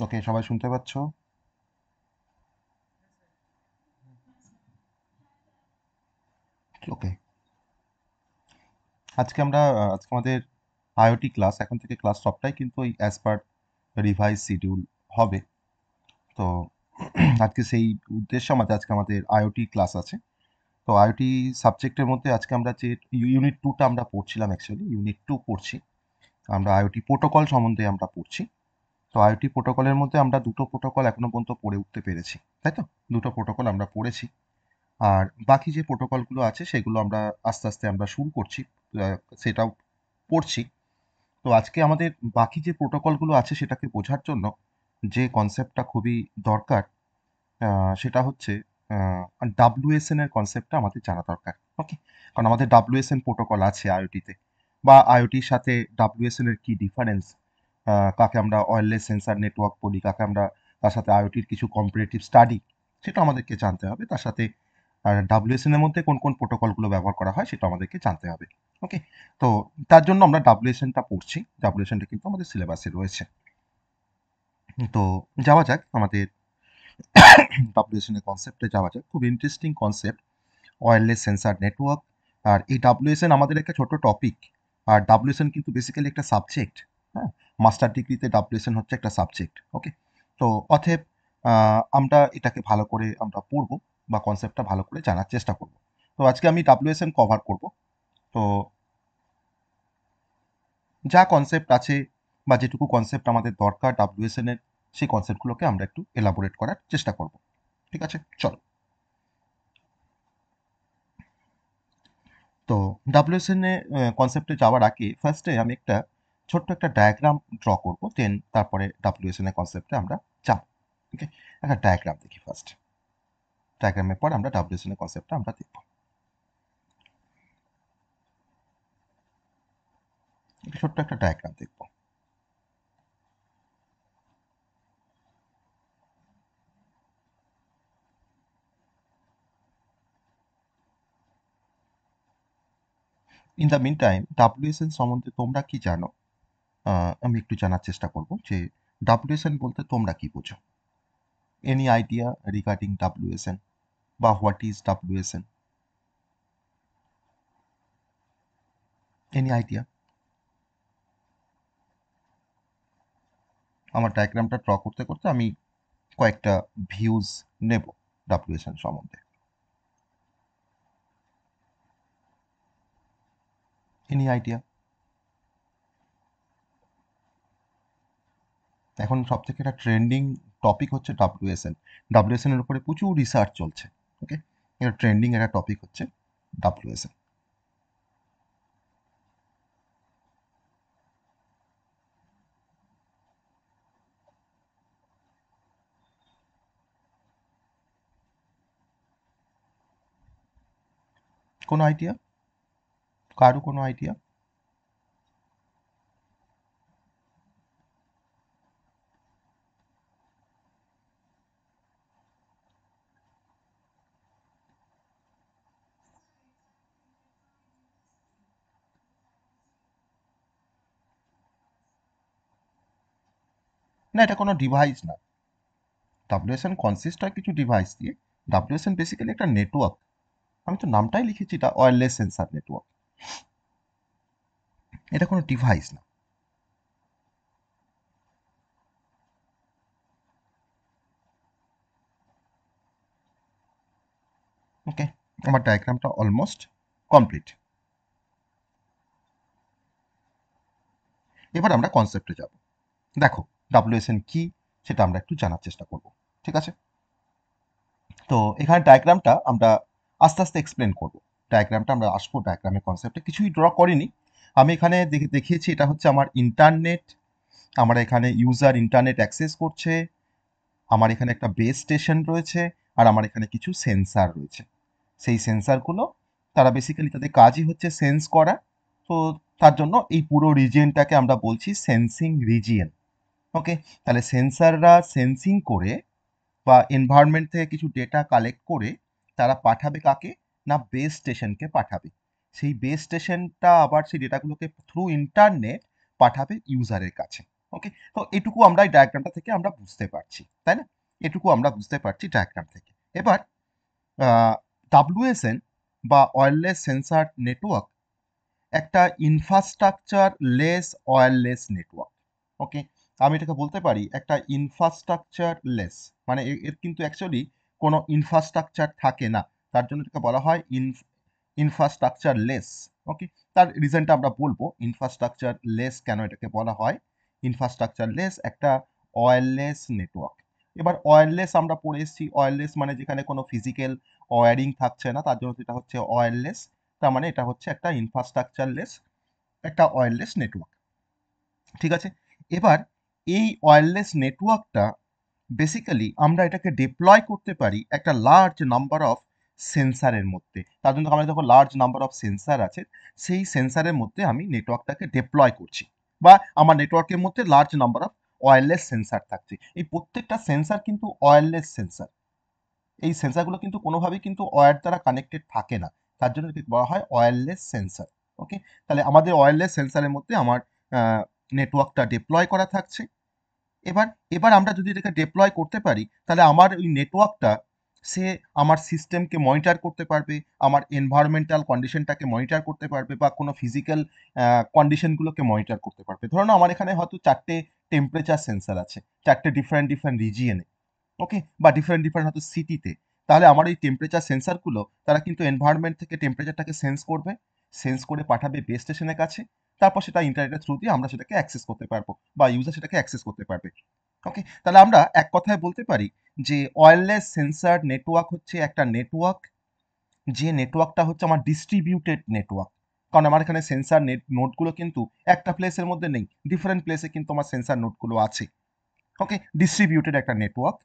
ওকে, সবাই শুনতে পাচ্ছ? ওকে। আজকে আমাদের আইওটি ক্লাস, এখন থেকে ক্লাস সবটাই কিন্তু ওই অ্যাজ পার রিভাইজ শিডিউল হবে। তো আজকে সেই উদ্দেশ্যে আজকে আমাদের আইওটি ক্লাস আছে। তো আইওটি সাবজেক্টের মধ্যে আজকে আমরা যে ইউনিট টুটা আমরা পড়ছিলাম, অ্যাকচুয়ালি ইউনিট টু পড়ছি। আমরা আইওটি প্রোটোকল সম্বন্ধে আমরা পড়ছি। তো আইওটি প্রোটোকলের মধ্যে আমরা দুটো প্রোটোকল এখনো পর্যন্ত পড়ে উঠতে পেরেছি, তাই তো? দুটো প্রোটোকল আমরা পড়েছি। আর বাকি যে প্রোটোকলগুলো আছে সেগুলো আমরা আস্তে আস্তে আমরা শুরু করছি, সেটাও পড়ছি। তো আজকে আমাদের বাকি যে প্রোটোকলগুলো আছে সেটাকে বোঝার জন্য যে কনসেপ্টটা খুবই দরকার, সেটা হচ্ছে ডাব্লিউএসএন এর কনসেপ্টটা আমাদের জানা দরকার। ওকে, কারণ আমাদের ডাব্লিউএসএন প্রোটোকল আছে আইওটিতে, বা আইওটির সাথে ডাব্লিউএসএন এর কি ডিফারেন্স, কাকে আমরা ওয়্যারলেস সেন্সার নেটওয়ার্ক বলি, কাকে আমরা, তার সাথে আইওটির কিছু কম্পারেটিভ স্টাডি, সেটা আমাদেরকে জানতে হবে। তার সাথে ডাব্লিউএসএন এর মধ্যে কোন কোন প্রোটোকলগুলো ব্যবহার করা হয় সেটা আমাদেরকে জানতে হবে। ওকে, তো তার জন্য আমরা ডাব্লিউএসএনটা পড়ছি। ডাব্লিউএসএনটা কিন্তু আমাদের সিলেবাসে রয়েছে। তো যাওয়া যাক আমাদের ডাব্লিউএসএন এর কনসেপ্টে যাওয়া যাক। খুব interesting concept, wireless sensor network. আর এই ডাব্লিউএসএন আমাদের একটা ছোট টপিক। আর ডাব্লিউএসএন কিন্তু বেসিক্যালি একটা সাবজেক্ট। হ্যাঁ, মাস্টার ডিগ্রিতে ডাব্লিউএসএন হচ্ছে একটা সাবজেক্ট। ওকে, তো অতএব আমরা এটাকে ভালো করে আমরা পড়বো, বা কনসেপ্টটা ভালো করে জানার চেষ্টা করব। তো আজকে আমি ডাব্লিউএসএন কভার করব। তো যা কনসেপ্ট আছে, বা যেটুকু কনসেপ্ট আমাদের দরকার ডাব্লিউএসএন এর, সেই কনসেপ্টগুলোকে আমরা একটু এলাবোরেট করার চেষ্টা করব। ঠিক আছে, চলো। তো ডাব্লিউএসএন এ কনসেপ্টে যাওয়ার আগে ফার্স্টে আমি একটা ছোট্ট একটা ডায়াগ্রাম ড্র করব, দেন তারপরে ডাব্লিউএসএন এর কনসেপ্টে আমরা যাব। ওকে, একটা ডায়াগ্রাম দেখি ফার্স্ট। ডায়াগ্রামের পর আমরা ডাব্লিউএসএন এর কনসেপ্টটা আমরা দেখব। ছোট্ট একটা ডায়াগ্রাম দেখব। ইন দ্য মিন টাইম ডাব্লিউএসএন সম্বন্ধে তোমরা কি জানো? আমি একটু জানার চেষ্টা করব যে ডাব্লিউএসএন বলতে তোমরা কি বোঝো। এনি আইডিয়া রিগার্ডিং ডাব্লিউএসএন, বা what is WSN? Any idea? আমার ডায়াগ্রামটা ড্র করতে করতে আমি কয়েকটা ভিউজ নেব ডাব্লিউএসএন সম্বন্ধে। Any idea? এখন সব থেকে একটা ট্রেন্ডিং টপিক হচ্ছে ডাব্লিউএসএন। ডাব্লিউএসএন এর উপরে প্রচুর রিসার্চ চলছে। ওকে, এটা ট্রেন্ডিং একটা টপিক হচ্ছে ডাব্লিউএসএন। কোনো আইডিয়া? কারো কোনো আইডিয়া? না, এটা কোনো ডিভাইস না। ডাব্লিউএসএন কনসিস্ট হয় কিছু ডিভাইস দিয়ে। ডাব্লিউএসএন বেসিক্যালি একটা নেটওয়ার্ক। আমি তো নামটাই লিখেছি, এটা ওয়্যারলেস সেন্সার নেটওয়ার্ক। এটা কোনো ডিভাইস না। ওকে, আমার ডায়াগ্রামটা অলমোস্ট কমপ্লিট। এবার আমরা কনসেপ্টে যাব। দেখো, ডাব্লিউএসএন কি সেটা আমরা একটু জানার চেষ্টা করব। ঠিক আছে, তো এখানে ডায়াগ্রামটা আমরা আস্তে আস্তে এক্সপ্লেন করব। ডায়াগ্রামটা আমরা আসবো ডায়াগ্রামের কনসেপ্টে, কিছুই ড্র করিনি। আমি এখানে দেখিয়েছি এটা হচ্ছে আমার ইন্টারনেট। আমার এখানে ইউজার ইন্টারনেট অ্যাক্সেস করছে। আমার এখানে একটা বেস স্টেশন রয়েছে। আর আমার এখানে কিছু সেন্সার রয়েছে। সেই সেন্সারগুলো, তারা বেসিক্যালি তাদের কাজই হচ্ছে সেন্স করা। তো তার জন্য এই পুরো রিজিয়নটাকে আমরা বলছি সেন্সিং রিজিয়ন। ওকে, তাহলে সেন্সাররা সেন্সিং করে বা এনভায়রনমেন্ট থেকে কিছু ডেটা কালেক্ট করে তারা পাঠাবে কাকে? না, বেস স্টেশনকে পাঠাবে। সেই বেস স্টেশনটা আবার সেই ডেটাগুলোকে থ্রু ইন্টারনেট পাঠাবে ইউজারের কাছে। ওকে, তো এটুকু আমরা এই ডায়াগ্রামটা থেকে আমরা বুঝতে পারছি, তাই না? এটুকু আমরা বুঝতে পারছি ডায়াগ্রাম থেকে। এবার ডাব্লিউএসএন বা ওয়্যারলেস সেন্সর নেটওয়ার্ক একটা ইনফ্রাস্ট্রাকচার লেস ওয়্যারলেস নেটওয়ার্ক। ওকে, আমি এটাকে বলতে পারি একটা ইনফ্রাস্ট্রাকচার লেস, মানে এর কিন্তু অ্যাকচুয়ালি কোনো ইনফ্রাস্ট্রাকচার থাকে না, তার জন্য এটাকে বলা হয় ইনফ্রাস্ট্রাকচার লেস। ওকে, তার রিজনটা আমরা বলবো ইনফ্রাস্ট্রাকচার লেস কেন এটাকে বলা হয়। ইনফ্রাস্ট্রাকচার লেস একটা ওয়্যারলেস নেটওয়ার্ক। এবার ওয়্যারলেস আমরা পড়ে এসেছি, ওয়্যারলেস মানে যেখানে কোনো ফিজিক্যাল ওয়্যারিং থাকছে না, তার জন্য এটা হচ্ছে ওয়্যারলেস। তার মানে এটা হচ্ছে একটা ইনফ্রাস্ট্রাকচারলেস একটা ওয়্যারলেস নেটওয়ার্ক। ঠিক আছে, এবার এই ওয়্যারলেস নেটওয়ার্কটা বেসিক্যালি আমরা এটাকে ডিপ্লয় করতে পারি একটা লার্জ নাম্বার অফ সেন্সারের মধ্যে। তার জন্য আমরা যখন লার্জ নাম্বার অফ সেন্সার আছে, সেই সেন্সারের মধ্যে আমি নেটওয়ার্কটাকে ডিপ্লয় করছি, বা আমার নেটওয়ার্কের মধ্যে large number of wireless sensor থাকছে। এই প্রত্যেকটা সেন্সার কিন্তু ওয়্যারলেস সেন্সার। এই সেন্সারগুলো কিন্তু কোনোভাবেই কিন্তু ওয়্যার দ্বারা কানেক্টেড থাকে না, তার জন্য একে বলা হয় ওয়্যারলেস সেন্সার। ওকে, তাহলে আমাদের ওয়্যারলেস সেন্সারের মধ্যে আমার নেটওয়ার্কটা ডিপ্লয় করা থাকছে। এবার এবার আমরা যদি এটাকে ডিপ্লয় করতে পারি, তাহলে আমার ওই নেটওয়ার্কটা সে আমার সিস্টেমকে মনিটর করতে পারবে, আমার এনভায়রনমেন্টাল কন্ডিশনটাকে মনিটর করতে পারবে, বা কোনো ফিজিক্যাল কন্ডিশনগুলোকে মনিটর করতে পারবে। ধরুন আমার এখানে হয়তো 4টে টেম্পারেচার সেন্সার আছে, 4টে ডিফারেন্ট ডিফারেন্ট রিজিয়নে। ওকে, বা ডিফারেন্ট ডিফারেন্ট হয়তো সিটিতে। তাহলে আমার এই টেম্পারেচার সেন্সারগুলো তারা কিন্তু এনভায়রনমেন্ট থেকে টেম্পারেচারটাকে সেন্স করবে, সেন্স করে পাঠাবে বেস স্টেশনের কাছে। তারপর সেটা ইন্টারনেটের থ্রু দিয়ে আমরা সেটাকে অ্যাক্সেস করতে পারবো, বা ইউজার সেটাকে অ্যাক্সেস করতে পারবে। ওকে, তাহলে আমরা এক কথায় বলতে পারি যে ওয়্যারলেস সেন্সার নেটওয়ার্ক হচ্ছে একটা নেটওয়ার্ক, যে নেটওয়ার্কটা হচ্ছে আমার ডিস্ট্রিবিউটেড নেটওয়ার্ক। কারণ আমার এখানে সেন্সার নোডগুলো কিন্তু একটা প্লেসের মধ্যে নেই, ডিফারেন্ট প্লেসে কিন্তু আমার সেন্সার নোডগুলো আছে। ওকে, ডিস্ট্রিবিউটেড একটা নেটওয়ার্ক,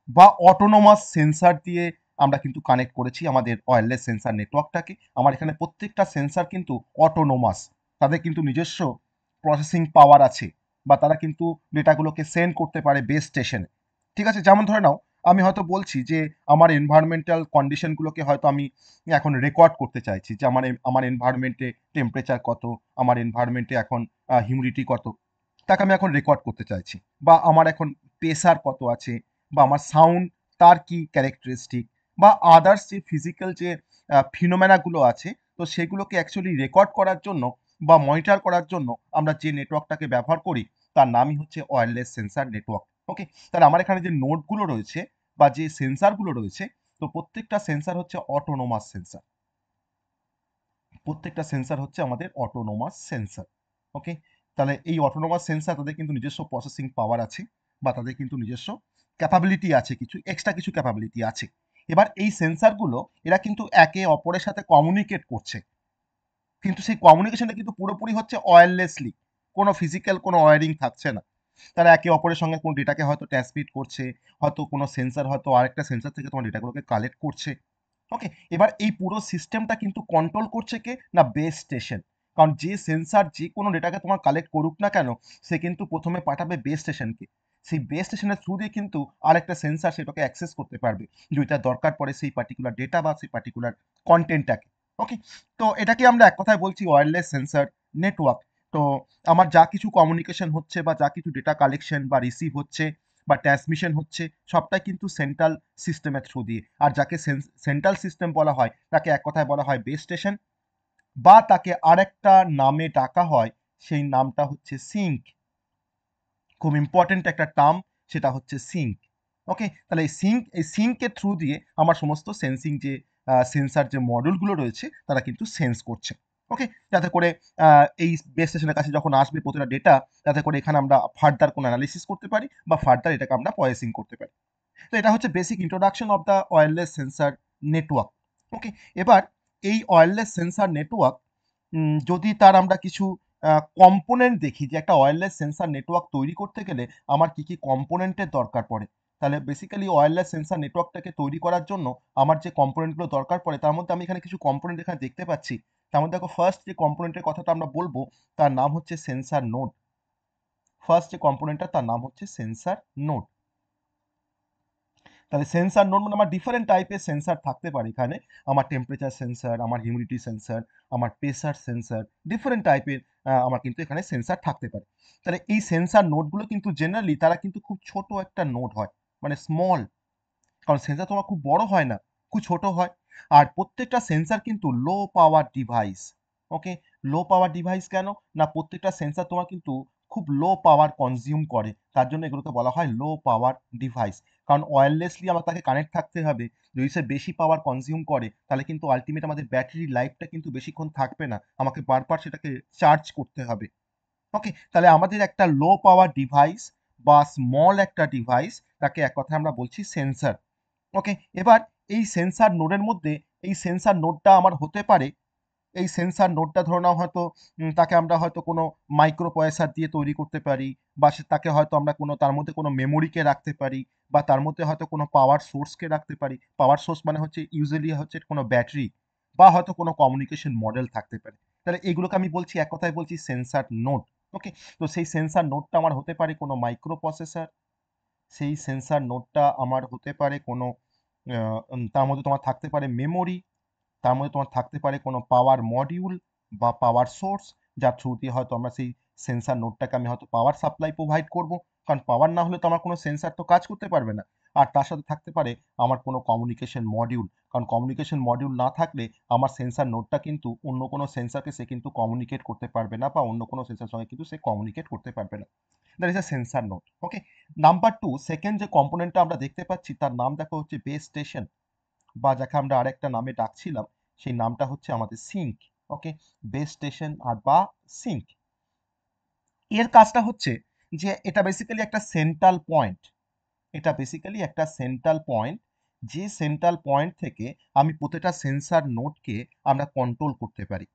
বা অটোনোমাস সেন্সার দিয়ে আমরা কিন্তু কানেক্ট করেছি আমাদের ওয়্যারলেস সেন্সার নেটওয়ার্কটাকে। আমার এখানে প্রত্যেকটা সেন্সার কিন্তু অটোনোমাস, তাদের কিন্তু নিজস্ব প্রসেসিং পাওয়ার আছে, বা তারা কিন্তু ডেটাগুলোকে সেন্ড করতে পারে বেস স্টেশনে। ঠিক আছে, যেমন ধরে নাও আমি হয়তো বলছি যে আমার এনভায়রনমেন্টাল কন্ডিশনগুলোকে হয়তো আমি এখন রেকর্ড করতে চাইছি, যে আমার এনভায়রনমেন্টে টেম্পারেচার কত, আমার এনভায়রনমেন্টে এখন হিউমিডিটি কত, তাকে আমি এখন রেকর্ড করতে চাইছি। বা আমার এখন প্রেসার কত আছে, বা আমার সাউন্ড তার কি ক্যারেক্টারিস্টিক, বা আদার্স যে ফিজিক্যাল যে ফিনোমেনাগুলো আছে, তো সেগুলোকে অ্যাকচুয়ালি রেকর্ড করার জন্য বা মনিটর করার জন্য আমরা যে নেটওয়ার্কটাকে ব্যবহার করি, তার নামই হচ্ছে ওয়্যারলেস সেন্সার নেটওয়ার্ক। ওকে, তাহলে আমার এখানে যে নোডগুলো রয়েছে বা যে সেন্সারগুলো রয়েছে, তো প্রত্যেকটা সেন্সার হচ্ছে অটোনোমাস সেন্সার। প্রত্যেকটা সেন্সার হচ্ছে আমাদের অটোনোমাস সেন্সার। ওকে, তাহলে এই অটোনোমাস সেন্সার তাদের কিন্তু নিজস্ব প্রসেসিং পাওয়ার আছে, বা তাদের কিন্তু নিজস্ব ক্যাপাবিলিটি আছে, কিছু এক্সট্রা কিছু ক্যাপাবিলিটি আছে। এবার এই সেন্সারগুলো এরা কিন্তু একে অপরের সাথে কমিউনিকেট করছে, কিন্তু সেই কমিউনিকেশনটা কিন্তু পুরোপুরি হচ্ছে ওয়্যারলেসলি, কোনো ফিজিক্যাল কোনো ওয়্যারিং থাকছে না। তারা একে অপরের সঙ্গে কোনো ডেটাকে হয়তো ট্রান্সমিট করছে, হয়তো কোনো সেন্সার হয়তো আরেকটা সেন্সার থেকে তোমার ডেটাগুলোকে কালেক্ট করছে। ওকে, এবার এই পুরো সিস্টেমটা কিন্তু কন্ট্রোল করছে কে না, বেস স্টেশন। কারণ যে সেন্সার যে কোনো ডেটাকে তোমার কালেক্ট করুক না কেন, সে কিন্তু প্রথমে পাঠাবে বেস স্টেশনকে। সেই বেস স্টেশনের থ্রু দিয়ে কিন্তু আরেকটা সেন্সার সেটাকে অ্যাক্সেস করতে পারবে, যেটা দরকার পড়ে সেই পার্টিকুলার ডেটা বা সেই পার্টিকুলার কন্টেন্টটাকে। ওকে, তো এটাকে আমরা এক কথায় বলছি ওয়্যারলেস সেন্সার নেটওয়ার্ক। তো আমার যা কিছু কমিউনিকেশন হচ্ছে, বা যা কিছু ডেটা কালেকশন বা রিসিভ হচ্ছে বা ট্রান্সমিশন হচ্ছে, সবটাই কিন্তু সেন্ট্রাল সিস্টেমের থ্রু দিয়ে। আর যাকে সেন্ট্রাল সিস্টেম বলা হয়, তাকে এক কথায় বলা হয় বেস স্টেশন, বা তাকে আরেকটা নামে ডাকা হয়, সেই নামটা হচ্ছে সিঙ্ক। খুব ইম্পর্টেন্ট একটা টার্ম, সেটা হচ্ছে সিঙ্ক। ওকে, তাহলে এই সিঙ্কের থ্রু দিয়ে আমার সমস্ত সেন্সিং যে সেন্সার যে মডিউলগুলো রয়েছে, তারা কিন্তু সেন্স করছে। ওকে, যাতে করে এই বেস স্টেশনের কাছে যখন আসবে প্রতিটা ডেটা, যাতে করে এখানে আমরা ফার্দার কোনো অ্যানালিসিস করতে পারি, বা ফার্দার এটাকে আমরা প্রসেসিং করতে পারি। তো এটা হচ্ছে basic introduction of the wireless sensor network. Okay, এবার এই ওয়্যারলেস সেন্সার নেটওয়ার্ক যদি তার আমরা কিছু কম্পোনেন্ট দেখি, যে একটা ওয়্যারলেস সেন্সার নেটওয়ার্ক তৈরি করতে গেলে আমার কি কি কম্পোনেন্টের দরকার পড়ে, তাহলে বেসিক্যালি ওয়্যারলেস সেন্সার নেটওয়ার্কটাকে তৈরি করার জন্য আমার যে কম্পোনেন্টগুলো দরকার পড়ে, তার মধ্যে আমি এখানে কিছু কম্পোনেন্ট এখানে দেখতে পাচ্ছি। তার মধ্যে দেখো ফার্স্ট যে কম্পোনেন্টের কথাটা আমরা বলবো, তার নাম হচ্ছে সেন্সার নোড। ফার্স্ট যে কম্পোনেন্টটা তার নাম হচ্ছে সেন্সার নোড। তাহলে সেন্সার নোড মানে আমার ডিফারেন্ট টাইপের সেন্সার থাকতে পারে এখানে। আমার টেম্পারেচার সেন্সার, আমার হিউমিডিটি সেন্সার, আমার প্রেসার সেন্সার, ডিফারেন্ট টাইপের আমার কিন্তু এখানে সেন্সার থাকতে পারে। তাহলে এই সেন্সার নোডগুলো কিন্তু জেনারেলি তারা কিন্তু খুব ছোট একটা নোড হয়, মানে স্মল। কারণ সেন্সার তোমার খুব বড় হয় না, খুব ছোট হয়। আর প্রত্যেকটা সেন্সার কিন্তু লো পাওয়ার ডিভাইস। ওকে, লো পাওয়ার ডিভাইস কেন না, প্রত্যেকটা সেন্সার তোমার কিন্তু খুব লো পাওয়ার কনজিউম করে, তার জন্য এগুলোকে বলা হয় লো পাওয়ার ডিভাইস। কারণ ওয়্যারলেসলি আমার তাকে কানেক্ট থাকতে হবে, যদি সে বেশি পাওয়ার কনজিউম করে তাহলে কিন্তু আলটিমেট আমাদের ব্যাটারি লাইফটা কিন্তু বেশিক্ষণ থাকবে না, আমাকে বারবার সেটাকে চার্জ করতে হবে। ওকে, তাহলে আমাদের একটা লো পাওয়ার ডিভাইস বা স্মল একটা ডিভাইস, তাকে এক কথায় আমরা বলছি সেন্সার। ওকে, এবার এই সেন্সার নোডের মধ্যে এই সেন্সার নোডটা আমার হতে পারে, এই সেন্সার নোডটা ধরে নাও হয়তো তাকে আমরা হয়তো কোনো মাইক্রো প্রসেসর দিয়ে তৈরি করতে পারি, বা তাকে হয়তো আমরা কোনো তার মধ্যে কোনো মেমোরিকে রাখতে পারি, বা তার মধ্যে হয়তো কোনো পাওয়ার সোর্সকে রাখতে পারি। পাওয়ার সোর্স মানে হচ্ছে ইউজুয়ালি হচ্ছে কোনো ব্যাটারি, বা হয়তো কোনো কমিউনিকেশন মডেল থাকতে পারে। তাহলে এগুলোকে আমি বলছি, এক কথায় বলছি সেন্সার নোড। ওকে, তো সেই সেন্সার নোডটা আমার হতে পারে কোনো মাইক্রো প্রসেসর, সেই সেন্সার নোডটা আমার হতে পারে কোনো তার মধ্যে তোমার থাকতে পারে মেমোরি, তার মধ্যে তোমার থাকতে পারে কোনো পাওয়ার মডিউল বা পাওয়ার সোর্স, যার থ্রু দিয়ে হয়তো আমরা সেই সেন্সার নোডটাকে আমি হয়তো পাওয়ার সাপ্লাই প্রোভাইড করব। কারণ পাওয়ার না হলে তো আমার কোনো সেন্সার তো কাজ করতে পারবে না। আর তার সাথে থাকতে পারে আমার কোনো কমিউনিকেশন মডিউল, কারণ কমিউনিকেশন মডিউল না থাকলে আমার সেন্সার নোডটা কিন্তু অন্য কোনো সেন্সারকে সে কিন্তু কমিউনিকেট করতে পারবে না, বা অন্য কোনো সেন্সার সঙ্গে কিন্তু সে কমিউনিকেট করতে পারবে না। That is a sensor node. Okay, number two, second যে কম্পোনেন্টটা আমরা দেখতে পাচ্ছি তার নাম দেখো হচ্ছে বেস স্টেশন, বা যাকে আমরা আরেকটা নামে ডাকছিলাম, সেই নামটা হচ্ছে আমাদের সিঙ্ক। ওকে, বেস স্টেশন আর বা সিঙ্ক, এর কাজটা হচ্ছে যে এটা বেসিক্যালি একটা সেন্ট্রাল পয়েন্ট, এটা বেসিক্যালি একটা সেন্ট্রাল পয়েন্ট, যে সেন্ট্রাল পয়েন্ট থেকে আমি প্রতিটা সেন্সার নোডকে আমরা কন্ট্রোল করতে পারি।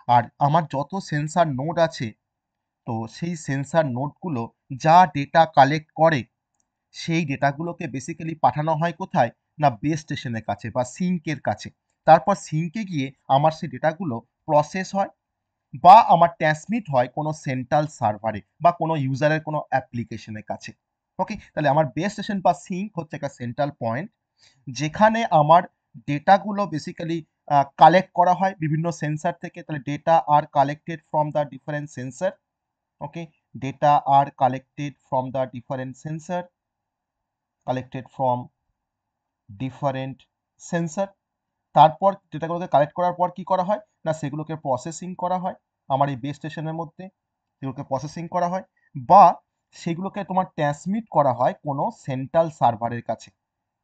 আর আমার যত সেন্সার নোড আছে, তো সেই সেন্সার নোডগুলো যা ডেটা কালেক্ট করে, সেই ডেটাগুলোকে বেসিক্যালি পাঠানো হয় কোথায় না বেস স্টেশনের কাছে বা সিঙ্কের কাছে। তারপর সিঙ্কে গিয়ে আমার সেই ডেটাগুলো প্রসেস হয়, বা আমার ট্রান্সমিট হয় কোনো সেন্ট্রাল সার্ভারে বা কোনো ইউজারের কোনো অ্যাপ্লিকেশনের কাছে। ওকে, তাহলে আমার বেস স্টেশন বা সিঙ্ক হচ্ছে একটা সেন্ট্রাল পয়েন্ট, যেখানে আমার ডেটাগুলো বেসিক্যালি কালেক্ট করা হয় বিভিন্ন সেন্সার থেকে। তাহলে data are collected from the different sensor. Okay, data are collected from the different sensor, collected from different sensor. তারপর ডেটাগুলোকে কালেক্ট করার পর কি করা হয় না, সেগুলোকে প্রসেসিং করা হয় আমার এই বেস স্টেশনের মধ্যে, সেগুলোকে প্রসেসিং করা হয়, বা সেগুলোকে তোমার ট্রান্সমিট করা হয় কোনো সেন্ট্রাল সার্ভারের কাছে,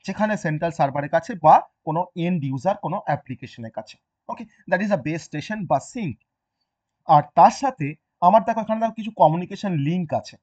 যেখানে সেন্ট্রাল সার্ভারের কাছে বা কোনো এন্ড ইউজার কোনো অ্যাপ্লিকেশনের কাছে। Okay, that is a base station বা সিঙ্ক। আর তার সাথে আমার দেখো এখানে দেখো কিছু কমিউনিকেশন লিঙ্ক আছে।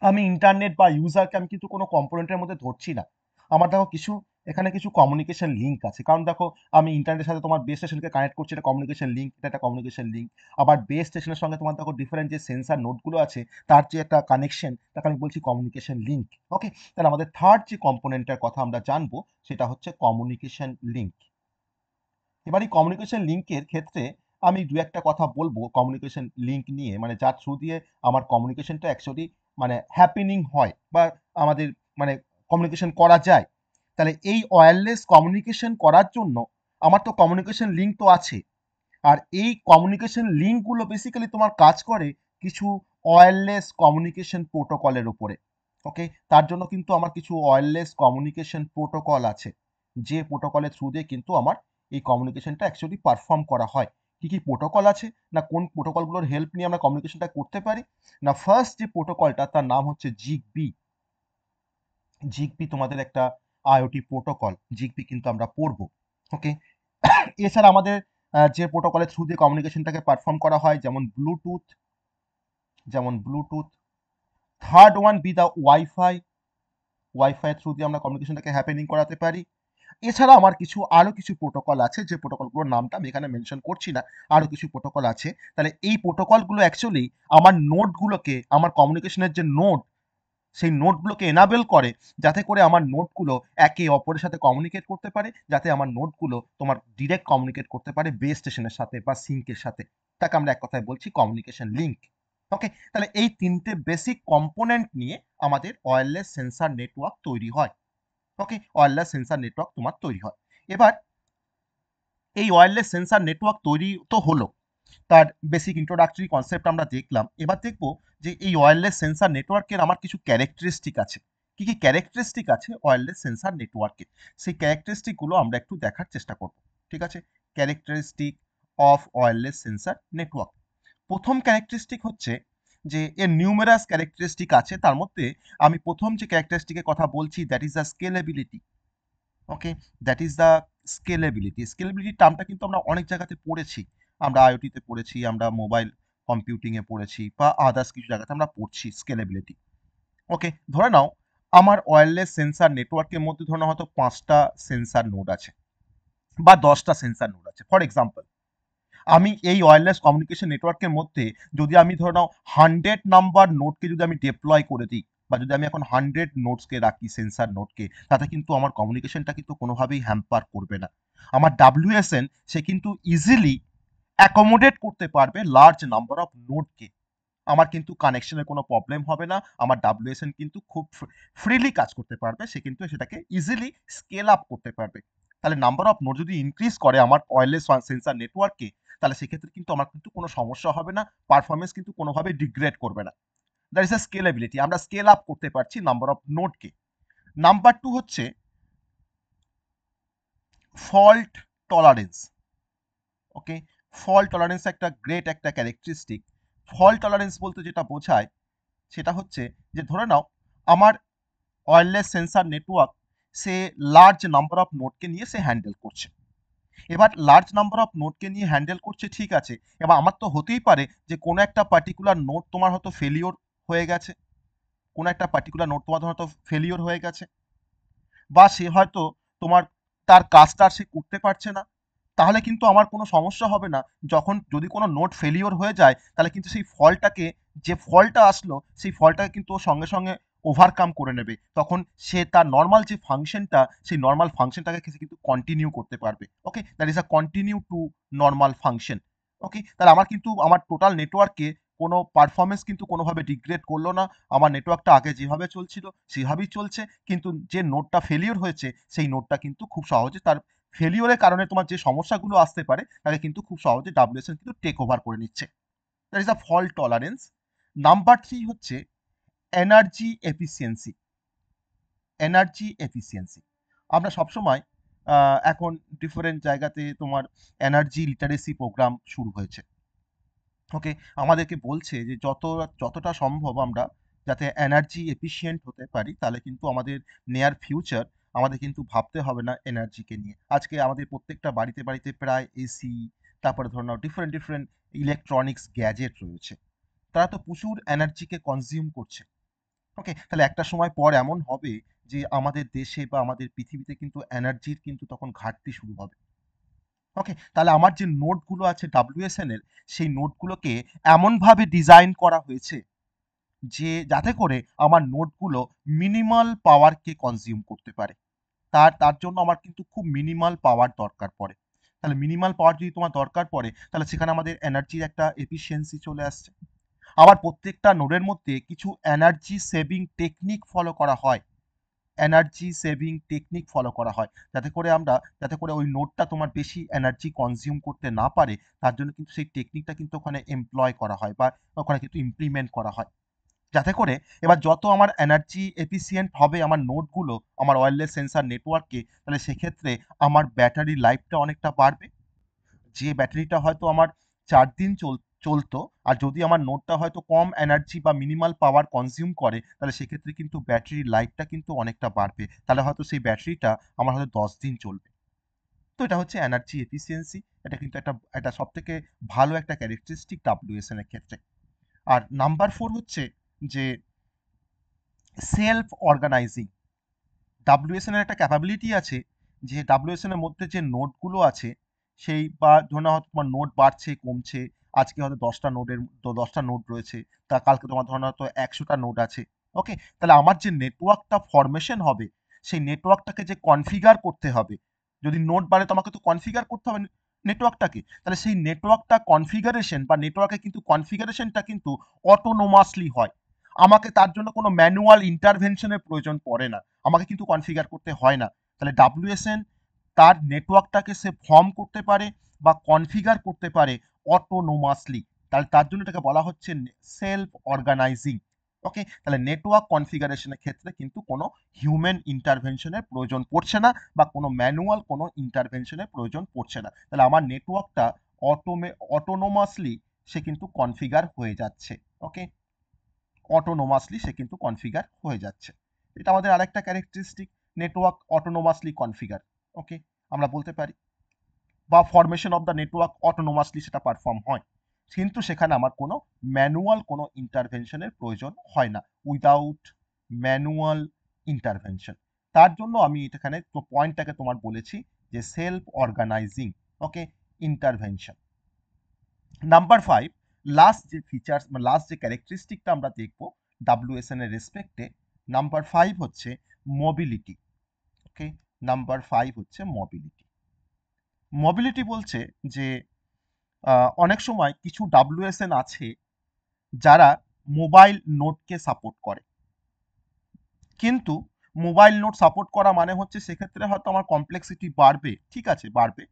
আমি ইন্টারনেট বা ইউজারকে আমি কিন্তু কোনো কম্পোনেন্টের মধ্যে ধরছি না, আমার দেখো কিছু এখানে কিছু কমিউনিকেশন লিঙ্ক আছে। কারণ দেখো আমি ইন্টারনেটের সাথে তোমার বেস স্টেশনকে কানেক্ট করছি, এটা কমিউনিকেশন লিঙ্ক, এটা একটা কমিউনিকেশন লিঙ্ক। আবার বেস স্টেশনের সঙ্গে তোমার দেখো ডিফারেন্ট যে সেন্সার নোডগুলো আছে তার যে একটা কানেকশন, তাকে আমি বলছি কমিউনিকেশন লিঙ্ক। ওকে, তাহলে আমাদের থার্ড যে কম্পোনেন্টের কথা আমরা জানবো সেটা হচ্ছে কমিউনিকেশন লিঙ্ক। এবার এই কমিউনিকেশন লিঙ্কের ক্ষেত্রে আমি দু একটা কথা বলবো কমিউনিকেশন লিঙ্ক নিয়ে, মানে যার থ্রু দিয়ে আমার কমিউনিকেশনটা অ্যাকচুয়ালি মানে হ্যাপেনিং হয়, বা আমাদের মানে কমিউনিকেশন করা যায়। তাহলে এই ওয়্যারলেস কমিউনিকেশন করার জন্য আমার তো কমিউনিকেশন লিঙ্ক তো আছে। আর এই কমিউনিকেশন লিঙ্কগুলো বেসিক্যালি তোমার কাজ করে কিছু ওয়্যারলেস কমিউনিকেশন প্রোটোকলের উপরে। ওকে, তার জন্য কিন্তু আমার কিছু ওয়্যারলেস কমিউনিকেশন প্রোটোকল আছে, যে প্রোটোকলের থ্রু দিয়ে কিন্তু আমার এই কমিউনিকেশনটা অ্যাকচুয়ালি পারফর্ম করা হয়। কি কি প্রোটোকল আছে না, কোন প্রোটোকলগুলোর হেল্প নিয়ে আমরা কমিউনিকেশনটা করতে পারি না, ফার্স্ট যে প্রোটোকলটা তার নাম হচ্ছে জিগবি। জিগবি তোমাদের একটা আইওটি প্রোটোকল, জিগবি কিন্তু আমরা পড়বো। ওকে, এছাড়া আমাদের যে প্রোটোকলের থ্রু দিয়ে কমিউনিকেশনটাকে পারফর্ম করা হয়, যেমন ব্লুটুথ, যেমন ব্লুটুথ। থার্ড ওয়ান বি দা ওয়াইফাই, ওয়াইফাই থ্রু দিয়ে আমরা কমিউনিকেশনটাকে হ্যাপেনিং করাতে পারি। এছাড়া আমার কিছু আরো কিছু প্রোটোকল আছে, যে প্রোটোকলগুলোর নামটা আমি এখানে মেনশন করছি না, আরো কিছু প্রোটোকল আছে। তাহলে এই প্রোটোকলগুলো অ্যাকচুয়ালি আমার নোডগুলোকে, আমার কমিউনিকেশনের যে নোড, সেই নোটগুলোকে এনাবেল করে, যাতে করে আমার নোটগুলো একে অপরের সাথে কমিউনিকেট করতে পারে, যাতে আমার নোটগুলো তোমার ডিরেক্ট কমিউনিকেট করতে পারে বেস স্টেশনের সাথে বা সিঙ্কের সাথে। তাকে আমরা এক কথায় বলছি কমিউনিকেশন লিঙ্ক। ওকে, তাহলে এই তিনটে বেসিক কম্পোনেন্ট নিয়ে আমাদের ওয়্যারলেস সেন্সার নেটওয়ার্ক তৈরি হয়। ওকে, ওয়্যারলেস সেন্সার নেটওয়ার্ক তোমার তৈরি হয়। এবার এই ওয়্যারলেস সেন্সার নেটওয়ার্ক তৈরি তো হলো, তার বেসিক ইন্ট্রোডাক্টরি কনসেপ্ট আমরা দেখলাম। এবার দেখব যে এই ওয়্যারলেস সেন্সার নেটওয়ার্কের আমার কিছু ক্যারেক্টারিস্টিক আছে। কি কি ক্যারেক্টারিস্টিক আছে ওয়্যারলেস সেন্সার নেটওয়ার্কে, সেই ক্যারেক্টারিস্টিকগুলো আমরা একটু দেখার চেষ্টা করব। ঠিক আছে, characteristic of wireless sensor network. প্রথম ক্যারেক্টারিস্টিক হচ্ছে যে এর নিউমেরাস ক্যারেক্টারিস্টিক আছে, তার মধ্যে আমি প্রথম যে ক্যারেক্টারিস্টিকের কথা বলছি that is the scalability. Okay, that is the scalability. Scalability টার্মটা কিন্তু আমরা অনেক জায়গাতে পড়েছি, আমরা আইওটিতে পড়েছি, আমরা মোবাইল কম্পিউটিংয়ে পড়েছি, বা আদার্স কিছু জায়গাতে আমরা পড়ছি স্কেলেবিলিটি। ওকে, ধরে নাও আমার ওয়্যারলেস সেন্সার নেটওয়ার্কের মধ্যে ধরে নাও হয়তো 5টা সেন্সার নোড আছে বা 10টা সেন্সার নোড আছে। ফর এক্সাম্পল, আমি এই ওয়্যারলেস কমিউনিকেশন নেটওয়ার্কের মধ্যে যদি আমি ধরে নাও 100 নাম্বার নোডকে যদি আমি ডিপ্লয় করে দিই, বা যদি আমি এখন 100 নোডসকে রাখি, সেন্সার নোডকে, তাতে কিন্তু আমার কমিউনিকেশনটা কিন্তু কোনোভাবেই হ্যাম্পার করবে না। আমার ডাব্লিউএসএন সে কিন্তু ইজিলি অ্যাকোমোডেট করতে পারবে লার্জ নাম্বার অফ নোডকে। আমার কিন্তু কানেকশনের কোনো প্রবলেম হবে না, আমার ডাব্লিউএসএন কিন্তু খুব ফ্রিলি কাজ করতে পারবে, সে কিন্তু সেটাকে ইজিলি স্কেল আপ করতে পারবে। তাহলে নাম্বার অফ নোড যদি ইনক্রিজ করে আমার ওয়্যারলেস সেন্সার নেটওয়ার্কে, তাহলে সেক্ষেত্রে কিন্তু আমার কিন্তু কোনো সমস্যা হবে না, পারফরমেন্স কিন্তু কোনোভাবে ডিগ্রেড করবে না। দ্যাট ইজ আ স্কেলেবিলিটি, আমরা স্কেল আপ করতে পারছি নাম্বার অফ নোডকে। নাম্বার 2 হচ্ছে fault tolerance. Okay, fault tolerance একটা গ্রেট একটা ক্যারেক্টারিস্টিক। ফল্ট টলারেন্স বলতে যেটা বোঝায় সেটা হচ্ছে যে ধরে নাও আমার ওয়্যারলেস সেন্সার নেটওয়ার্ক সে লার্জ নাম্বার অফ নোডকে নিয়ে সে হ্যান্ডেল করছে। এবার লার্জ নাম্বার অফ নোডকে নিয়ে হ্যান্ডেল করছে, ঠিক আছে। এবার আমার তো হতেই পারে যে কোনো একটা পার্টিকুলার নোড তোমার হয়তো ফেলিওর হয়ে গেছে, কোনো একটা পার্টিকুলার নোড তোমার হয়তো ফেলিওর হয়ে গেছে, বা সে হয়তো তোমার তার কাজটা সে করতে পারছে না। তাহলে কিন্তু আমার কোনো সমস্যা হবে না। যখন যদি কোনো নোড ফেলিওর হয়ে যায়, তাহলে কিন্তু সেই ফলটাকে, যে ফলটা আসলো সেই ফলটাকে কিন্তু ও সঙ্গে সঙ্গে ওভারকাম করে নেবে। তখন সে তার নর্মাল যে ফাংশনটা, সেই নর্মাল ফাংশনটাকে সে কিন্তু কন্টিনিউ করতে পারবে। Okay, that is a continue to normal function. Okay, তাহলে আমার কিন্তু আমার টোটাল নেটওয়ার্কে কোনো পারফরমেন্স কিন্তু কোনোভাবে ডিগ্রেড করলো না। আমার নেটওয়ার্কটা আগে যেভাবে চলছিল সেভাবেই চলছে, কিন্তু যে নোডটা ফেলিওর হয়েছে সেই নোডটা কিন্তু খুব সহজে তার ফেলিওরের কারণে তোমার যে সমস্যাগুলো আসতে পারে তাকে কিন্তু খুব সহজে ডাব্লিউএসএন কিন্তু টেক ওভার করে নিচ্ছে। That is a fault tolerance. Number 3 হচ্ছে এনার্জি এফিসিয়েন্সি। এনার্জি এফিসিয়েন্সি, আমরা সবসময় এখন ডিফারেন্ট জায়গাতে তোমার এনার্জি লিটারেসি প্রোগ্রাম শুরু হয়েছে। ওকে, আমাদেরকে বলছে যে যতটা সম্ভব আমরা যাতে এনার্জি এফিশিয়েন্ট হতে পারি, তাহলে কিন্তু আমাদের নিয়ার ফিউচার আমাদের কিন্তু ভাবতে হবে না এনার্জিকে নিয়ে। আজকে আমাদের প্রত্যেকটা বাড়িতে বাড়িতে প্রায় এসি, তারপরে ধরে নাও ডিফারেন্ট ডিফারেন্ট ইলেকট্রনিক্স গ্যাজেট রয়েছে, তারা তো প্রচুর এনার্জিকে কনজিউম করছে। ওকে, তাহলে একটা সময় পর এমন হবে যে আমাদের দেশে বা আমাদের পৃথিবীতে কিন্তু এনার্জির কিন্তু তখন ঘাটতি শুরু হবে। ওকে, তাহলে আমার যে নোটগুলো আছে ডাব্লিউএসএন এর, সেই নোটগুলোকে এমনভাবে ডিজাইন করা হয়েছে যে যাতে করে আমার নোটগুলো মিনিমাল পাওয়ারকে কনজিউম করতে পারে। তার জন্য আমার কিন্তু খুব মিনিমাল পাওয়ার দরকার পড়ে। তাহলে মিনিমাল পাওয়ার যদি তোমার দরকার পড়ে, তাহলে সেখানে আমাদের এনার্জির একটা এফিসিয়েন্সি চলে আসছে। আবার প্রত্যেকটা নোডের মধ্যে কিছু এনার্জি সেভিং টেকনিক ফলো করা হয়, এনার্জি সেভিং টেকনিক ফলো করা হয়, যাতে করে ওই নোডটা তোমার বেশি এনার্জি কনজিউম করতে না পারে। তার জন্য কিন্তু সেই টেকনিকটা কিন্তু ওখানে এমপ্লয় করা হয় বা ওখানে কিন্তু ইমপ্লিমেন্ট করা হয়, যাতে করে এবার যত আমার এনার্জি এফিসিয়েন্ট হবে আমার নোডগুলো আমার ওয়্যারলেস সেন্সার নেটওয়ার্কে, তাহলে সেক্ষেত্রে আমার ব্যাটারি লাইফটা অনেকটা বাড়বে। যে ব্যাটারিটা হয়তো আমার 4 দিন চলতো, আর যদি আমার নোটটা হয়তো কম এনার্জি বা মিনিমাল পাওয়ার কনজিউম করে, তাহলে সেক্ষেত্রে কিন্তু ব্যাটারি লাইফটা কিন্তু অনেকটা বাড়বে। তাহলে হয়তো সেই ব্যাটারিটা আমার হয়তো 10 দিন চলবে। তো এটা হচ্ছে এনার্জি এফিসিয়েন্সি। এটা কিন্তু একটা সব থেকে ভালো একটা ক্যারেক্টারিস্টিক ডাব্লিউএসএন এর ক্ষেত্রে। আর নাম্বার 4 হচ্ছে যে সেলফ অর্গানাইজিং। ডাব্লিউএসএন এর একটা ক্যাপাবিলিটি আছে যে ডাব্লিউএসএন এর মধ্যে যে নোডগুলো আছে, সেই বা ধরে নাও হয়তো তোমার নোড বাড়ছে কমছে, আজকে হয়তো 10টা নোড রয়েছে, তা কালকে তোমার ধরে নাও হয়তো 100টা নোড আছে। ওকে, তাহলে আমার যে নেটওয়ার্কটা ফরমেশন হবে, সেই নেটওয়ার্কটাকে যে কনফিগার করতে হবে, যদি নোড বাড়ে তো আমাকে তো কনফিগার করতে হবে নেটওয়ার্কটাকে, তাহলে সেই নেটওয়ার্কটা কনফিগারেশন বা নেটওয়ার্কে কিন্তু কনফিগারেশনটা কিন্তু অটোনোমাসলি হয়। আমাকে তার জন্য কোনো ম্যানুয়াল ইন্টারভেনশনের প্রয়োজন পড়ে না। আমাকে কিন্তু কনফিগার করতে হয় না। তাহলে ডাব্লিউএসএন তার নেটওয়ার্কটাকে সে ফর্ম করতে পারে বা কনফিগার করতে পারে অটোনোমাসলি। তাহলে তার জন্য এটাকে বলা হচ্ছে সেলফ অর্গানাইজিং। ওকে, তাহলে নেটওয়ার্ক কনফিগারেশনের ক্ষেত্রে কিন্তু কোনো হিউম্যান ইন্টারভেনশনের প্রয়োজন পড়ছে না বা কোনো ম্যানুয়াল কোনো ইন্টারভেনশনের প্রয়োজন পড়ছে না। তাহলে আমার নেটওয়ার্কটা অটোনোমাসলি সে কিন্তু কনফিগার হয়ে যাচ্ছে। ওকে, অটোনোমাসলি সে কিন্তু কনফিগার হয়ে যাচ্ছে। এটা আমাদের আরেকটা ক্যারেক্টারিস্টিক, নেটওয়ার্ক অটোনোমাসলি কনফিগার। ওকে, আমরা বলতে পারি বা ফরমেশন অফ দ্য নেটওয়ার্ক অটোনোমাসলি সেটা পারফর্ম হয়, কিন্তু সেখানে আমার কোনো ম্যানুয়াল কোনো ইন্টারভেনশনের প্রয়োজন হয় না, উইদাউট ম্যানুয়াল ইন্টারভেনশন। তার জন্য আমি এখানে তো পয়েন্টটাকে তোমার বলেছি যে সেলফ অর্গানাইজিং। ওকে, ইন্টারভেনশন। নাম্বার 5, লাস্ট যে ফিচার্স বা লাস্ট যে ক্যারেক্টারিস্টিকটা আমরা দেখব ডাব্লিউএসএন এর রেসপেক্টে, নাম্বার 5 হচ্ছে মোবিলিটি। ওকে, নাম্বার 5 হচ্ছে মোবিলিটি। মোবিলিটি বলছে যে অনেক সময় কিছু ডাব্লিউএসএন আছে যারা মোবাইল নোডকে সাপোর্ট করে, কিন্তু মোবাইল নোড সাপোর্ট করা মানে হচ্ছে সেক্ষেত্রে হয়তো আমার কমপ্লেক্সিটি বাড়বে, ঠিক আছে বাড়বে,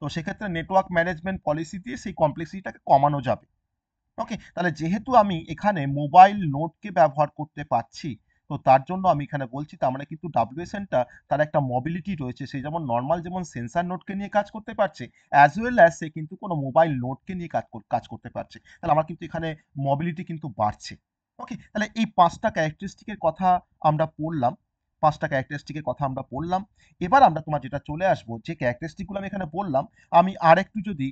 তো সেক্ষেত্রে নেটওয়ার্ক ম্যানেজমেন্ট পলিসি দিয়ে সেই কমপ্লেক্সিটিটাকে কমানো যাবে। ওকে, তাহলে যেহেতু আমি এখানে মোবাইল নোডকে ব্যবহার করতে পারছি, তো তার জন্য আমি এখানে বলছি তার মানে কিন্তু ডাব্লিউএসএনটা তার একটা মোবিলিটি রয়েছে, সে যেমন নর্মাল যেমন সেন্সার নোডকে নিয়ে কাজ করতে পারছে, অ্যাজ ওয়েল অ্যাজ সে কিন্তু কোনো মোবাইল নোডকে নিয়ে কাজ করতে পারছে। তাহলে আমার কিন্তু এখানে মোবিলিটি কিন্তু বাড়ছে। ওকে, তাহলে এই 5টা ক্যারেক্টারিস্টিকের কথা আমরা পড়লাম, 5টা ক্যারেক্টারিস্টিকের কথা আমরা পড়লাম। এবার আমরা তোমার যেটা চলে আসবো, যে ক্যারেক্টারিস্টিকগুলো আমি এখানে বললাম, আমি আরেকটু যদি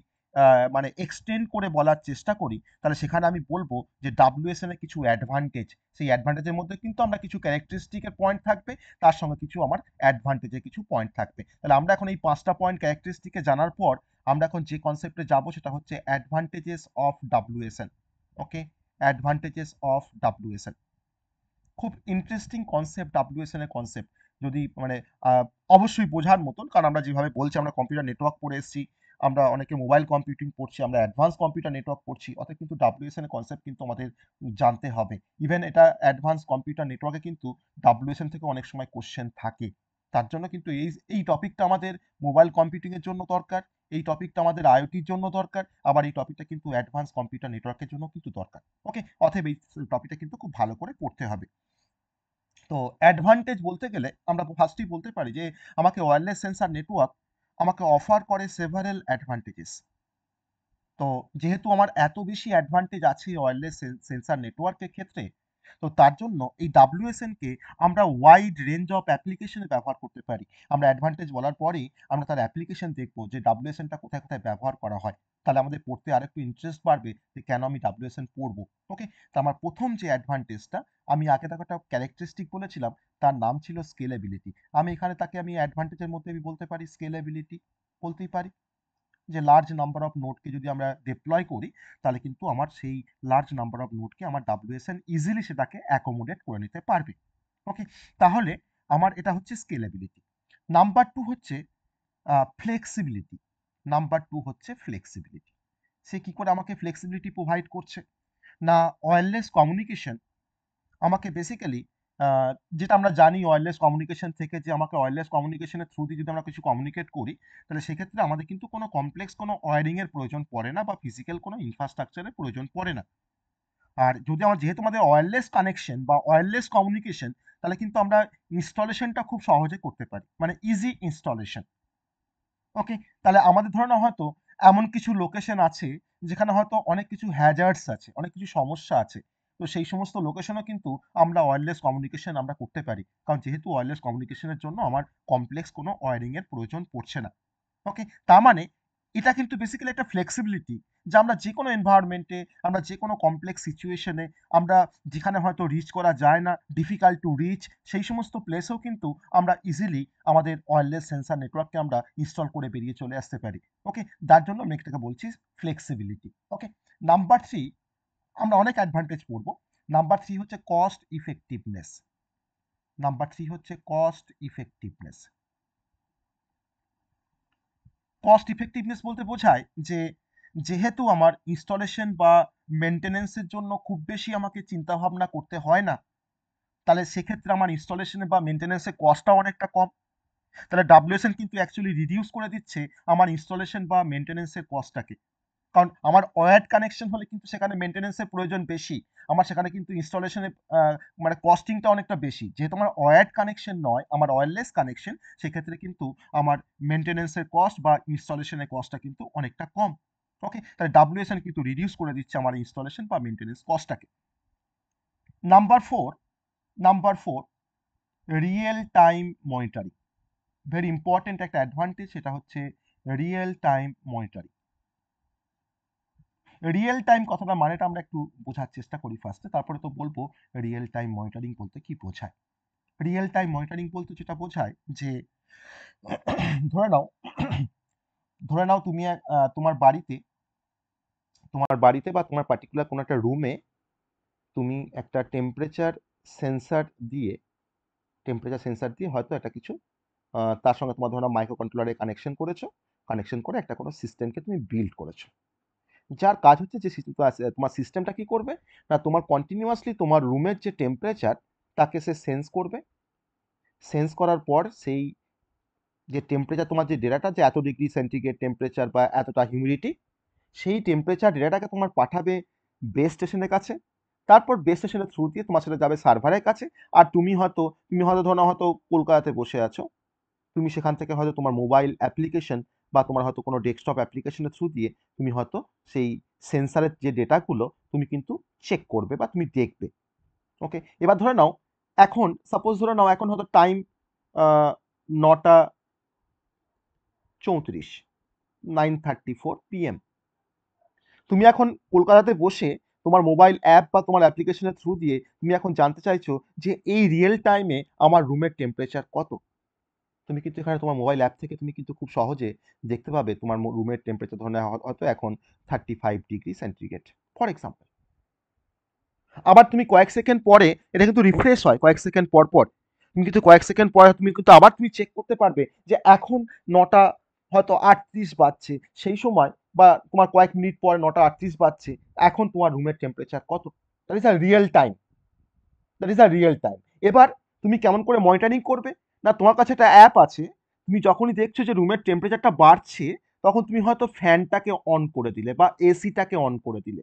মানে এক্সটেন্ড করে বলার চেষ্টা করি, তাহলে সেখানে আমি বলবো যে ডাব্লিউএসএন এর কিছু অ্যাডভান্টেজ, সেই অ্যাডভান্টেজের মধ্যে কিন্তু আমরা কিছু ক্যারেক্টারিস্টিকের পয়েন্ট থাকবে, তার সঙ্গে কিছু আমার অ্যাডভান্টেজের কিছু পয়েন্ট থাকবে। তাহলে আমরা এখন এই 5টা পয়েন্ট ক্যারেক্টারিস্টিকে জানার পর আমরা এখন যে কনসেপ্টে যাব সেটা হচ্ছে advantages of WSN. Okay, advantages of WSN খুব ইন্টারেস্টিং কনসেপ্ট, ডাব্লিউএসএন এর কনসেপ্ট যদি মানে আহ, অবশ্যই বোঝার মতন, কারণ আমরা যেভাবে বলছি আমরা কম্পিউটার নেটওয়ার্ক পড়ে এসেছি, আমরা অনেকে মোবাইল কম্পিউটিং পড়ছি, আমরা অ্যাডভান্স কম্পিউটার নেটওয়ার্ক পড়ছি, অর্থাৎ কিন্তু ডাব্লিউএসএন এর কনসেপ্ট কিন্তু আমাদের জানতে হবে। ইভেন এটা অ্যাডভান্স কম্পিউটার নেটওয়ার্কে কিন্তু ডাব্লিউএসএন থেকে অনেক সময় কোশ্চেন থাকে। তার জন্য কিন্তু এই এই টপিকটা আমাদের মোবাইল কম্পিউটিং এর জন্য দরকার, এই টপিকটা আমাদের আইওটির জন্য দরকার, আবার এই টপিকটা কিন্তু অ্যাডভান্স কম্পিউটার নেটওয়ার্কের জন্য কিন্তু দরকার। ওকে, অতএব এই টপিকটা কিন্তু খুব ভালো করে পড়তে হবে। তো অ্যাডভান্টেজ বলতে গেলে আমরা ফার্স্টেই বলতে পারি যে আমাকে ওয়্যারলেস সেন্সার নেটওয়ার্ক আমাকে অফার করে সেভারেল অ্যাডভান্টেজেস। তো যেহেতু আমার এত বেশি অ্যাডভান্টেজ আছে ওয়্যারলেস সেন্সার নেটওয়ার্কের ক্ষেত্রে, তো তার জন্য এই ডাব্লিউএসএন কে আমরা ওয়াইড রেঞ্জ অফ অ্যাপ্লিকেশনে ব্যবহার করতে পারি। আমরা অ্যাডভান্টেজ বলার পরেই আমরা তার অ্যাপ্লিকেশন দেখবো যে ডাব্লিউএসএনটা কোথায় কোথায় ব্যবহার করা হয়, তাহলে আমাদের পড়তে আরেকটু ইন্টারেস্ট বাড়বে যে কেন আমি ডাব্লিউএসএন পড়বো। ওকে, তো আমার প্রথম যে অ্যাডভান্টেজটা, আমি আগে তাকে একটা ক্যারেক্টারিস্টিক বলেছিলাম, তার নাম ছিল স্কেলেবিলিটি। আমি এখানে তাকে আমি অ্যাডভান্টেজের মধ্যে আমি বলতে পারি স্কেলেবিলিটি, বলতেই পারি যে লার্জ নাম্বার অফ নোডকে যদি আমরা ডিপ্লয় করি, তাহলে কিন্তু আমার সেই লার্জ নাম্বার অফ নোডকে আমার ডাব্লিউএসএন ইজিলি সেটাকে অ্যাকোমোডেট করে নিতে পারবে। ওকে, তাহলে আমার এটা হচ্ছে স্কেলেবিলিটি। নাম্বার 2 হচ্ছে ফ্লেক্সিবিলিটি। নাম্বার 2 হচ্ছে ফ্লেক্সিবিলিটি। সে কি করে আমাকে ফ্লেক্সিবিলিটি প্রোভাইড করছে? না, ওয়্যারলেস কমিউনিকেশন আমাকে বেসিক্যালি যেটা আমরা জানি ওয়্যারলেস কমিউনিকেশন থেকে, যে আমাকে ওয়্যারলেস কমিউনিকেশনের থ্রু দিয়ে যদি আমরা কিছু কমিউনিকেট করি, তাহলে সেক্ষেত্রে আমাদের কিন্তু কোনো কমপ্লেক্স কোনো ওয়্যারিং এর প্রয়োজন পড়ে না বা ফিজিক্যাল কোনো ইনফ্রাস্ট্রাকচারের প্রয়োজন পড়ে না। আর যদি আমার যেহেতু আমাদের ওয়্যারলেস কানেকশন বা ওয়্যারলেস কমিউনিকেশন, তাহলে কিন্তু আমরা ইনস্টলেশনটা খুব সহজে করতে পারি, মানে ইজি ইনস্টলেশন। ওকে, তাহলে আমাদের ধরে নাও হয়তো এমন কিছু লোকেশন আছে যেখানে হয়তো অনেক কিছু হ্যাজার্ডস আছে, অনেক কিছু সমস্যা আছে, তো সেই সমস্ত লোকেশনও কিন্তু আমরা ওয়্যারলেস কমিউনিকেশন আমরা করতে পারি, কারণ যেহেতু ওয়্যারলেস কমিউনিকেশনের জন্য আমার কমপ্লেক্স কোনো ওয়্যারিং এর প্রয়োজন পড়ছে না। ওকে, তার মানে এটা কিন্তু বেসিক্যালি একটা ফ্লেক্সিবিলিটি, যে আমরা যে কোনো এনভায়রনমেন্টে, আমরা যে কোনো কমপ্লেক্স সিচুয়েশনে, আমরা যেখানে হয়তো রিচ করা যায় না, ডিফিকাল্ট টু রিচ, সেই সমস্ত প্লেসেও কিন্তু আমরা ইজিলি আমাদের ওয়্যারলেস সেন্সার নেটওয়ার্ককে আমরা ইনস্টল করে বেরিয়ে চলে আসতে পারি। ওকে, যার জন্য আমি এটাকে বলছি ফ্লেক্সিবিলিটি। ওকে, নাম্বার 3, আমরা অনেক অ্যাডভান্টেজ পড়বো। নাম্বার 3 হচ্ছে কস্ট ইফেক্টিভনেস। নাম্বার 3 হচ্ছে কস্ট ইফেক্টিভনেস। কস্ট ইফেক্টিভনেস বলতে বোঝায় যে যেহেতু আমার ইনস্টলেশন বা মেনটেনেন্সের জন্য খুব বেশি আমাকে চিন্তা ভাবনা করতে হয় না, তাহলে সেক্ষেত্রে আমার ইনস্টলেশনে বা মেনটেন্যান্সের কস্টটাও অনেকটা কম। তাহলে ডাব্লিউএসএন কিন্তু অ্যাকচুয়ালি রিডিউস করে দিচ্ছে আমার ইনস্টলেশন বা মেনটেন্যান্সের কস্টটাকে। কারণ আমার ওয়্যার্ড কানেকশন হলে কিন্তু সেখানে মেনটেন্যান্সের প্রয়োজন বেশি, আমার সেখানে কিন্তু ইনস্টলেশনের মানে কস্টিংটা অনেকটা বেশি। যেহেতু আমার ওয়্যার্ড কানেকশন নয়, আমার ওয়্যারলেস কানেকশন, সেক্ষেত্রে কিন্তু আমার মেনটেন্যান্সের কস্ট বা ইনস্টলেশনের কস্টটা কিন্তু অনেকটা কম। ওকে, তাহলে ডাব্লিউএসএন কিন্তু রিডিউস করে দিচ্ছে আমার ইনস্টলেশন বা মেনটেন্যান্স কস্টটাকে। Number four real time monitoring. Very important একটা অ্যাডভান্টেজ, সেটা হচ্ছে real time monitoring. Real time কথাটা মানেটা আমরা একটু বোঝার চেষ্টা করি ফার্স্টে, তারপরে তো বলবো রিয়েল টাইম মনিটরিং বলতে কি বোঝায়। রিয়েল টাইম মনিটরিং বলতে যেটা বোঝায় যে ধরে নাও ধরে নাও তুমি তোমার বাড়িতে বা তোমার পার্টিকুলার কোনো একটা রুমে তুমি একটা সেন্সার দিয়ে হয়তো একটা কিছু তার সঙ্গে তোমার ধরো মাইক্রো কন্ট্রোলারে কানেকশন করে একটা কোনো সিস্টেমকে তুমি বিল্ড করেছো, যার কাজ হচ্ছে যে তোমার সিস্টেমটা কি করবে না, তোমার কন্টিনিউয়াসলি তোমার রুমের যে টেম্পারেচার তাকে সে সেন্স করার পর সেই যে টেম্পারেচার, তোমার যে ডেটাটা যে এত ডিগ্রি সেন্টিগ্রেড টেম্পারেচার বা এতটা হিউমিডিটি, সেই টেম্পারেচার ডেটাটাকে তোমার পাঠাবে বেস স্টেশনের কাছে। তারপর বেস স্টেশনের থ্রু দিয়ে তোমার সেটা যাবে সার্ভারের কাছে। আর তুমি হয়তো ধরো হয়তো কলকাতাতে বসে আছো, তুমি সেখান থেকে হয়তো তোমার মোবাইল অ্যাপ্লিকেশন বা তোমার হয়তো কোনো ডেস্কটপ অ্যাপ্লিকেশনের থ্রু দিয়ে তুমি হয়তো সেই সেন্সারের যে ডেটাগুলো তুমি কিন্তু চেক করবে বা তুমি দেখবে। ওকে, এবার ধরে নাও এখন হয়তো টাইম 9:34, 9:34 PM। তুমি এখন কলকাতাতে বসে তোমার মোবাইল অ্যাপ বা তোমার অ্যাপ্লিকেশনের থ্রু দিয়ে তুমি এখন জানতে চাইছো যে এই রিয়েল টাইমে আমার রুমের টেম্পারেচার কত। তুমি কিন্তু এখানে তোমার মোবাইল অ্যাপ থেকে তুমি কিন্তু খুব সহজে দেখতে পাবে তোমার রুমের টেম্পারেচার ধরনের হয়তো এখন 35°C ফর এক্সাম্পল। আবার তুমি কয়েক সেকেন্ড পরে এটা কিন্তু রিফ্রেশ হয়, কয়েক সেকেন্ড পর পর তুমি কিন্তু কয়েক সেকেন্ড পরে তুমি কিন্তু আবার তুমি চেক করতে পারবে যে এখন 9:38 বাজছে, সেই সময় বা তোমার কয়েক মিনিট পরে 9:38 বাজছে, এখন তোমার রুমের টেম্পারেচার কত। That is a real time, এবার তুমি কেমন করে মনিটরিং করবে না, তোমার কাছে একটা অ্যাপ আছে, তুমি যখনই দেখছো যে রুমের টেম্পারেচারটা বাড়ছে, তখন তুমি হয়তো ফ্যানটাকে অন করে দিলে বা এসিটাকে অন করে দিলে।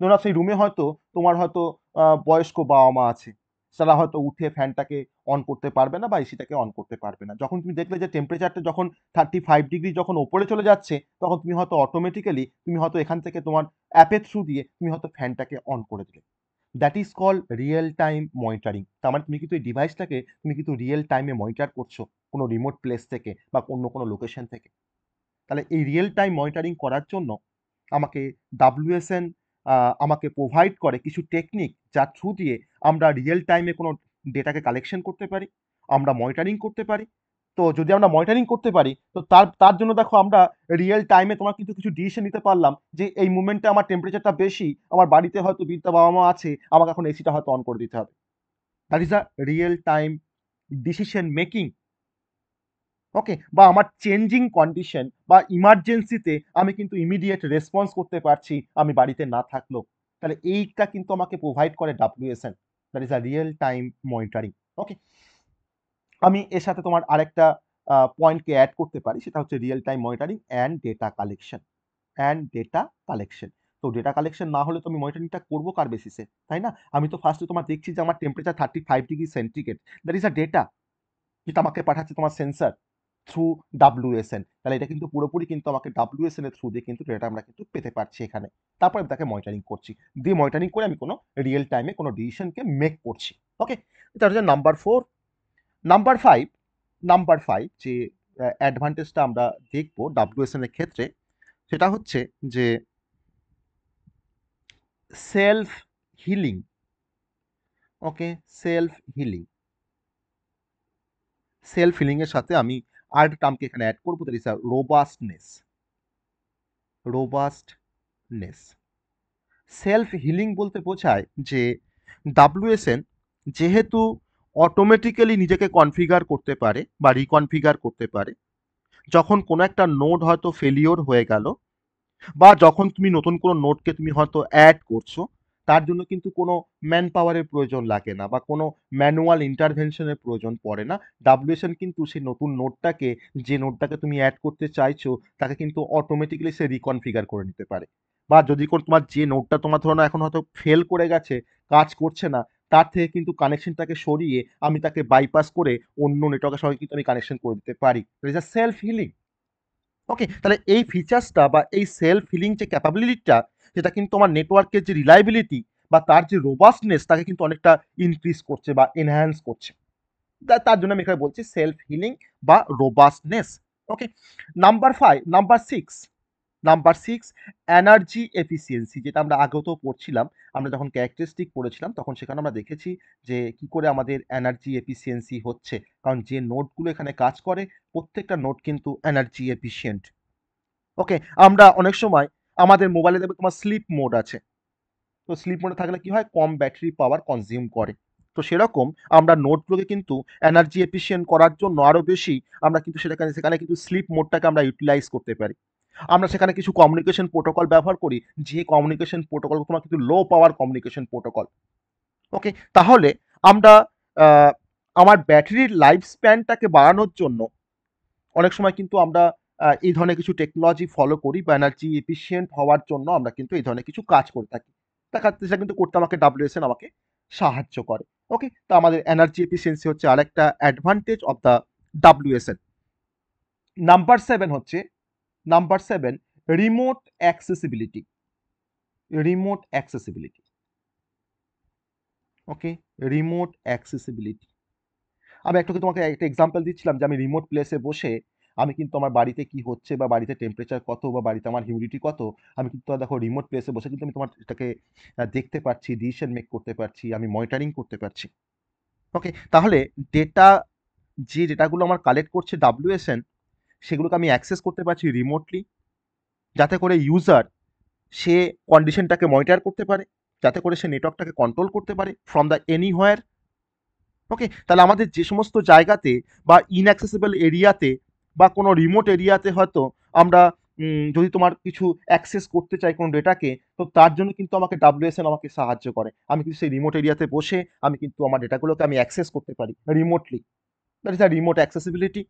ধরো সেই রুমে হয়তো তোমার হয়তো বয়স্ক বাবা মা আছে, তারা হয়তো উঠে ফ্যানটাকে অন করতে পারবে না বা এসিটাকে অন করতে পারবে না। যখন তুমি দেখলে যে টেম্পারেচারটা যখন 35° যখন ওপরে চলে যাচ্ছে, তখন তুমি হয়তো অটোমেটিক্যালি তুমি হয়তো এখান থেকে তোমার অ্যাপের থ্রু দিয়ে তুমি হয়তো ফ্যানটাকে অন করে দিলে। That is called real time monitoring. তার মানে তুমি কিন্তু এই ডিভাইসটাকে তুমি কিন্তু রিয়েল টাইমে মনিটর করছো কোনো রিমোট প্লেস থেকে বা অন্য কোনো লোকেশন থেকে। তাহলে এই রিয়েল টাইম মনিটরিং করার জন্য আমাকে ডাব্লিউএসএন আমাকে প্রোভাইড করে কিছু টেকনিক, যার থ্রু দিয়ে আমরা রিয়েল টাইমে কোনো ডেটাকে কালেকশন করতে পারি, আমরা মনিটরিং করতে পারি। তো যদি আমরা মনিটরিং করতে পারি, তো তার জন্য দেখো আমরা রিয়েল টাইমে তোমার কিন্তু কিছু ডিসিশন নিতে পারলাম যে এই মুমেন্টে আমার টেম্পারেচারটা বেশি, আমার বাড়িতে হয়তো বৃদ্ধ বাবা মা আছে, আমাকে এখন এসিটা হয়তো অন করে দিতে হবে। That is a real time decision making. Okay, বা আমার চেঞ্জিং কন্ডিশন বা ইমার্জেন্সিতে আমি কিন্তু ইমিডিয়েট রেসপন্স করতে পারছি আমি বাড়িতে না থাকলেও। তাহলে এইটা কিন্তু আমাকে প্রোভাইড করে WSN, that is a real time monitoring. Okay, আমি এর সাথে তোমার আরেকটা পয়েন্টকে অ্যাড করতে পারি, সেটা হচ্ছে real time monitoring and data collection. তো ডেটা কালেকশন না হলে তো আমি মনিটরিংটা করবো কার বেসিসে, তাই না? আমি তো ফার্স্টে তোমার দেখছি যে আমার temperature 35°C, that is a data যেটা আমাকে পাঠাচ্ছে তোমার সেন্সার থ্রু ডাব্লিউএসএন। তাহলে এটা কিন্তু পুরোপুরি কিন্তু আমাকে ডাব্লিউএসএন এর থ্রু দিয়ে কিন্তু ডেটা আমরা কিন্তু পেতে পারছি এখানে। তারপর আমি তাকে মনিটরিং করছি, দিয়ে মনিটরিং করে আমি কোনো রিয়েল টাইমে কোনো ডিসিশনকে মেক করছি। ওকে, এটা হচ্ছে নাম্বার 4। নাম্বার 5 যে অ্যাডভান্টেজটা আমরা দেখবো ডাব্লিউএসএন এর ক্ষেত্রে, সেটা হচ্ছে যে সেলফ হিলিং। ওকে, সেলফ হিলিং এর সাথে আমি আরেকটা টার্মকে এখানে অ্যাড করবো, that is a robustness. Self healing বলতে বোঝায় যে ডাব্লিউএসএন যেহেতু অটোমেটিক্যালি নিজেকে কনফিগার করতে পারে বা রিকনফিগার করতে পারে, যখন কোনো একটা নোড হয়তো ফেলিওর হয়ে গেল বা যখন তুমি নতুন কোনো নোডকে তুমি হয়তো অ্যাড করছো, তার জন্য কিন্তু কোনো ম্যান পাওয়ারের প্রয়োজন লাগে না বা কোনো ম্যানুয়াল ইন্টারভেনশনের প্রয়োজন পড়ে না। ডাব্লিউএসএন কিন্তু সেই নতুন নোডটাকে, যে নোডটাকে তুমি অ্যাড করতে চাইছো, তাকে কিন্তু অটোমেটিক্যালি সে রিকনফিগার করে নিতে পারে। বা যদি কোনো তোমার যে নোডটা তোমার ধরো না এখন হয়তো ফেল করে গেছে, কাজ করছে না, তার থেকে কিন্তু কানেকশনটাকে সরিয়ে আমি তাকে বাইপাস করে অন্য নেটওয়ার্কের সঙ্গে কিন্তু আমি কানেকশন করে দিতে পারি। It is a self healing. Okay, তাহলে এই ফিচার্সটা বা এই সেলফ হিলিং যে ক্যাপাবিলিটিটা, সেটা কিন্তু আমার নেটওয়ার্কের যে রিলায়েবিলিটি বা তার যে রোবাস্টনেস, তাকে কিন্তু অনেকটা ইনক্রিজ করছে বা এনহ্যান্স করছে। তার জন্য আমি এখানে বলছি সেলফ হিলিং বা রোবাস্টনেস। ওকে, নাম্বার সিক্স এনার্জি এফিসিয়েন্সি, যেটা আমরা আগেও পড়ছিলাম। আমরা যখন ক্যারেক্টারিস্টিক পড়েছিলাম তখন সেখানে আমরা দেখেছি যে কি করে আমাদের এনার্জি এফিসিয়েন্সি হচ্ছে, কারণ যে নোডগুলো এখানে কাজ করে প্রত্যেকটা নোড কিন্তু এনার্জি এফিশিয়েন্ট। ওকে, আমরা অনেক সময় আমাদের মোবাইলে দেখবে তোমার স্লিপ মোড আছে। তো স্লিপ মোডে থাকলে কি হয়, কম ব্যাটারি পাওয়ার কনজিউম করে। তো সেরকম আমরা নোটগুলোকে কিন্তু এনার্জি এফিশিয়েন্ট করার জন্য আরো বেশি আমরা কিন্তু সেখানে কিন্তু স্লিপ মোডটাকে আমরা ইউটিলাইজ করতে পারি। আমরা সেখানে কিছু কমিউনিকেশন প্রোটোকল ব্যবহার করি, যে কমিউনিকেশন প্রোটোকল তোমার কিন্তু লো পাওয়ার কমিউনিকেশন প্রোটোকল। ওকে, তাহলে আমরা আহ, আমার ব্যাটারির লাইফ স্প্যানটাকে বাড়ানোর জন্য অনেক সময় কিন্তু আমরা এই ধরনের কিছু টেকনোলজি ফলো করি বা এনার্জি এফিশিয়েন্ট হওয়ার জন্য আমরা কিন্তু এই ধরনের কিছু কাজ করে থাকি। সেটা কিন্তু করতে আমাকে ডাব্লিউএসএন আমাকে সাহায্য করে। ওকে, তো আমাদের এনার্জি এফিসিয়েন্সি হচ্ছে আরেকটা advantage of the WSN. Number seven remote accessibility. Remote accessibility. Okay, remote accessibility. আমি একটু তোমাকে একটা এক্সাম্পল দিচ্ছিলাম যে আমি রিমোট প্লেসে বসে আমি কিন্তু আমার বাড়িতে কি হচ্ছে বা বাড়িতে টেম্পারেচার কত বা বাড়িতে আমার হিউমিডিটি কত, আমি কিন্তু দেখো রিমোট প্লেসে বসে কিন্তু আমি তোমার এটাকে দেখতে পাচ্ছি, ডিসিশন মেক করতে পারছি, আমি মনিটরিং করতে পারছি। ওকে, তাহলে ডেটা, যে ডেটাগুলো আমার কালেক্ট করছে ডাব্লিউএসএন, সেগুলোকে আমি অ্যাক্সেস করতে পারছি রিমোটলি, যাতে করে ইউজার সে কন্ডিশনটাকে মনিটর করতে পারে, যাতে করে সে নেটওয়ার্কটাকে কন্ট্রোল করতে পারে ফ্রম দ্য এনিহোয়ার। ওকে, তাহলে আমাদের যে সমস্ত জায়গাতে বা ইনঅ্যাক্সেসিবল এরিয়াতে বা কোনো রিমোট এরিয়াতে হয়তো আমরা যদি তোমার কিছু অ্যাক্সেস করতে চাই কোনো ডেটাকে, তো তার জন্য কিন্তু আমাকে ডাব্লিউএসএন আমাকে সাহায্য করে। আমি কিন্তু সেই রিমোট এরিয়াতে বসে আমি কিন্তু আমার ডেটাগুলোকে আমি অ্যাক্সেস করতে পারি remotely. That is a remote accessibility.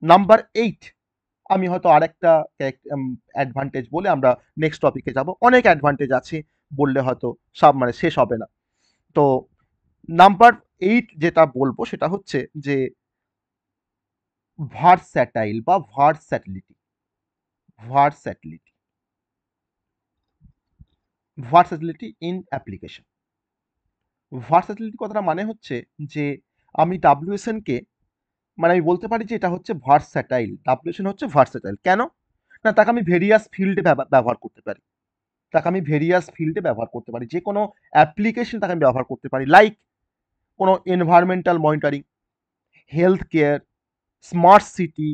Number 8, আমি হয়তো আরেকটা অ্যাডভান্টেজ বলে আমরা নেক্সট টপিকে যাব। অনেক অ্যাডভান্টেজ আছে, বললে হয়তো সব মানে শেষ হবে না। তো নাম্বার 8 যেটা বলবো সেটা হচ্ছে যে ভার্স্যাটাইল বা ভার্স্যাটিলিটি ভার্স্যাটিলিটি ইন অ্যাপ্লিকেশন। ভার্স্যাটিলিটি কথাটা মানে হচ্ছে যে আমি ডাব্লিউএসএন কে, মানে আমি বলতে পারি যে এটা হচ্ছে ভার্স্যাটাইল, ডাব্লিউএসএন হচ্ছে ভার্স্যাটাইল। কেন না, তাকে আমি ভেরিয়াস ফিল্ডে ব্যবহার করতে পারি। যে কোনো অ্যাপ্লিকেশন তাকে আমি ব্যবহার করতে পারি, লাইক কোনো environmental monitoring, health care, smart city,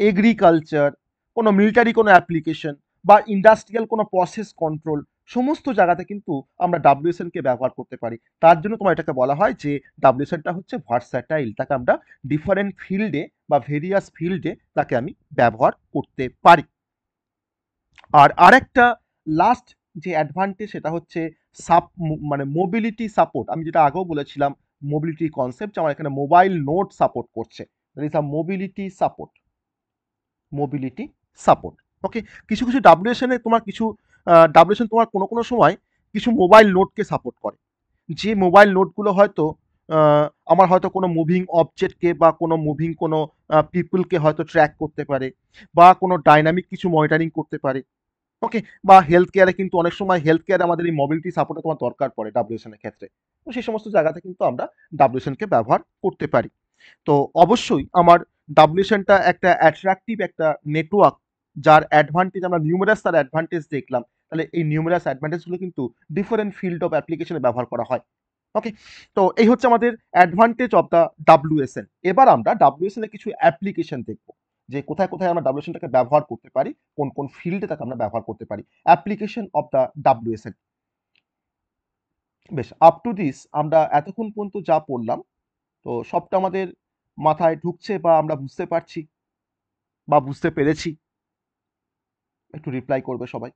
agriculture, কোনো মিলিটারি কোনো অ্যাপ্লিকেশন বা ইন্ডাস্ট্রিয়াল কোনো প্রসেস কন্ট্রোল, সমস্ত জায়গাতে কিন্তু আমরা ডাব্লিউএসএনকে ব্যবহার করতে পারি। তার জন্য তোমার এটাকে বলা হয় যে ডাব্লিউএসএনটা হচ্ছে ভার্স্যাটাইল, তাকে আমরা ডিফারেন্ট ফিল্ডে বা ভেরিয়াস ফিল্ডে তাকে আমি ব্যবহার করতে পারি। আর আরেকটা লাস্ট যে অ্যাডভান্টেজ সেটা হচ্ছে সাপ মানে মোবিলিটি সাপোর্ট। আমি যেটা আগেও বলেছিলাম মোবিলিটি কনসেপ্ট, আমার এখানে মোবাইল নোড সাপোর্ট করছে। That is a mobility support. Okay, কিছু কিছু ডাব্লিউএসএন এ তোমার কিছু ডাব্লিউএসএন তোমার কোনো সময় কিছু মোবাইল নোডকে সাপোর্ট করে। যে মোবাইল নোডগুলো হয়তো আমার হয়তো কোনো মুভিং অবজেক্টকে বা কোনো মুভিং কোনো পিপলকে হয়তো ট্র্যাক করতে পারে বা কোনো ডাইনামিক কিছু মনিটরিং করতে পারে। ওকে, বা হেলথ কেয়ারে কিন্তু অনেক সময় হেলথ কেয়ারে আমাদের এই মোবিলিটি সাপোর্টে তোমার দরকার পড়ে ডাব্লিউএসএন এর ক্ষেত্রে। তো সেই সমস্ত জায়গাতে কিন্তু আমরা ডাব্লিউএসএনকে ব্যবহার করতে পারি। তো অবশ্যই আমার ডাব্লিউএসএনটা একটা অ্যাট্রাকটিভ একটা নেটওয়ার্ক, যার অ্যাডভান্টেজ আমরা নিউমেরাস তার অ্যাডভান্টেজ দেখলাম। তাহলে এই নিউমেরাস অ্যাডভান্টেজগুলো কিন্তু ডিফারেন্ট ফিল্ড অফ অ্যাপ্লিকেশনে ব্যবহার করা হয়। ওকে, তো এই হচ্ছে আমাদের অ্যাডভান্টেজ অফ দ্য ডাব্লিউএসএন। এবার আমরা ডাব্লিউএসএন এর কিছু অ্যাপ্লিকেশন দেখব, যে কোথায় কোথায় আমরা ডাব্লিউএসএনটাকে ব্যবহার করতে পারি, কোন কোন ফিল্ডে তাকে আমরা ব্যবহার করতে পারি। Application of the WSN. বেশ, আপ টু দিস আমরা এতক্ষণ পর্যন্ত যা পড়লাম, তো সবটা আমাদের মাথায় ঢুকছে বা আমরা বুঝতে পারছি বা বুঝতে পেরেছি? একটু রিপ্লাই করবে সবাই।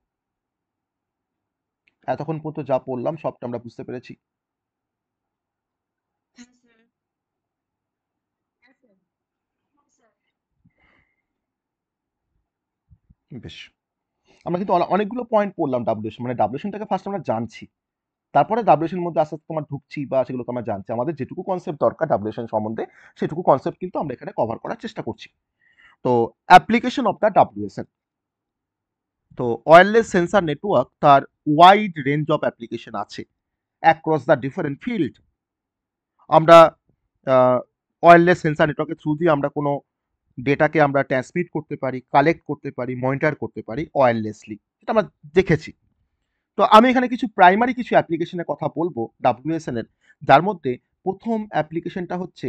এতক্ষণ পর্যন্ত যা পড়লাম সবটা আমরা বুঝতে পেরেছি? হ্যাঁ স্যার। হ্যাঁ স্যার। হ্যাঁ স্যার। বেশ। আমরা কিন্তু অনেকগুলো পয়েন্ট পড়লাম ডাব্লিউএশন, মানে ডাব্লিউএশনটাকে ফার্স্ট আমরা জানছি, তারপরে ডাব্লিউএশন এর মধ্যে আস্তে আস্তে তোমার ঢুকছি বা সেগুলোকে আমরা জানছি। আমাদের যেটুকু কনসেপ্ট দরকার ডাব্লিউএশন সম্বন্ধে সেটুকু কনসেপ্ট কিন্তু আমরা এখানে কভার করার চেষ্টা করছি। তো অ্যাপ্লিকেশন অফ দ্য ডাব্লিউএসএন, তো ওয়্যারলেস সেন্সর নেটওয়ার্ক তার ওয়াইড রেঞ্জ অফ অ্যাপ্লিকেশন আছে অ্যাক্রস দ্য ডিফারেন্ট ফিল্ড। আমরা ওয়্যারলেস সেন্সর নেটওয়ার্কের থ্রু দিয়ে আমরা কোনো ডেটাকে আমরা ট্রান্সমিট করতে পারি, কালেক্ট করতে পারি, মনিটর করতে পারি ওয়্যারলেসলি, এটা আমরা দেখেছি। তো আমি এখানে কিছু প্রাইমারি কিছু অ্যাপ্লিকেশনের কথা বলবো ডাব্লিউএসএন এর, যার মধ্যে প্রথম অ্যাপ্লিকেশনটা হচ্ছে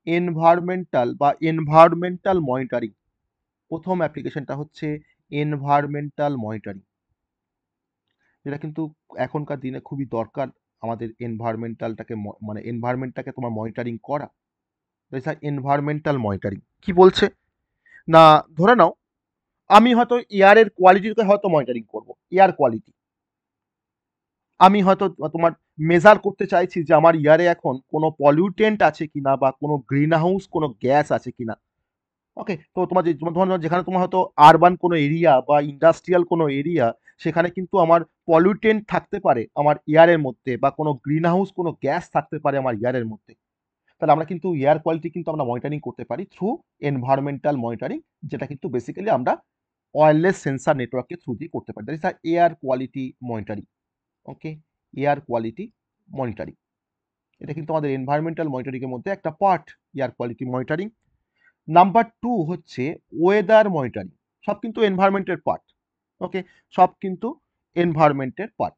এনভায়রনমেন্টাল মনিটরিং। প্রথম অ্যাপ্লিকেশনটা হচ্ছে এনভায়রনমেন্টাল মনিটরিং, যেটা কিন্তু এখনকার দিনে খুবই দরকার। আমাদের এনভায়রনমেন্টালটাকে মানে এনভায়রনমেন্টটাকে তোমার মনিটরিং করা। এনভায়রনমেন্টাল মনিটরিং কি বলছে না, ধরে নাও আমি হয়তো এয়ারের কোয়ালিটিকে হয়তো মনিটরিং করব, এয়ার কোয়ালিটি আমি হয়তো তোমার মেজার করতে চাইছি যে আমার ইয়ারে এখন কোনো পলিউটেন্ট আছে কিনা বা কোনো গ্রিন হাউস কোনো গ্যাস আছে কিনা। ওকে, তো তোমার যে তোমার ধরো যেখানে তোমার হয়তো আরবান কোনো এরিয়া বা ইন্ডাস্ট্রিয়াল কোনো এরিয়া, সেখানে কিন্তু আমার পলিউটেন্ট থাকতে পারে আমার এয়ারের মধ্যে বা কোনো গ্রিন হাউস কোনো গ্যাস থাকতে পারে আমার এয়ারের মধ্যে। তাহলে আমরা কিন্তু এয়ার কোয়ালিটি কিন্তু আমরা মনিটরিং করতে পারি থ্রু এনভায়রনমেন্টাল মনিটরিং, যেটা কিন্তু বেসিক্যালি আমরা ওয়্যারলেস সেন্সর নেটওয়ার্কের থ্রু দিয়ে করতে পারি। That is air quality monitoring. Okay, air quality monitoring, এটা কিন্তু আমাদের এনভায়রনমেন্টাল মনিটরিং এর মধ্যে একটা part, air quality monitoring. Number two হচ্ছে ওয়েদার মনিটরিং, সব কিন্তু এনভায়রনমেন্টের পার্ট। ওকে, সব কিন্তু এনভায়রনমেন্টের পার্ট।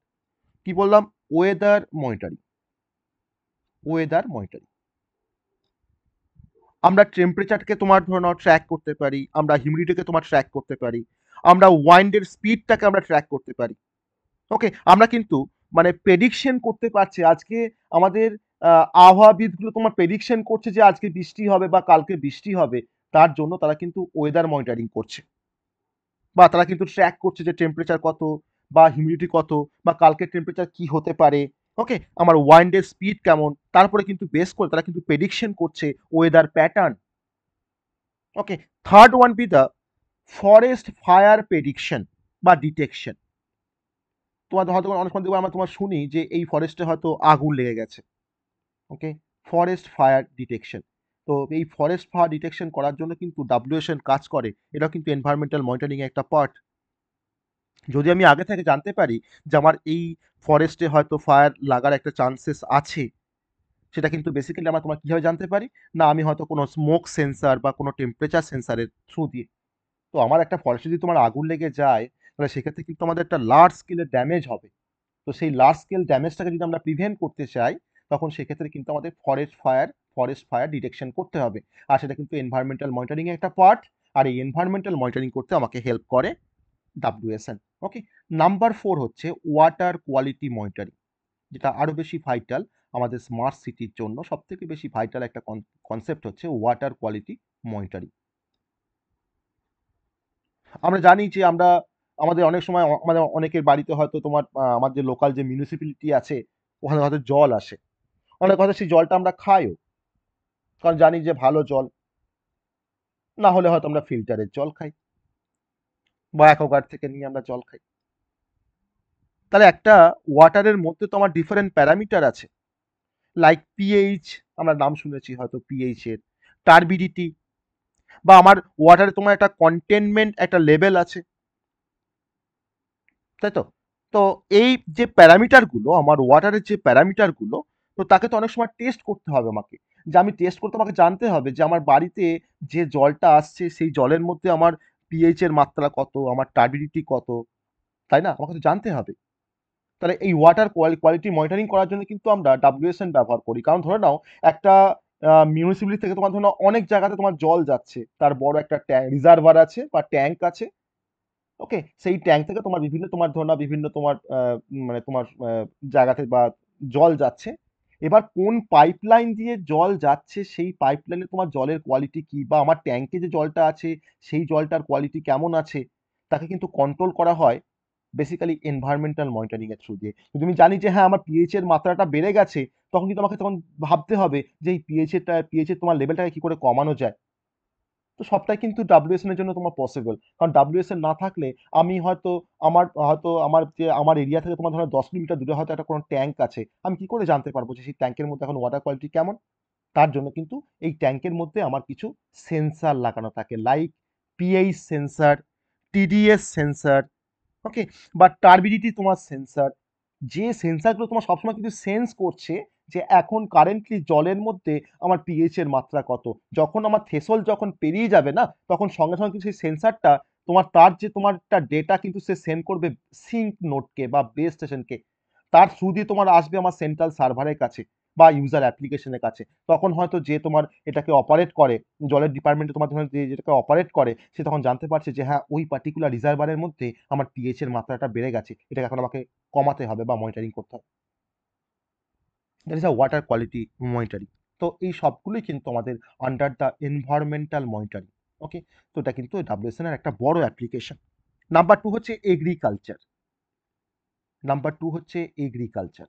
কি বললাম? Weather monitoring. ওয়েদার মনিটরিং, আমরা টেম্পারেচারকে তোমার ধরে নাও ট্র্যাক করতে পারি, আমরা হিউমিডিটিকে তোমার ট্র্যাক করতে পারি, আমরা ওয়াইন্ডের স্পিডটাকে আমরা ট্র্যাক করতে পারি। ওকে, আমরা কিন্তু মানে প্রেডিকশন করতে পারছি আজকে আমাদের আবহাওয়াবিদগুলো তোমার প্রেডিকশন করছে যে আজকে বৃষ্টি হবে বা কালকে বৃষ্টি হবে, তার জন্য তারা কিন্তু ওয়েদার মনিটরিং করছে, বা তারা কিন্তু ট্র্যাক করছে যে টেম্পারেচার কত বা হিউমিডিটি কত বা কালকের টেম্পারেচার কি হতে পারে। ওকে, আমার ওয়াইন্ডের স্পিড কেমন, তারপরে কিন্তু বেস করে তারা কিন্তু প্রেডিকশন করছে weather pattern. Okay, third one B the forest fire prediction বা ডিটেকশন। তোমার হয়তো অনেক সময় দেখবো আমরা তোমার শুনি যে এই ফরেস্টে হয়তো আগুন লেগে গেছে। ওকে, ফরেস্ট ফায়ার ডিটেকশন। তো এই ফরেস্ট ফায়ার ডিটেকশন করার জন্য কিন্তু ডাব্লিউএসএন কাজ করে, এটাও কিন্তু এনভায়রনমেন্টাল মনিটরিং এর একটা পার্ট। যদি আমি আগে থেকে জানতে পারি যে আমার এই ফরেস্টে হয়তো ফায়ার লাগার একটা চান্সেস আছে, সেটা কিন্তু বেসিক্যালি আমরা তোমার কিভাবে জানতে পারি না, আমি হয়তো কোনো স্মোক সেন্সার বা কোনো টেম্পারেচার সেন্সারের থ্রু দিয়ে। তো আমার একটা ফরেস্টে যদি তোমার আগুন লেগে যায়, তাহলে সেক্ষেত্রে কিন্তু আমাদের একটা লার্জ স্কেলের ড্যামেজ হবে। তো সেই লার্জ স্কেল ড্যামেজটাকে যদি আমরা প্রিভেন্ট করতে চাই, তখন সেক্ষেত্রে কিন্তু আমাদের ফরেস্ট ফায়ার ডিটেকশন করতে হবে। আর সেটা কিন্তু এনভায়রনমেন্টাল মনিটরিং এর একটা পার্ট। আর এই এনভায়রনমেন্টাল মনিটরিং করতে আমাকে হেল্প করে ডাব্লিউএসএন। ওকে, নাম্বার ফোর হচ্ছে ওয়াটার কোয়ালিটি মনিটরিং, যেটা আরো বেশি ভাইটাল আমাদের স্মার্ট সিটির জন্য। সব থেকে বেশি ভাইটাল একটা কনসেপ্ট হচ্ছে ওয়াটার কোয়ালিটি মনিটরিং। আমরা জানি যে আমরা আমাদের অনেক সময় আমাদের অনেকের বাড়িতে হয়তো তোমার আমাদের লোকাল যে মিউনিসিপ্যালিটি আছে, ওখানে হয়তো জল আসে, অনেক হয়তো সেই জলটা আমরা খাইও, কারণ জানি যে ভালো জল। না হলে হয়তো আমরা ফিল্টারের জল খাই বা অ্যাকোয়াগার্ড থেকে নিয়ে আমরা জল খাই। তাহলে একটা ওয়াটারের মধ্যে তো আমার ডিফারেন্ট প্যারামিটার আছে, লাইক পিএইচ, আমরা নাম শুনেছি হয়তো পিএইচ এর, টার্বিডিটি, বা আমার ওয়াটারে তোমার একটা কন্টেনমেন্ট একটা লেভেল আছে, তাই তো? তো এই যে প্যারামিটারগুলো আমার ওয়াটারের যে প্যারামিটারগুলো, তো তাকে তো অনেক সময় টেস্ট করতে হবে আমাকে। যে আমি টেস্ট করতে আমাকে জানতে হবে যে আমার বাড়িতে যে জলটা আসছে সেই জলের মধ্যে আমার পিএইচ এর মাত্রা কত, আমার টার্বিডিটি কত, তাই না? আমাকে তো জানতে হবে। তাহলে এই ওয়াটার কোয়ালিটি মনিটরিং করার জন্য কিন্তু আমরা ডাব্লিউএসএন ব্যবহার করি। কারণ ধরে নাও একটা মিউনিসিপ্যালিটি থেকে তোমার ধরে নাও অনেক জায়গাতে তোমার জল যাচ্ছে, তার বড় একটা রিজার্ভার আছে বা ট্যাঙ্ক আছে। ওকে, সেই ট্যাঙ্ক থেকে তোমার বিভিন্ন তোমার ধরে নাও বিভিন্ন তোমার মানে তোমার জায়গাতে বা জল যাচ্ছে। এবার কোন পাইপলাইন দিয়ে জল যাচ্ছে, সেই পাইপলাইনে তোমার জলের কোয়ালিটি কি, বা আমার ট্যাঙ্কে যে জলটা আছে সেই জলটার কোয়ালিটি কেমন আছে, তাকে কিন্তু কন্ট্রোল করা হয় বেসিক্যালি এনভায়রনমেন্টাল মনিটরিং এর থ্রু দিয়ে। যদি আমি জানি যে হ্যাঁ আমার পিএইচ এর মাত্রাটা বেড়ে গেছে, তখন কিন্তু আমাকে তখন ভাবতে হবে যে এই পিএইচ এর তোমার লেভেলটাকে কি করে কমানো যায়। তো সবটাই কিন্তু ডাব্লিউএসএন এর জন্য তোমার পসিবল। কারণ ডাব্লিউএসএন না থাকলে আমি আমার এরিয়া থেকে তোমার ধরো 10 কিলোমিটার দূরে হয়তো একটা কোনো ট্যাঙ্ক আছে, আমি কি করে জানতে পারবো যে সেই ট্যাঙ্কের মধ্যে এখন ওয়াটার কোয়ালিটি কেমন? তার জন্য কিন্তু এই ট্যাঙ্কের মধ্যে আমার কিছু সেন্সার লাগানো থাকে, like pH sensor, TDS sensor, okay, বা টার্বিডিটি তোমার সেন্সার। যে সেন্সারগুলো তোমার সবসময় কিন্তু সেন্স করছে যে এখন কারেন্টলি জলের মধ্যে আমার পিএইচ এর মাত্রা কত। যখন আমার থ্রেশহোল্ড যখন পেরিয়ে যাবে না, তখন সঙ্গে সঙ্গে কিন্তু সেই সেন্সারটা তোমার একটা ডেটা কিন্তু সে সেন্ড করবে সিঙ্ক নোডকে বা বেস স্টেশনকে। তার থ্রু দিয়ে তোমার আসবে আমার সেন্ট্রাল সার্ভারের কাছে বা ইউজার অ্যাপ্লিকেশনের কাছে। তখন হয়তো যে তোমার এটাকে অপারেট করে, জলের ডিপার্টমেন্টে তোমার ধরুন যেটাকে অপারেট করে, সে তখন জানতে পারছে যে হ্যাঁ ওই পার্টিকুলার রিজার্ভারের মধ্যে আমার পিএইচ এর মাত্রাটা বেড়ে গেছে, এটাকে এখন আমাকে কমাতে হবে বা মনিটরিং করতে হবে। That is a water quality monitoring. তো এই সবগুলোই কিন্তু আমাদের আন্ডার দ্য এনভায়রনমেন্টাল মনিটরিং। ওকে, তো এটা কিন্তু ডাব্লিউএসএন এর একটা বড় অ্যাপ্লিকেশন। নাম্বার টু হচ্ছে এগ্রিকালচার। এগ্রিকালচার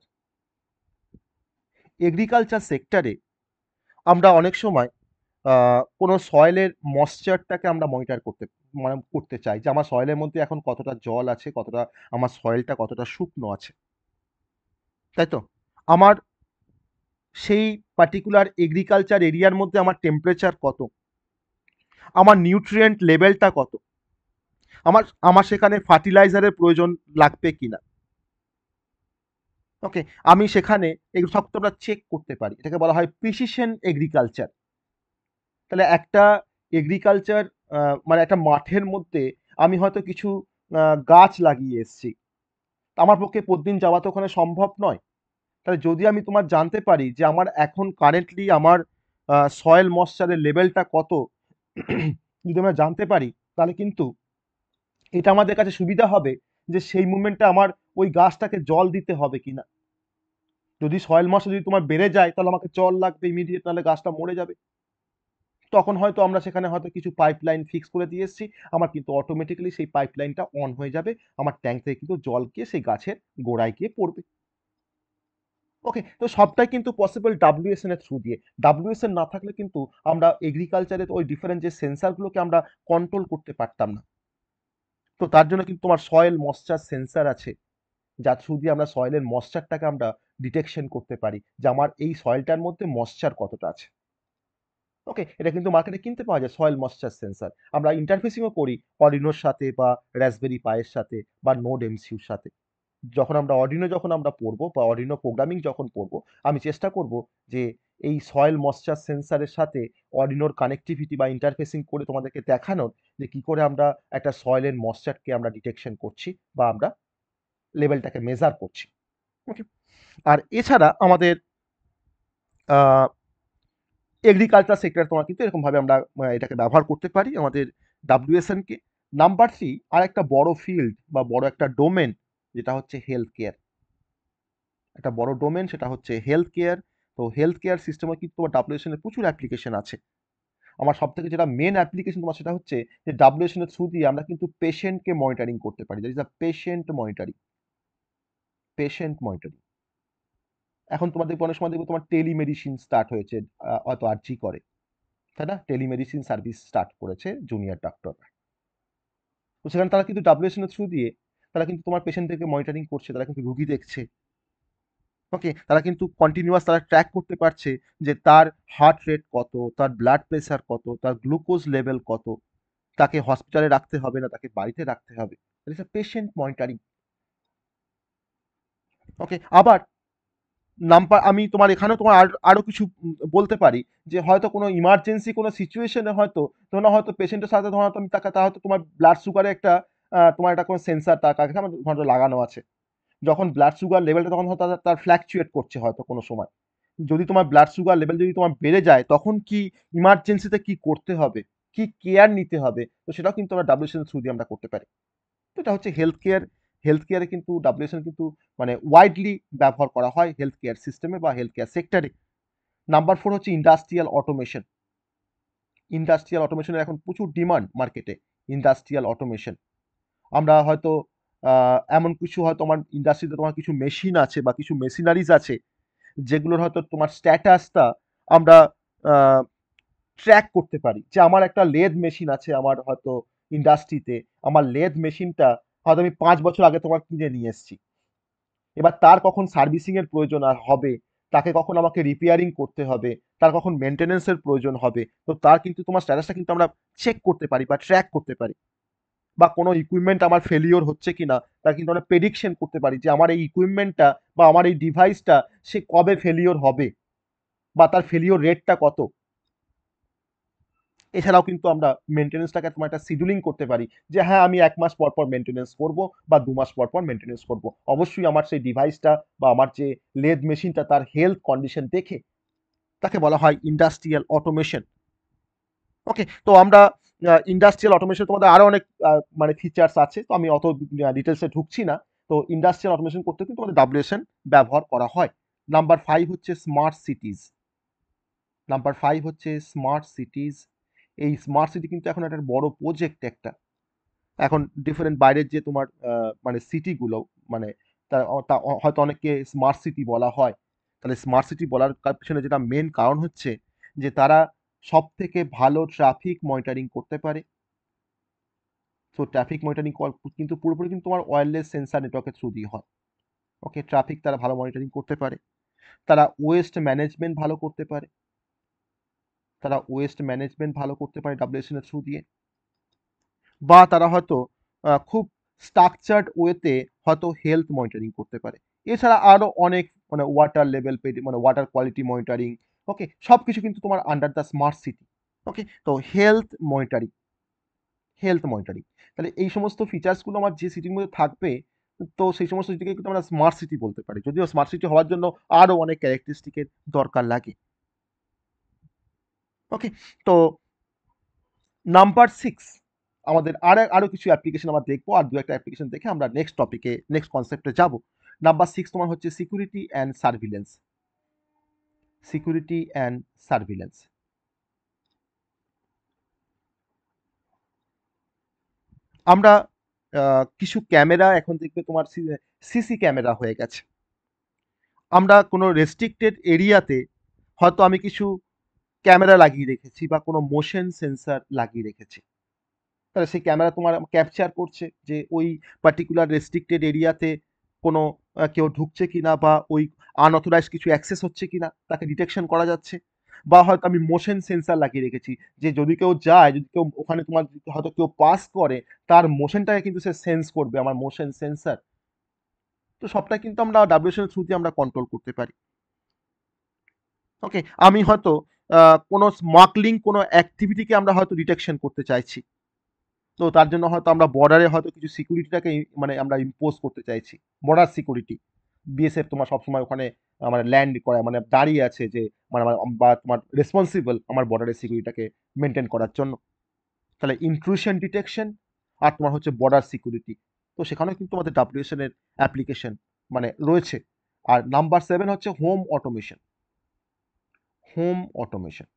এগ্রিকালচার সেক্টরে আমরা অনেক সময় কোনো সয়েলের ময়েশ্চারটাকে আমরা মনিটর করতে চাই যে আমার সয়েলের মধ্যে এখন কতটা জল আছে, কতটা আমার সয়েলটা কতটা শুকনো আছে, তাই তো? আমার সেই পার্টিকুলার এগ্রিকালচার এরিয়ার মধ্যে আমার টেম্পারেচার কত, আমার নিউট্রিয়েন্ট লেভেলটা কত, আমার আমার সেখানে ফার্টিলাইজারের প্রয়োজন লাগবে কিনা, ওকে, আমি সেখানে এগুলো সব তো আমরা চেক করতে পারি। এটাকে বলা হয় প্রিসিশন এগ্রিকালচার। তাহলে একটা এগ্রিকালচার মানে একটা মাঠের মধ্যে আমি হয়তো কিছু গাছ লাগিয়ে এসেছি, আমার পক্ষে প্রতিদিন যাওয়া তো ওখানে সম্ভব নয়। তাহলে যদি আমি তোমার জানতে পারি যে আমার এখন কারেন্টলি আমার সয়েল ময়েশ্চারের লেভেলটা কত, যদি আমরা জানতে পারি, তাহলে কিন্তু এটা আমাদের কাছে সুবিধা হবে যে সেই মুমেন্টে আমার ওই গাছটাকে জল দিতে হবে কিনা। যদি সয়েল ময়েশ্চার যদি তোমার বেড়ে যায়, তাহলে আমাকে জল লাগবে ইমিডিয়েট, নাহলে গাছটা মরে যাবে। তখন হয়তো আমরা সেখানে হয়তো কিছু পাইপলাইন ফিক্স করে দিয়ে এসেছি, আমার কিন্তু অটোমেটিক্যালি সেই পাইপলাইনটা অন হয়ে যাবে, আমার ট্যাঙ্ক থেকে কিন্তু জল গিয়ে সেই গাছের গোড়ায় গিয়ে পড়বে। ওকে, তো সবটাই কিন্তু পসিবল ডাব্লিউএসএন এর থ্রু দিয়ে। ডাব্লিউএসএন না থাকলে কিন্তু আমরা এগ্রিকালচারের ওই ডিফারেন্ট যে সেন্সারগুলোকে আমরা কন্ট্রোল করতে পারতাম না। তো তার জন্য কিন্তু তোমার সয়েল ময়েশ্চার সেন্সার আছে, যার থ্রু দিয়ে আমরা সয়েলের ময়েশ্চারটাকে আমরা ডিটেকশন করতে পারি যে আমার এই সয়েলটার মধ্যে ময়েশ্চার কতটা আছে। ওকে, এটা কিন্তু মার্কেটে কিনতে পাওয়া যায় সয়েল ময়েশ্চার সেন্সার। আমরা ইন্টারফেসিংও করি অর্ডিনোর সাথে বা রাসবেরি পাইয়ের সাথে বা নোড এমসিউর সাথে। যখন আমরা পড়বো বা অর্ডিনো প্রোগ্রামিং যখন পড়বো, আমি চেষ্টা করব যে এই সয়েল ময়েশ্চার সেন্সারের সাথে অর্ডিনোর কানেক্টিভিটি বা ইন্টারফেসিং করে তোমাদেরকে দেখানোর যে কি করে আমরা একটা সয়েলের ময়েশ্চারকে আমরা ডিটেকশন করছি বা আমরা লেভেলটাকে মেজার করছি। ওকে, আর এছাড়া আমাদের এগ্রিকালচার সেক্টর তোমার কিন্তু এরকমভাবে আমরা এটাকে ব্যবহার করতে পারি আমাদের ডাব্লিউএসএনকে। নাম্বার থ্রি, আর একটা বড় ফিল্ড বা বড় একটা ডোমেন, যেটা হচ্ছে হেলথ কেয়ার। একটা বড় ডোমেন, সেটা হচ্ছে হেলথ কেয়ার। তো হেলথ কেয়ার সিস্টেমে কিন্তু তোমার ডাব্লিউএসএন এর প্রচুর অ্যাপ্লিকেশন আছে। আমার সব থেকে যেটা মেন অ্যাপ্লিকেশন তোমার সেটা হচ্ছে যে ডাব্লিউএসএন এর থ্রু দিয়ে আমরা কিন্তু পেশেন্টকে মনিটরিং করতে পারি। That is the patient monitoring. এখন তোমাদের অনেক সময় দেখবে তোমার টেলিমেডিসিন স্টার্ট হয়েছে, হয়তো আরজি করে, তাই না? টেলিমেডিসিন সার্ভিস স্টার্ট করেছে জুনিয়র ডক্টর। তো সেখানে তারা কিন্তু ডাব্লিউএসএন এর থ্রু দিয়ে তারা কিন্তু তোমার পেশেন্টদেরকে মনিটরিং করছে, তারা কিন্তু রুগী দেখছে। ওকে, তারা কিন্তু কন্টিনিউয়াস তারা ট্র্যাক করতে পারছে যে তার হার্ট রেট কত, তার ব্লাড প্রেশার কত, তার গ্লুকোজ লেভেল কত, তাকে হসপিটালে রাখতে হবে না তাকে বাড়িতে রাখতে হবে। Patient monitoring. ওকে, আবার নাম্বার আমি তোমার এখানেও তোমার আরো কিছু বলতে পারি যে হয়তো কোনো ইমার্জেন্সি কোনো সিচুয়েশনে হয়তো ধরো হয়তো পেশেন্টের সাথে ধরো তুমি তাকে তা হয়তো তোমার ব্লাড সুগারে একটা তোমার একটা কোনো সেন্সার তার কাছে আমার হয়তো লাগানো আছে। যখন ব্লাড সুগার লেভেলটা তখন হয়তো তার ফ্ল্যাকচুয়েট করছে হয়তো কোনো সময়। যদি তোমার ব্লাড সুগার লেভেল যদি তোমার বেড়ে যায়, তখন কি ইমার্জেন্সিতে কি করতে হবে, কি কেয়ার নিতে হবে, তো সেটাও কিন্তু আমরা ডাব্লিউএইচও এর থ্রু দিয়ে আমরা করতে পারি। তো এটা হচ্ছে হেলথ কেয়ার। হেলথ কেয়ারে কিন্তু ডাব্লিউএইচও কিন্তু মানে ওয়াইডলি ব্যবহার করা হয় হেলথ কেয়ার সিস্টেমে বা হেলথ কেয়ার সেক্টরে। নাম্বার ফোর হচ্ছে ইন্ডাস্ট্রিয়াল অটোমেশন। ইন্ডাস্ট্রিয়াল অটোমেশনের এখন প্রচুর ডিমান্ড মার্কেটে। ইন্ডাস্ট্রিয়াল অটোমেশন আমরা হয়তো এমন কিছু হয়তো আমার ইন্ডাস্ট্রিতে তোমার কিছু মেশিন আছে বা কিছু মেশিনারিজ আছে যেগুলোর হয়তো তোমার স্ট্যাটাসটা আমরা ট্র্যাক করতে পারি, যে আমার একটা লেদ মেশিন আছে আমার হয়তো ইন্ডাস্ট্রিতে, আমার লেদ মেশিনটা হয়তো আমি 5 বছর আগে তোমার কিনে নিয়ে এসেছি, এবার তার কখন সার্ভিসিং এর প্রয়োজন আর হবে, তাকে কখন আমাকে রিপেয়ারিং করতে হবে, তার কখন মেনটেনেন্সের প্রয়োজন হবে, তো তার কিন্তু তোমার স্ট্যাটাসটা কিন্তু আমরা চেক করতে পারি বা ট্র্যাক করতে পারি। বা কোনো ইকুইপমেন্ট আমার ফেলিওর হচ্ছে কিনা তা কিন্তু আমরা প্রেডিকশন করতে পারি যে আমার এই ইকুইপমেন্টটা বা আমার এই ডিভাইসটা সে কবে ফেলিওর হবে বা তার ফেলিওর রেটটা কত। এছাড়াও কিন্তু আমরা মেনটেন্যান্সটাকে তোমার একটা শিডিউলিং করতে পারি, যে হ্যাঁ আমি 1 মাস পর পর মেনটেন্যান্স করব বা 2 মাস পর পর মেনটেন্যান্স করব। অবশ্যই আমার সেই ডিভাইসটা বা আমার যে লেদ মেশিনটা তার হেলথ কন্ডিশন দেখে, তাকে বলা হয় ইন্ডাস্ট্রিয়াল অটোমেশন। ওকে, তো আমরা ইন্ডাস্ট্রিয়াল অটোমেশন তোমাদের আরো অনেক মানে ফিচার্স আছে, তো আমি অত ডিটেলসে ঢুকছি না। তো ইন্ডাস্ট্রিয়াল অটোমেশন করতে কিন্তু তোমাদের ডাব্লিউএসএন ব্যবহার করা হয়। নাম্বার 5 হচ্ছে স্মার্ট সিটিজ। নাম্বার 5 হচ্ছে স্মার্ট সিটিজ। এই স্মার্ট সিটি কিন্তু এখন একটা বড় প্রজেক্ট একটা। এখন ডিফারেন্ট বাইরের যে তোমার মানে সিটিগুলো, মানে হয়তো অনেককে স্মার্ট সিটি বলা হয়। তাহলে স্মার্ট সিটি বলার পিছনে যেটা মেন কারণ হচ্ছে যে তারা সব থেকে ভালো ট্রাফিক মনিটরিং করতে পারে। সো ট্রাফিক মনিটরিং কিন্তু পুরোপুরি কিন্তু তোমার ওয়্যারলেস সেন্সার নেটওয়ার্কের থ্রু দিয়ে হয়। ওকে, ট্রাফিক তারা ভালো মনিটরিং করতে পারে। তারা ওয়েস্ট ম্যানেজমেন্ট ভালো করতে পারে। তারা ওয়েস্ট ম্যানেজমেন্ট ভালো করতে পারে ডাব্লিউএসএন এর থ্রু দিয়ে। বা তারা হয়তো খুব স্ট্রাকচার্ড ওয়েতে হয়তো হেলথ মনিটরিং করতে পারে। এছাড়া আরো অনেক মানে ওয়াটার লেভেল মানে ওয়াটার কোয়ালিটি মনিটরিং। ওকে, সবকিছু কিন্তু তোমার আন্ডার দ্য স্মার্ট সিটি। ওকে, তো হেলথ মনিটরিং, তাহলে এই সমস্ত ফিচার্সগুলো আমার যে সিটির মধ্যে থাকবে, তো সেই সমস্ত সিটিকে কিন্তু আমরা স্মার্ট সিটি বলতে পারি, যদিও স্মার্ট সিটি হওয়ার জন্য আরো অনেক ক্যারেক্টারিস্টিকের দরকার লাগে। ওকে, তো নাম্বার 6, আমাদের আরো কিছু অ্যাপ্লিকেশন আমরা দেখবো, আর দু একটা অ্যাপ্লিকেশন দেখে আমরা নেক্সট কনসেপ্টে যাব। নাম্বার 6 তোমার হচ্ছে security and surveillance. Security and surveillance, আমরা কিছু ক্যামেরা এখন দেখবে তোমার সিসি ক্যামেরা হয়ে গেছে। আমরা কোনো রেস্ট্রিক্টেড এরিয়াতে হয়তো আমি কিছু ক্যামেরা লাগিয়ে রেখেছি বা কোনো মোশন সেন্সর লাগিয়ে রেখেছি, তাহলে সেই ক্যামেরা তোমার ক্যাপচার করছে যে ওই পার্টিকুলার রেস্ট্রিক্টেড এরিয়াতে কোনো কেউ ঢুকছে কিনা বা ওই আনঅথরাইজ কিছু অ্যাক্সেস হচ্ছে কিনা তাকে ডিটেকশন করা যাচ্ছে। বা হয়তো আমি মোশন সেন্সার লাগিয়ে রেখেছি, যে যদি কেউ যায়, যদি কেউ ওখানে তোমার হয়তো কেউ পাস করে, তার মোশনটাকে কিন্তু সে সেন্স করবে, আমার মোশন সেন্সার। তো সবটা কিন্তু আমরা ডাব্লিউএস এর থ্রুতে আমরা কন্ট্রোল করতে পারি। ওকে, আমি হয়তো কোনো স্মাগলিং কোনো অ্যাক্টিভিটিকে আমরা হয়তো ডিটেকশন করতে চাইছি, তো তার জন্য হয়তো আমরা বর্ডারে হয়তো কিছু সিকিউরিটিটাকে মানে আমরা ইম্পোজ করতে চাইছি, বর্ডার সিকিউরিটি। বিএসএফ তোমার সবসময় ওখানে মানে ল্যান্ড করে, মানে দাঁড়িয়ে আছে যে মানে বা তোমার রেসপন্সিবল আমার বর্ডারের সিকিউরিটিটাকে মেনটেন করার জন্য। তাহলে ইন্ট্রুশন ডিটেকশন আর তোমার হচ্ছে বর্ডার সিকিউরিটি, তো সেখানেও কিন্তু আমাদের ডাব্লিউএসএন এর অ্যাপ্লিকেশন মানে রয়েছে। আর নাম্বার 7 হচ্ছে হোম অটোমেশন। হোম অটোমেশন,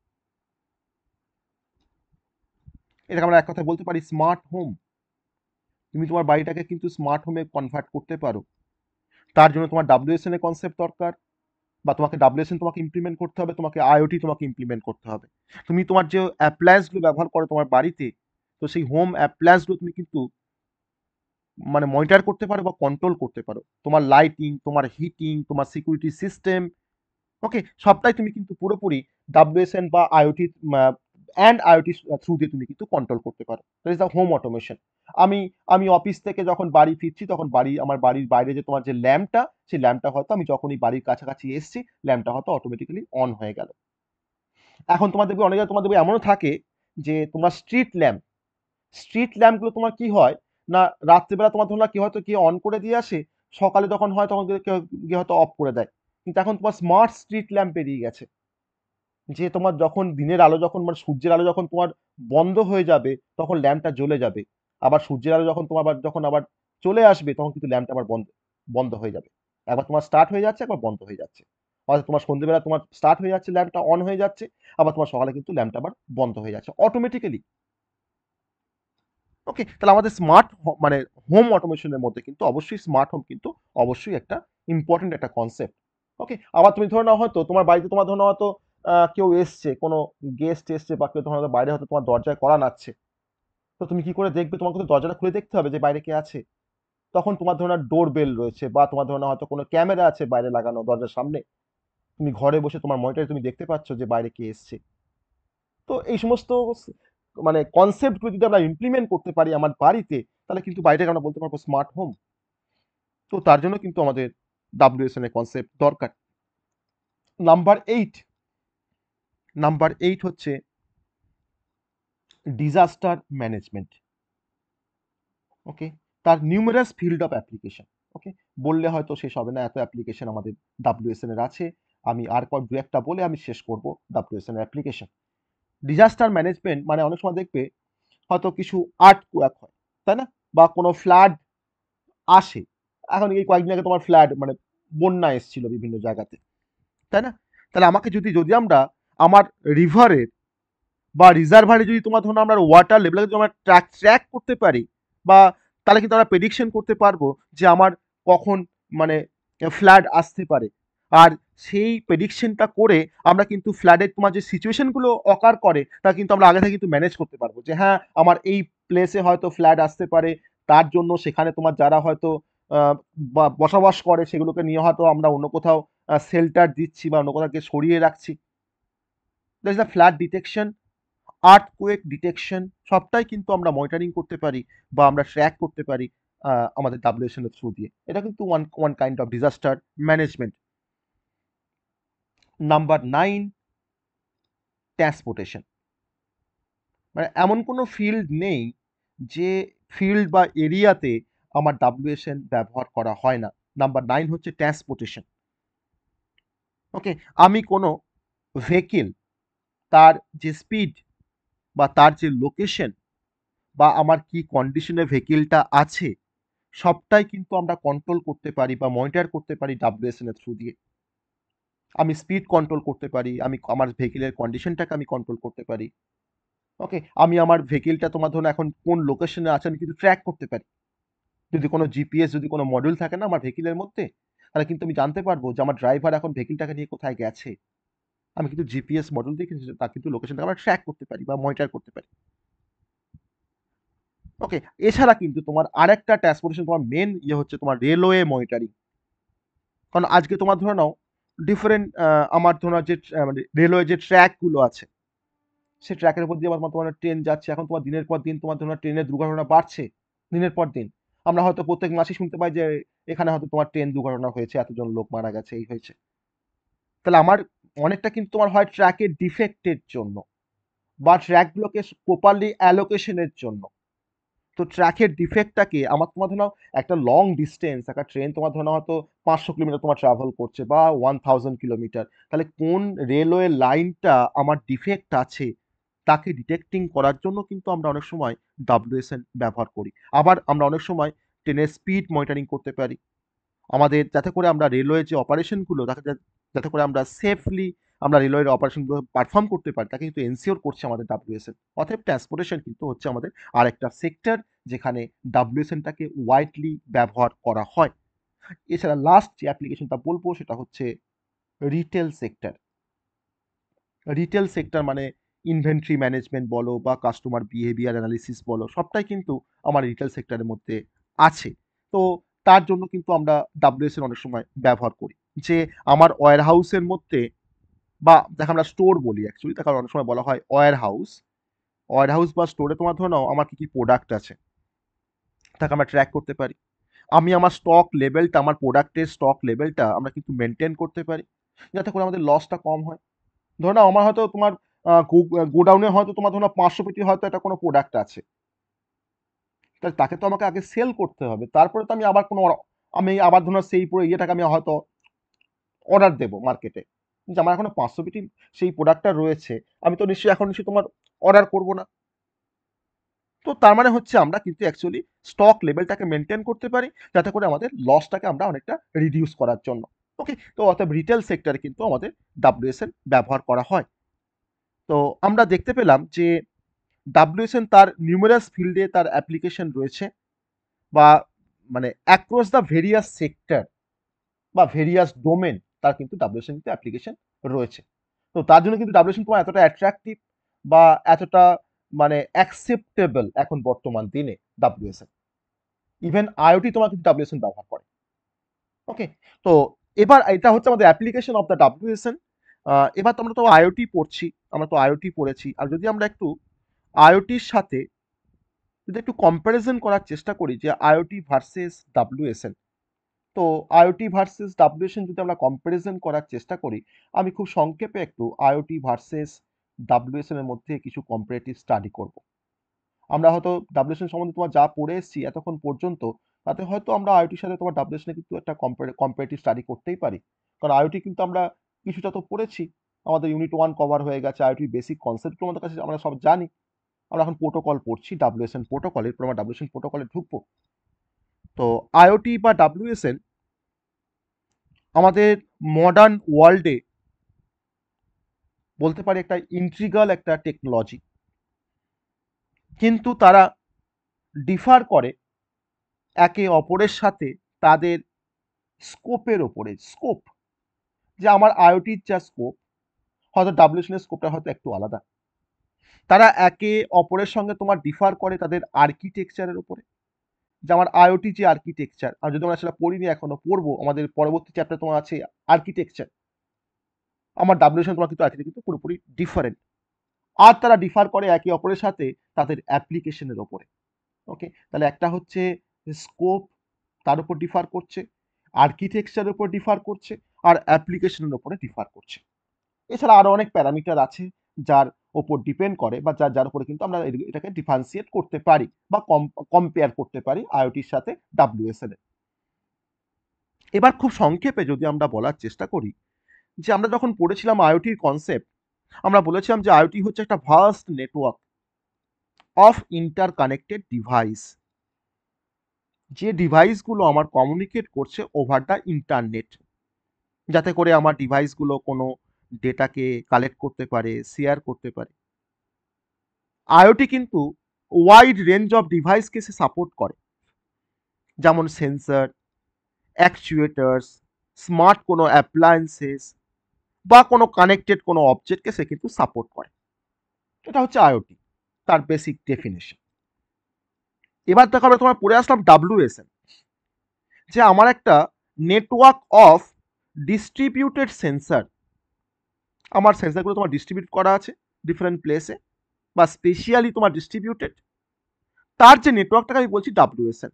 এটাকে আমরা এক কথায় বলতে পারি স্মার্ট হোম। তুমি তোমার বাড়িটাকে কিন্তু স্মার্ট হোমে কনভার্ট করতে পারো। তার জন্য তোমার ডাব্লিউএসএন এর কনসেপ্ট দরকার, বা তোমাকে ডাব্লিউএসএন তোমাকে ইমপ্লিমেন্ট করতে হবে, তোমাকে আইওটি তোমাকে ইমপ্লিমেন্ট করতে হবে। তুমি তোমার যে অ্যাপ্লায়েন্সগুলো ব্যবহার করো তোমার বাড়িতে, তো সেই হোম অ্যাপ্লায়েন্সগুলো তুমি কিন্তু মানে মনিটর করতে পারো বা কন্ট্রোল করতে পারো। তোমার লাইটিং, তোমার হিটিং, তোমার সিকিউরিটি সিস্টেম, ওকে, সবটাই তুমি কিন্তু পুরোপুরি ডাব্লিউএসএন বা আইওটি আইওটি থ্রু দিয়ে তুমি কিন্তু কন্ট্রোল করতে পারো। That is the home automation. আমি আমি অফিস থেকে যখন বাড়ি ফিরছি, তখন আমার বাড়ির বাইরে যে তোমার যে ল্যাম্পটা, সেই ল্যাম্পটা হয়তো আমি যখনই বাড়ির কাছাকাছি এসেছি, ল্যাম্পটা হয়তো অটোমেটিক্যালি অন হয়ে গেল। এখন তোমার দেখবে অনেক তোমার দেখবে এমনও থাকে যে তোমার স্ট্রিট ল্যাম্পগুলো তোমার কি হয় না, রাত্রিবেলা তোমার ধরুন না কি হয়তো কি অন করে দিয়ে আসে, সকালে যখন হয় তখন কেউ গিয়ে হয়তো অফ করে দেয়। কিন্তু এখন তোমার স্মার্ট স্ট্রিট ল্যাম্প বেরিয়ে গেছে, যে তোমার যখন দিনের আলো, যখন মানে সূর্যের আলো যখন তোমার বন্ধ হয়ে যাবে, তখন ল্যাম্পটা জ্বলে যাবে। আবার সূর্যের আলো যখন তোমার যখন আবার চলে আসবে, তখন কিন্তু ল্যাম্পটা আবার বন্ধ বন্ধ হয়ে যাবে। একবার তোমার স্টার্ট হয়ে যাচ্ছে, একবার বন্ধ হয়ে যাচ্ছে। হয়তো তোমার সন্ধ্যেবেলা তোমার স্টার্ট হয়ে যাচ্ছে, ল্যাম্পটা অন হয়ে যাচ্ছে, আবার তোমার সকালে কিন্তু ল্যাম্পটা আবার বন্ধ হয়ে যাচ্ছে অটোমেটিক্যালি। ওকে, তাহলে আমাদের স্মার্ট মানে হোম অটোমেশনের মধ্যে কিন্তু অবশ্যই স্মার্ট হোম কিন্তু অবশ্যই একটা ইম্পর্টেন্ট একটা কনসেপ্ট। ওকে, আবার তুমি ধরে নাও হয়তো তোমার বাড়িতে তোমার ধরে নাও হয়তো কেউ এসছে, কোনো গেস্ট এসছে বা কেউ তোমার হয়তো বাইরে হয়তো তোমার দরজায় কড়া নাড়ছে। তো তুমি কি করে দেখবে? তোমাকে তো দরজাটা খুলে দেখতে হবে যে বাইরে কে আছে। তখন তোমার ধরো ডোর বেল রয়েছে বা তোমার ধরো হয়তো কোনো ক্যামেরা আছে বাইরে লাগানো দরজার সামনে। তুমি ঘরে বসে তোমার মনিটরে তুমি দেখতে পাচ্ছ যে বাইরে কে এসছে। তো এই সমস্ত মানে কনসেপ্টগুলো যদি আমরা ইমপ্লিমেন্ট করতে পারি আমার বাড়িতে, তাহলে কিন্তু বাড়িটাকে আমরা বলতে পারবো স্মার্ট হোম। তো তার জন্য কিন্তু আমাদের ডাব্লিউএসএন এর কনসেপ্ট দরকার। নাম্বার এইট, নাম্বার এইট হচ্ছে ডিজাস্টার ম্যানেজমেন্ট। ওকে, তার নিউমেরাস ফিল্ড অফ অ্যাপ্লিকেশন। ওকে, বললে হয়তো শেষ হবে না, এত অ্যাপ্লিকেশন আমাদের ডাব্লিউএসএন এর আছে। আমি আর দু একটা বলে আমি শেষ করব ডাব্লিউএসএন এর অ্যাপ্লিকেশন। ডিজাস্টার ম্যানেজমেন্ট মানে অনেক সময় দেখবে হয়তো কিছু আর্থকুয়াক হয়, তাই না? বা কোনো ফ্লাড আসে। এখন এই কয়েকদিন আগে তোমার ফ্লাড মানে বন্যা এসেছিল বিভিন্ন জায়গাতে, তাই না? তাহলে আমাকে যদি যদি আমরা আমার রিভারের বা রিজার্ভারে যদি তোমার ধরুন আমরা ওয়াটার লেভেলকে যদি আমরা ট্র্যাক করতে পারি, বা তাহলে কিন্তু আমরা প্রেডিকশন করতে পারবো যে আমার কখন মানে ফ্লাড আসতে পারে। আর সেই প্রেডিকশনটা করে আমরা কিন্তু ফ্লাডের তোমার যে সিচুয়েশনগুলো অকার করে তা কিন্তু আমরা আগে থেকে কিন্তু ম্যানেজ করতে পারবো যে হ্যাঁ আমার এই প্লেসে হয়তো ফ্লাড আসতে পারে, তার জন্য সেখানে তোমার যারা হয়তো বসবাস করে সেগুলোকে নিয়ে হয়তো আমরা অন্য কোথাও শেল্টার দিচ্ছি বা অন্য কোথাও সরিয়ে রাখছি। That is the flood detection, earthquake detection, সবটাই কিন্তু আমরা মনিটরিং করতে পারি বা আমরা ট্র্যাক করতে পারি আমাদের ডাব্লিউএসএন এর থ্রু দিয়ে। এটা কিন্তু one one kind of disaster management. Number nine, transportation. মানে এমন কোনো ফিল্ড নেই যে ফিল্ড বা এরিয়াতে আমার ডাব্লিউএসএন ব্যবহার করা হয় না। নাম্বার নাইন হচ্ছে ট্রান্সপোর্টেশন। ওকে, আমি কোনো ভেহিকেল, তার যে স্পিড বা তার যে লোকেশন বা আমার কি কন্ডিশনে ভেহিকেলটা আছে, সবটাই কিন্তু আমরা কন্ট্রোল করতে পারি বা মনিটর করতে পারি ডাব্লিউএসএন এর থ্রু দিয়ে। আমি স্পিড কন্ট্রোল করতে পারি, আমি আমার ভেহিকেলের কন্ডিশনটাকে আমি কন্ট্রোল করতে পারি। ওকে, আমি আমার ভেহিকেলটা তোমার ধরুন এখন কোন লোকেশনে আছে আমি কিন্তু ট্র্যাক করতে পারি। যদি কোনো জিপিএস যদি কোনো মডিউল থাকে না আমার ভেহিকেলের মধ্যে, তাহলে কিন্তু আমি জানতে পারবো যে আমার ড্রাইভার এখন ভেহিকেলটাকে নিয়ে কোথায় গেছে। আমি কিন্তু জিপিএস মডিউল দিয়ে কিন্তু তার কিন্তু লোকেশনটাকে আমরা ট্র্যাক করতে পারি বা মনিটর করতে পারি। ওকে, এছাড়া কিন্তু তোমার আরেকটা ট্রান্সপোর্টেশন তোমার মেন ইয়ে হচ্ছে তোমার রেলওয়ে মনিটরিং। কারণ আজকে তোমার ধরে নাও ডিফারেন্ট আমার ধরে নাও যে মানে রেলওয়ে যে ট্র্যাকগুলো আছে, সেই ট্র্যাকের উপর দিয়ে আমার তোমার ট্রেন যাচ্ছে। এখন তোমার দিনের পর দিন তোমার ধরে নাও ট্রেনের দুর্ঘটনা বাড়ছে দিনের পর দিন। আমরা হয়তো প্রত্যেক মাসেই শুনতে পাই যে এখানে হয়তো তোমার ট্রেন দুর্ঘটনা হয়েছে, এতজন লোক মারা গেছে, এই হয়েছে। তাহলে আমার অনেকটা কিন্তু তোমার হয় ট্র্যাকের ডিফেক্টের জন্য বা ট্র্যাকগুলোকে প্রপারলি অ্যালোকেশনের জন্য। তো ট্র্যাকের ডিফেক্টটাকে আমার তোমার ধরো নাও একটা লং ডিস্টেন্স একটা ট্রেন তোমার ধরো নাও হয়তো 500 কিলোমিটার তোমার ট্রাভেল করছে বা 1000 কিলোমিটার, তাহলে কোন রেলওয়ে লাইনটা আমার ডিফেক্ট আছে তাকে ডিটেক্টিং করার জন্য কিন্তু আমরা অনেক সময় ডাব্লিউএসএন ব্যবহার করি। আবার আমরা অনেক সময় ট্রেনের স্পিড মনিটরিং করতে পারি আমাদের, যাতে করে আমরা রেলওয়ে যে অপারেশনগুলো তাকে যাতে করে আমরা সেফলি আমরা রেলওয়ের অপারেশনগুলো পারফর্ম করতে পারি তাকে কিন্তু এনসিওর করছে আমাদের ডাব্লিউএসএন। অতএব ট্রান্সপোর্টেশন কিন্তু হচ্ছে আমাদের আরেকটা সেক্টর যেখানে ডাব্লিউএসএনটাকে ওয়াইডলি ব্যবহার করা হয়। এছাড়া লাস্ট যে অ্যাপ্লিকেশনটা বলবো সেটা হচ্ছে রিটেল সেক্টর। রিটেল সেক্টর মানে ইনভেন্টরি ম্যানেজমেন্ট বলো বা কাস্টমার বিহেভিয়ার অ্যানালিসিস বলো, সবটাই কিন্তু আমার রিটেল সেক্টরের মধ্যে আছে। তো তার জন্য কিন্তু আমরা ডাব্লিউএসএন অনেক সময় ব্যবহার করি যে আমার ওয়্যার হাউসের মধ্যে বা যাকে আমরা স্টোর বলি অ্যাকচুয়ালি, তাকে অনেক সময় বলা হয় ওয়্যার হাউস। ওয়্যার হাউস বা স্টোরে তোমার ধরে নাও আমার কি কি প্রোডাক্ট আছে তাকে আমরা ট্র্যাক করতে পারি। আমি আমার স্টক লেভেলটা আমার প্রোডাক্টের স্টক লেভেলটা আমরা কিন্তু মেনটেন করতে পারি যাতে করে আমাদের লসটা কম হয়। ধরে নাও আমার হয়তো তোমার গোডাউনে হয়তো তোমার ধরো 500 পেটি হয়তো একটা কোনো প্রোডাক্ট আছে, তাহলে তাকে তো আমাকে আগে সেল করতে হবে, তারপরে তো আমি আবার কোনো আমি আবার ধরো সেই পুরো ইয়েটাকে আমি হয়তো অর্ডার দেবো মার্কেটে যে আমার এখনো 500 পেটি সেই প্রোডাক্টটা রয়েছে, আমি তো নিশ্চয়ই এখন নিশ্চয়ই তোমার অর্ডার করবো না। তো তার মানে হচ্ছে আমরা কিন্তু অ্যাকচুয়ালি স্টক লেভেলটাকে মেনটেন করতে পারি যাতে করে আমাদের লসটাকে আমরা অনেকটা রিডিউস করার জন্য। ওকে, তো অতএব রিটেল সেক্টরে কিন্তু আমাদের ডাব্লিউএসএন ব্যবহার করা হয়। তো আমরা দেখতে পেলাম যে ডাব্লিউএসএন তার নিউমেরাস ফিল্ডে তার অ্যাপ্লিকেশন রয়েছে, বা মানে অ্যাক্রস দ্য ভেরিয়াস সেক্টর বা ভেরিয়াস ডোমেন তার কিন্তু ডাব্লিউএসএন কিন্তু অ্যাপ্লিকেশন রয়েছে। তো তার জন্য কিন্তু ডাব্লিউএসএন তোমার এতটা অ্যাট্রাকটিভ বা এতটা মানে অ্যাকসেপ্টেবল এখন বর্তমান দিনে ডাব্লিউএসএন। ইভেন আইওটি তোমার কিন্তু ডাব্লিউএসএন ব্যবহার করে। ওকে, তো এবার এটা হচ্ছে আমাদের অ্যাপ্লিকেশন অফ দ্য ডাব্লিউএসএন। এবার তোমরা তো আইওটি পড়ছি, আমরা তো আইওটি পড়েছি, আর যদি আমরা একটু আইওটির সাথে যদি একটু কম্প্যারিজন করার চেষ্টা করি যে আইওটি ভার্সেস ডাব্লিউএসএন, তো আইওটি ভার্সেস ডাব্লিউএসএন যদি আমরা কম্প্যারিজন করার চেষ্টা করি, আমি খুব সংক্ষেপে একটু আইওটি ভার্সেস ডাব্লিউএসএন এর মধ্যে কিছু কম্পারেটিভ স্টাডি করব। আমরা হয়তো ডাব্লিউএসএন সম্বন্ধে তোমার যা পড়ে এসেছি এতক্ষণ পর্যন্ত, তাতে হয়তো আমরা আইওটির সাথে তোমার ডাব্লিউএসএন কিন্তু একটা কম্পারেটিভ স্টাডি করতেই পারি। কারণ আইওটি কিন্তু আমরা কিছুটা তো পড়েছি, আমাদের ইউনিট 1 কভার হয়ে গেছে, আইওটির বেসিক কনসেপ্টগুলো আমাদের কাছে আমরা সব জানি। আমরা এখন প্রোটোকল পড়ছি, ডাব্লিউএসএন প্রোটোকল, এরপর আমরা ডাব্লিউএসএন প্রোটোকলে ঢুকবো। তো আইওটি বা ডাব্লিউএসএন আমাদের মডার্ন ওয়ার্ল্ডে বলতে পারি একটা ইন্ট্রিগাল একটা টেকনোলজি, কিন্তু তারা ডিফার করে একে অপরের সাথে তাদের স্কোপের ওপরে। স্কোপ, যে আমার আইওটির যা স্কোপ, হয়তো ডাব্লিউএসএন এর স্কোপটা হয়তো একটু আলাদা। তারা একে অপরের সঙ্গে তোমার ডিফার করে তাদের আর্কিটেকচারের উপরে, যে আমার আইওটি যে আর্কিটেকচার, আর যদি আমরা সেটা পড়িনি এখনো, পড়বো, আমাদের পরবর্তী চ্যাপ্টার তোমার আছে আর্কিটেকচার, আমার ডাব্লিউএসএন তোমার কিন্তু আর্কিটেকচার কিন্তু পুরোপুরি ডিফারেন্ট। আর তারা ডিফার করে একে অপরের সাথে তাদের অ্যাপ্লিকেশনের ওপরে। ওকে, তাহলে একটা হচ্ছে স্কোপ, তার উপর ডিফার করছে, আর্কিটেকচারের উপর ডিফার করছে, আর অ্যাপ্লিকেশনের উপরে ডিফার করছে। এছাড়া আরো অনেক প্যারামিটার আছে যার ওপর ডিপেন্ড করে, বা যার উপরে কিন্তু আমরা এটাকে ডিফারেন্সিয়েট করতে পারি বা কম্পেয়ার করতে পারি আইওটির সাথে ডাব্লিউএসএন এর। এবার খুব সংক্ষেপে যদি আমরা বলার চেষ্টা করি, যে আমরা যখন পড়েছিলাম আইওটির কনসেপ্ট, আমরা বলেছিলাম যে আইওটি হচ্ছে একটা vast network of interconnected device, যে ডিভাইসগুলো আমার কমিউনিকেট করছে ওভার দ্য ইন্টারনেট, যাতে করে আমার ডিভাইসগুলো কোনো ডেটাকে কালেক্ট করতে পারে, শেয়ার করতে পারে। আইওটি কিন্তু ওয়াইড রেঞ্জ অফ ডিভাইসকে সে সাপোর্ট করে, যেমন সেন্সর, অ্যাকচুয়েটার্স, স্মার্ট কোনো অ্যাপ্লায়েন্সেস বা কোনো কানেক্টেড কোনো অবজেক্টকে সে কিন্তু সাপোর্ট করে। এটা হচ্ছে আইওটি, তার বেসিক ডেফিনেশন। এবার দেখো আমরা তোমার পড়ে আসলাম ডাব্লিউএসএন, যে আমার একটা নেটওয়ার্ক অফ ডিস্ট্রিবিউটেড সেন্সার, আমার সেন্সারগুলো তোমার ডিস্ট্রিবিউট করা আছে ডিফারেন্ট প্লেসে বা স্পেশালি তোমার ডিস্ট্রিবিউটেড, তার যে নেটওয়ার্কটাকে আমি বলছি ডাব্লিউএসএন,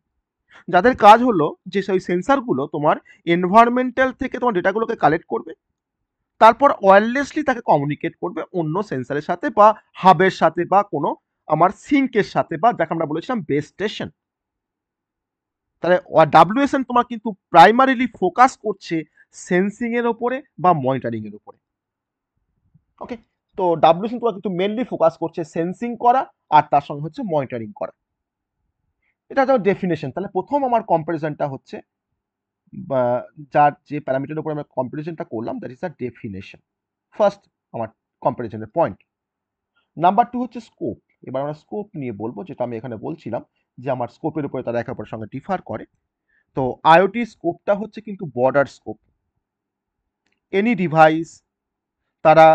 যাদের কাজ হলো যে সেই সেন্সারগুলো তোমার এনভায়রনমেন্টাল থেকে তোমার ডেটাগুলোকে কালেক্ট করবে, তারপর ওয়্যারলেসলি তাকে কমিউনিকেট করবে অন্য সেন্সারের সাথে বা হাবের সাথে বা কোনো আমার সিঙ্কের সাথে, বা যাকে আমরা বলেছিলাম বেস স্টেশন। তাহলে ডাব্লিউএসএন তোমার কিন্তু প্রাইমারিলি ফোকাস করছে সেন্সিং এর ওপরে বা মনিটরিং এর উপরে। ওকে, তো ডাব্লিউএসএন তোমার কিন্তু মেনলি ফোকাস করছে সেন্সিং করা আর তার সঙ্গে হচ্ছে মনিটরিং করা। এটা হচ্ছে ডেফিনেশন। তাহলে প্রথম আমার কম্পারিজনটা হচ্ছে, বা যার যে প্যারামিটারের উপর আমরা কম্পারিজনটা করলাম, that is the definition, first আমার কম্পারিজনের পয়েন্ট। নাম্বার 2 হচ্ছে স্কোপ। এবার আমরা স্কোপ নিয়ে বলবো, যেটা আমি এখানে বলছিলাম যে আমার স্কোপের উপরে তারা একে অপরের সঙ্গে ডিফার করে। তো আইওটি স্কোপটা হচ্ছে কিন্তু বর্ডার স্কোপ, এনি ডিভাইস তারা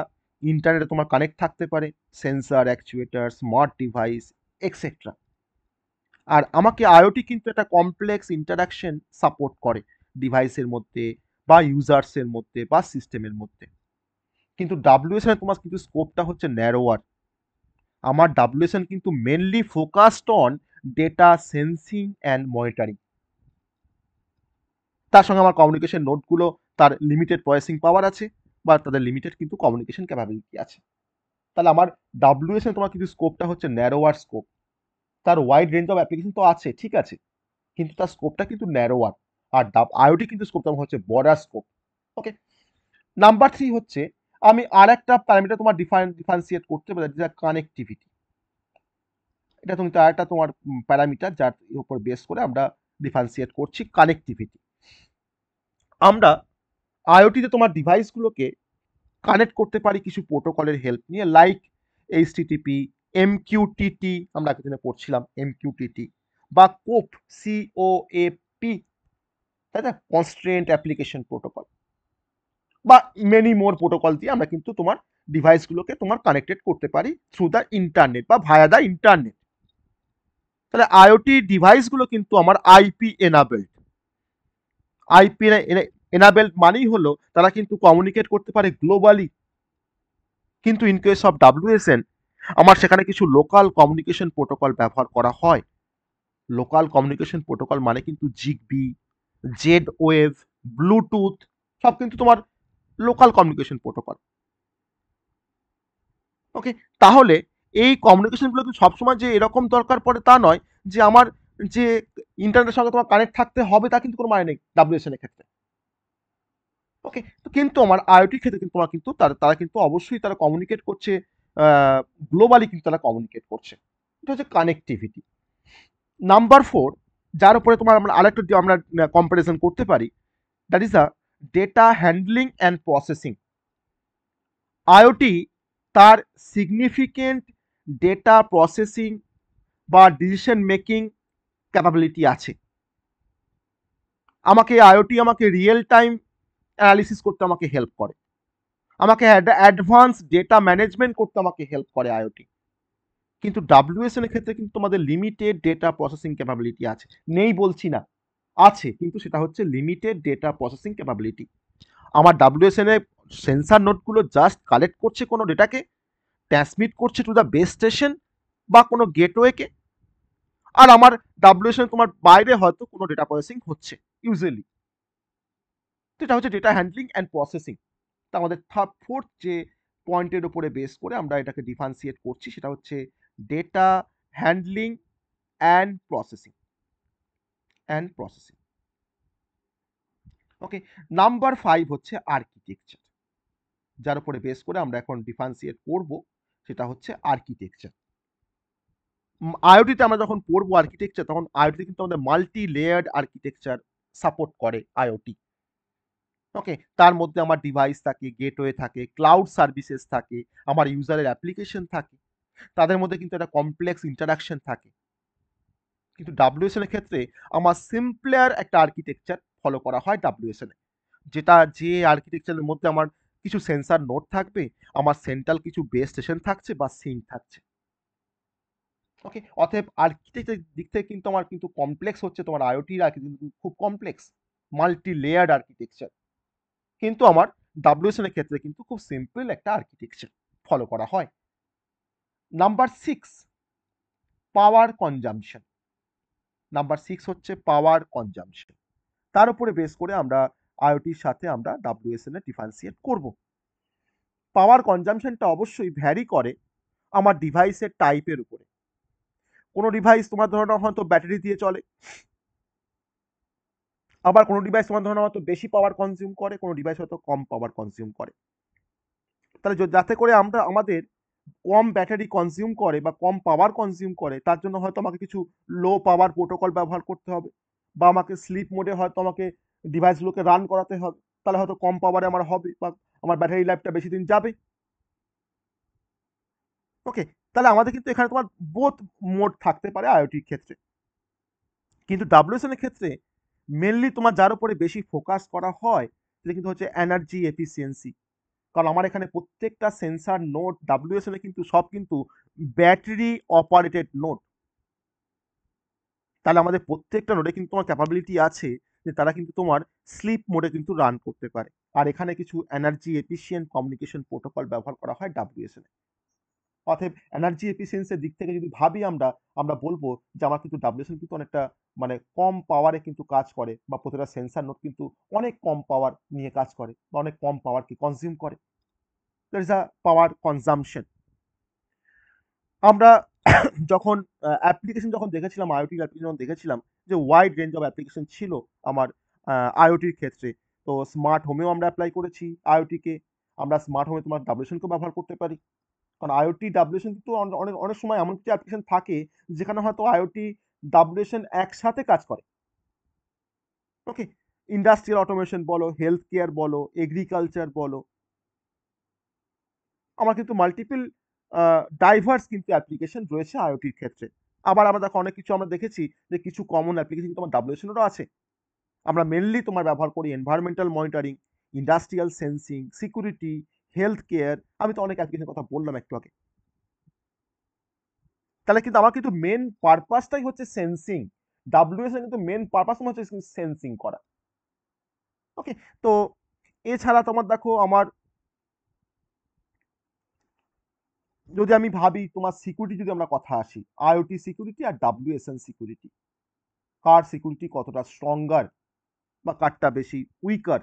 ইন্টারনেটে তোমার কানেক্ট থাকতে পারে, sensor, actuator, smart device etcetera. আর আমাকে আইওটি কিন্তু একটা কমপ্লেক্স ইন্টারাকশন সাপোর্ট করে ডিভাইসের মধ্যে বা ইউজার্সের মধ্যে বা সিস্টেমের মধ্যে। কিন্তু ডাব্লিউএসএন তোমার কিন্তু স্কোপটা হচ্ছে ন্যারোয়ার। আমার ডাব্লিউএসএন কিন্তু mainly focused on data sensing and monitoring. তার সঙ্গে আমার কমিউনিকেশন নোটগুলো তার লিমিটেড প্রসেসিং পাওয়ার আছে বা তাদের লিমিটেড কিন্তু কমিউনিকেশন ক্যাপাবিলিটি আছে। তাহলে আমার ডাব্লিউএসএন তোমার কিন্তু স্কোপটা হচ্ছে ন্যারোয়ার স্কোপ। তার ওয়াইড রেঞ্জ অফ অ্যাপ্লিকেশন তো আছে, ঠিক আছে, কিন্তু তার স্কোপটা কিন্তু ন্যারোয়ার। আর আইওটি কিন্তু স্কোপটা হচ্ছে বড়ার স্কোপ। ওকে, নাম্বার 3 হচ্ছে আমি আর একটা প্যারামিটার তোমার ডিফারেন্সিয়েট করতে পারি, যেটা কানেক্টিভিটি। এটা তুমি আর একটা তোমার প্যারামিটার যার উপর বেস করে আমরা ডিফারেন্সিয়েট করছি কানেক্টিভিটি। আমরা আইওটিতে তোমার ডিভাইসগুলোকে কানেক্ট করতে পারি কিছু প্রোটোকলের হেল্প নিয়ে, লাইক এইচটিটিপি, MQTT আমরা আগের দিনে পড়ছিলাম, MQTT বা কোপ, COAP, তাই না, কনস্ট্রেন্ট অ্যাপ্লিকেশন প্রোটোকল, বা মেনি মোর প্রোটোকল দিয়ে আমরা কিন্তু তোমার ডিভাইসগুলোকে তোমার কানেক্টেড করতে পারি থ্রু দ্য ইন্টারনেট বা ভায়া দ্য ইন্টারনেট। তাহলে আইওটি ডিভাইসগুলো কিন্তু আমার আইপি এনাবেলড। আইপি এনাবেলড মানেই হলো তারা কিন্তু কমিউনিকেট করতে পারে গ্লোবালি। কিন্তু ইন কেস অফ ডাব্লিউএসএন আমার সেখানে কিছু লোকাল কমিউনিকেশন প্রোটোকল ব্যবহার করা হয়। লোকাল কমিউনিকেশন প্রোটোকল মানে কিন্তু জিগবি, জেড ওয়েভ, ব্লুটুথ, সব কিন্তু তোমার লোকাল কমিউনিকেশন প্রোটোকল। ওকে, তাহলে এই কমিউনিকেশনগুলো কিন্তু সবসময় যে এরকম দরকার পড়ে তা নয়, যে আমার যে ইন্টারনেটের সঙ্গে তোমার কানেক্ট থাকতে হবে তা কিন্তু কোনো মানে নেই ডাব্লিউএসএন এর ক্ষেত্রে। ওকে, তো কিন্তু আমার আইওটির ক্ষেত্রে কিন্তু তোমার কিন্তু তারা তারা কিন্তু অবশ্যই তারা কমিউনিকেট করছে, গ্লোবালি কিন্তু তারা কমিউনিকেট করছে। এটা হচ্ছে কানেক্টিভিটি। নাম্বার 4, যার উপরে তোমার আমরা আরেকটু আমরা কম্পারিজন করতে পারি, that is a data handling and processing. IoT তার সিগনিফিকেন্ট ডেটা প্রসেসিং বা ডিসিশন মেকিং ক্যাপাবিলিটি আছে। আমাকে আইওটি আমাকে রিয়েল টাইম অ্যানালিসিস করতে আমাকে হেল্প করে, আমাকে অ্যাডভান্স ডেটা ম্যানেজমেন্ট করতে আমাকে হেল্প করে আইওটি। কিন্তু ডাব্লিউএসএন এর ক্ষেত্রে কিন্তু তোমাদের লিমিটেড ডেটা প্রসেসিং ক্যাপাবিলিটি আছে, নেই বলছি না, আছে, কিন্তু সেটা হচ্ছে লিমিটেড ডেটা প্রসেসিং ক্যাপাবিলিটি। আমার ডাব্লিউএসএন এর সেন্সার নোটগুলো জাস্ট কালেক্ট করছে কোনো ডেটাকে, ট্রান্সমিট করছে টু দ্য বেস স্টেশন বা কোনো গেটওয়েকে, আর আমার ডাব্লিউএসএন তোমার বাইরে হয়তো কোনো ডেটা প্রসেসিং হচ্ছে ইউজুয়ালি। তো এটা হচ্ছে ডেটা হ্যান্ডলিং অ্যান্ড প্রসেসিং। তা আমাদের ফোর্থ যে পয়েন্টের উপরে বেস করে আমরা এটাকে ডিফারেন্সিয়েট করছি সেটা হচ্ছে data handling and processing. Okay, number 5 হচ্ছে আর্কিটেকচার, যার উপরে বেস করে আমরা এখন ডিফারেন্সিয়েট করব, সেটা হচ্ছে আর্কিটেকচার। আইওটিতে আমরা যখন পড়বো আর্কিটেকচার, তখন আইওটি কিন্তু আমাদের মাল্টি লেয়ার্ড আর্কিটেকচার সাপোর্ট করে আইওটি। ওকে, তার মধ্যে আমার ডিভাইস থাকে, গেটওয়ে থাকে, ক্লাউড সার্ভিসেস থাকে, আমার ইউজারের অ্যাপ্লিকেশন থাকে, তাদের মধ্যে কিন্তু একটা কমপ্লেক্স ইন্টারাকশন থাকে। কিন্তু ডাব্লিউএসএন এর ক্ষেত্রে আমার সিম্পলার একটা আর্কিটেকচার ফলো করা হয় ডাব্লিউএসএন এ, যেটা যে আর্কিটেকচারের মধ্যে আমার কিছু সেন্সার নোড থাকবে, আমার সেন্ট্রাল কিছু বেস স্টেশন থাকছে বা সিঙ্ক থাকছে। ওকে, অতএব আর্কিটেকচার দিক থেকে কিন্তু আমার কিন্তু কমপ্লেক্স হচ্ছে তোমার আইওটির আর্কিটেকচার খুব কমপ্লেক্স, মাল্টি লেয়ার্ড আর্কিটেকচার। কিন্তু আমার ডাব্লিউএসএন এর ক্ষেত্রে কিন্তু খুব সিম্পল একটা আর্কিটেকচার ফলো করা হয়। Number 6, power consumption. নাম্বার 6 হচ্ছে পাওয়ার কনজাম্পশন। তার উপরে বেস করে আমরা আইওটির সাথে আমরা ডাব্লিউএসএন এর ডিফারেন্সিয়েট করব। পাওয়ার কনজাম্পশনটা অবশ্যই ভ্যারি করে আমার ডিভাইসের টাইপের উপরে। কোনো ডিভাইস তোমার ধরো হয়তো ব্যাটারি দিয়ে চলে, আবার কোনো ডিভাইস তোমার ধরো হয়তো বেশি পাওয়ার কনজিউম করে, কোনো ডিভাইস হয়তো কম পাওয়ার কনজিউম করে। তাহলে যাতে করে আমরা আমাদের কম ব্যাটারি কনজিউম করে বা কম পাওয়ার কনজিউম করে, তার জন্য হয়তো আমাকে কিছু লো পাওয়ার প্রোটোকল ব্যবহার করতে হবে, বা আমাকে স্লিপ মোডে হয়তো আমাকে ডিভাইসগুলোকে রান করাতে হবে, তাহলে হয়তো কম পাওয়ারে আমার হবে বা আমার ব্যাটারি লাইফটা বেশি দিন যাবে। ওকে, তাহলে আমাদের কিন্তু এখানে তোমার বোথ মোড থাকতে পারে আইওটির ক্ষেত্রে। কিন্তু ডাব্লিউএসএন এর ক্ষেত্রে মেনলি তোমার যার উপরে বেশি ফোকাস করা হয় সেটা কিন্তু হচ্ছে এনার্জি এফিসিয়েন্সি। কারণ আমার এখানে প্রত্যেকটা সেন্সার নোড ডাব্লিউএসএন এ কিন্তু সব কিন্তু ব্যাটারি অপারেটেড নোড। তাহলে আমাদের প্রত্যেকটা নোডে কিন্তু তোমার ক্যাপাবিলিটি আছে যে তারা কিন্তু তোমার স্লিপ মোডে কিন্তু রান করতে পারে। আর এখানে কিছু এনার্জি এফিশিয়েন্ট কমিউনিকেশন প্রোটোকল ব্যবহার করা হয় ডাব্লিউএসএন এ। অতএব এনার্জি এফিসিয়েন্সির দিক থেকে যদি ভাবি আমরা, আমরা বলবো যে আমার কিন্তু ডাব্লিউএসএন কিন্তু অনেকটা মানে কম পাওয়ারে কিন্তু কাজ করে, বা প্রতিটা সেন্সার নোড কিন্তু অনেক কম পাওয়ার নিয়ে কাজ করে বা অনেক কম পাওয়ারকে কনজিউম করে। That is a power consumption. আমরা যখন অ্যাপ্লিকেশন যখন দেখেছিলাম, আইওটি অ্যাপ্লিকেশন যখন দেখেছিলাম, যে ওয়াইড রেঞ্জ অফ অ্যাপ্লিকেশন ছিল আমার আইওটির ক্ষেত্রে। তো স্মার্ট হোমেও আমরা অ্যাপ্লাই করেছি আইওটিকে। আমরা স্মার্ট হোমে তোমার ডাব্লিউএসএনকেও ব্যবহার করতে পারি। কারণ আইওটি ডাব্লিউএসএন কিন্তু অনেক অনেক সময় এমন কিছু অ্যাপ্লিকেশন থাকে যেখানে হয়তো আইওটি ডাব্লিউএসএন একসাথে কাজ করে। ওকে, ইন্ডাস্ট্রিয়াল অটোমেশন বলো, হেলথ কেয়ার বলো, এগ্রিকালচার বলো, আমার কিন্তু মাল্টিপল ডাইভার্স কিন্তু অ্যাপ্লিকেশন রয়েছে আইওটির ক্ষেত্রে। আবার আমরা দেখো অনেক কিছু আমরা দেখেছি যে কিছু কমন অ্যাপ্লিকেশন কিন্তু আমার ডাব্লিউএসএনেরও আছে। আমরা মেনলি তোমার ব্যবহার করি environmental monitoring, industrial sensing, security, health care. আমি তো অনেক অ্যাপ্লিকেশনের কথা বললাম একটু আগে। তাহলে কিন্তু আমার কিন্তু মেন পারপাসটাই হচ্ছে সেন্সিং। ডাব্লিউএসএন কিন্তু মেন পারপাস হচ্ছে সেন্সিং করা। ওকে, তো এছাড়া তোমার দেখো আমার যদি আমি ভাবি তোমার সিকিউরিটি যদি আমরা কথা আসি, আইওটি সিকিউরিটি আর ডাব্লিউএসএন সিকিউরিটি, কার সিকিউরিটি কতটা স্ট্রঙ্গার বা কারটা বেশি উইকার।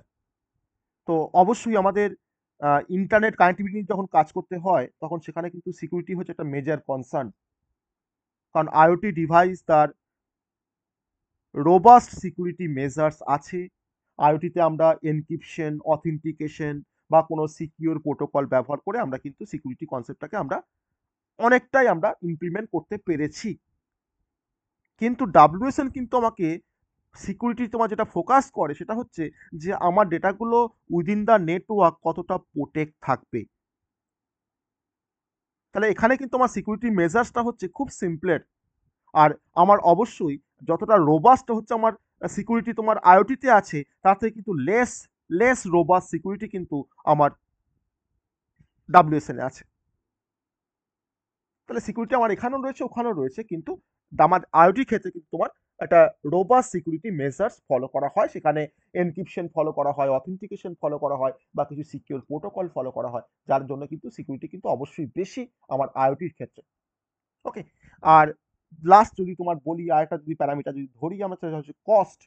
তো অবশ্যই আমাদের ইন্টারনেট কানেক্টিভিটি যখন কাজ করতে হয় তখন সেখানে কিন্তু সিকিউরিটি হচ্ছে একটা মেজর কনসার্ন। কারণ আইওটি ডিভাইস তার রোবাস্ট সিকিউরিটি মেজার্স আছে। আইওটিতে আমরা এনক্রিপশন, অথেন্টিকেশন বা কোনো সিকিউর প্রোটোকল ব্যবহার করে আমরা কিন্তু সিকিউরিটি কনসেপ্টটাকে আমরা অনেকটাই আমরা ইমপ্লিমেন্ট করতে পেরেছি। কিন্তু ডাব্লিউএসএন কিন্তু আমাকে সিকিউরিটি তোমার যেটা ফোকাস করে সেটা হচ্ছে যে আমার ডেটাগুলো উইদিন দ্য নেটওয়ার্ক কতটা প্রোটেক্ট থাকবে। তাহলে এখানে কিন্তু আমার সিকিউরিটি মেজার্সটা হচ্ছে খুব সিম্পলের। আর আমার অবশ্যই যতটা রোবাস্ট হচ্ছে আমার সিকিউরিটি তোমার আইওটিতে আছে তার থেকে কিন্তু লেস লেস রোবাস্ট সিকিউরিটি কিন্তু আমার ডাব্লিউএসএন এ আছে। তাহলে সিকিউরিটি আমার এখানেও রয়েছে ওখানেও রয়েছে, কিন্তু আমার আইওটির ক্ষেত্রে কিন্তু তোমার একটা রোবাস্ট সিকিউরিটি মেজার্স ফলো করা হয়। সেখানে এনক্রিপশন ফলো করা হয়, অথেন্টিকেশন ফলো করা হয় বা কিছু সিকিউর প্রোটোকল ফলো করা হয়, যার জন্য কিন্তু সিকিউরিটি কিন্তু অবশ্যই বেশি আমার আইওটির ক্ষেত্রে। ওকে, আর লাস্ট যদি তোমার বলি আরেকটা যদি প্যারামিটার যদি ধরি আমরা, সেটা হচ্ছে কস্ট।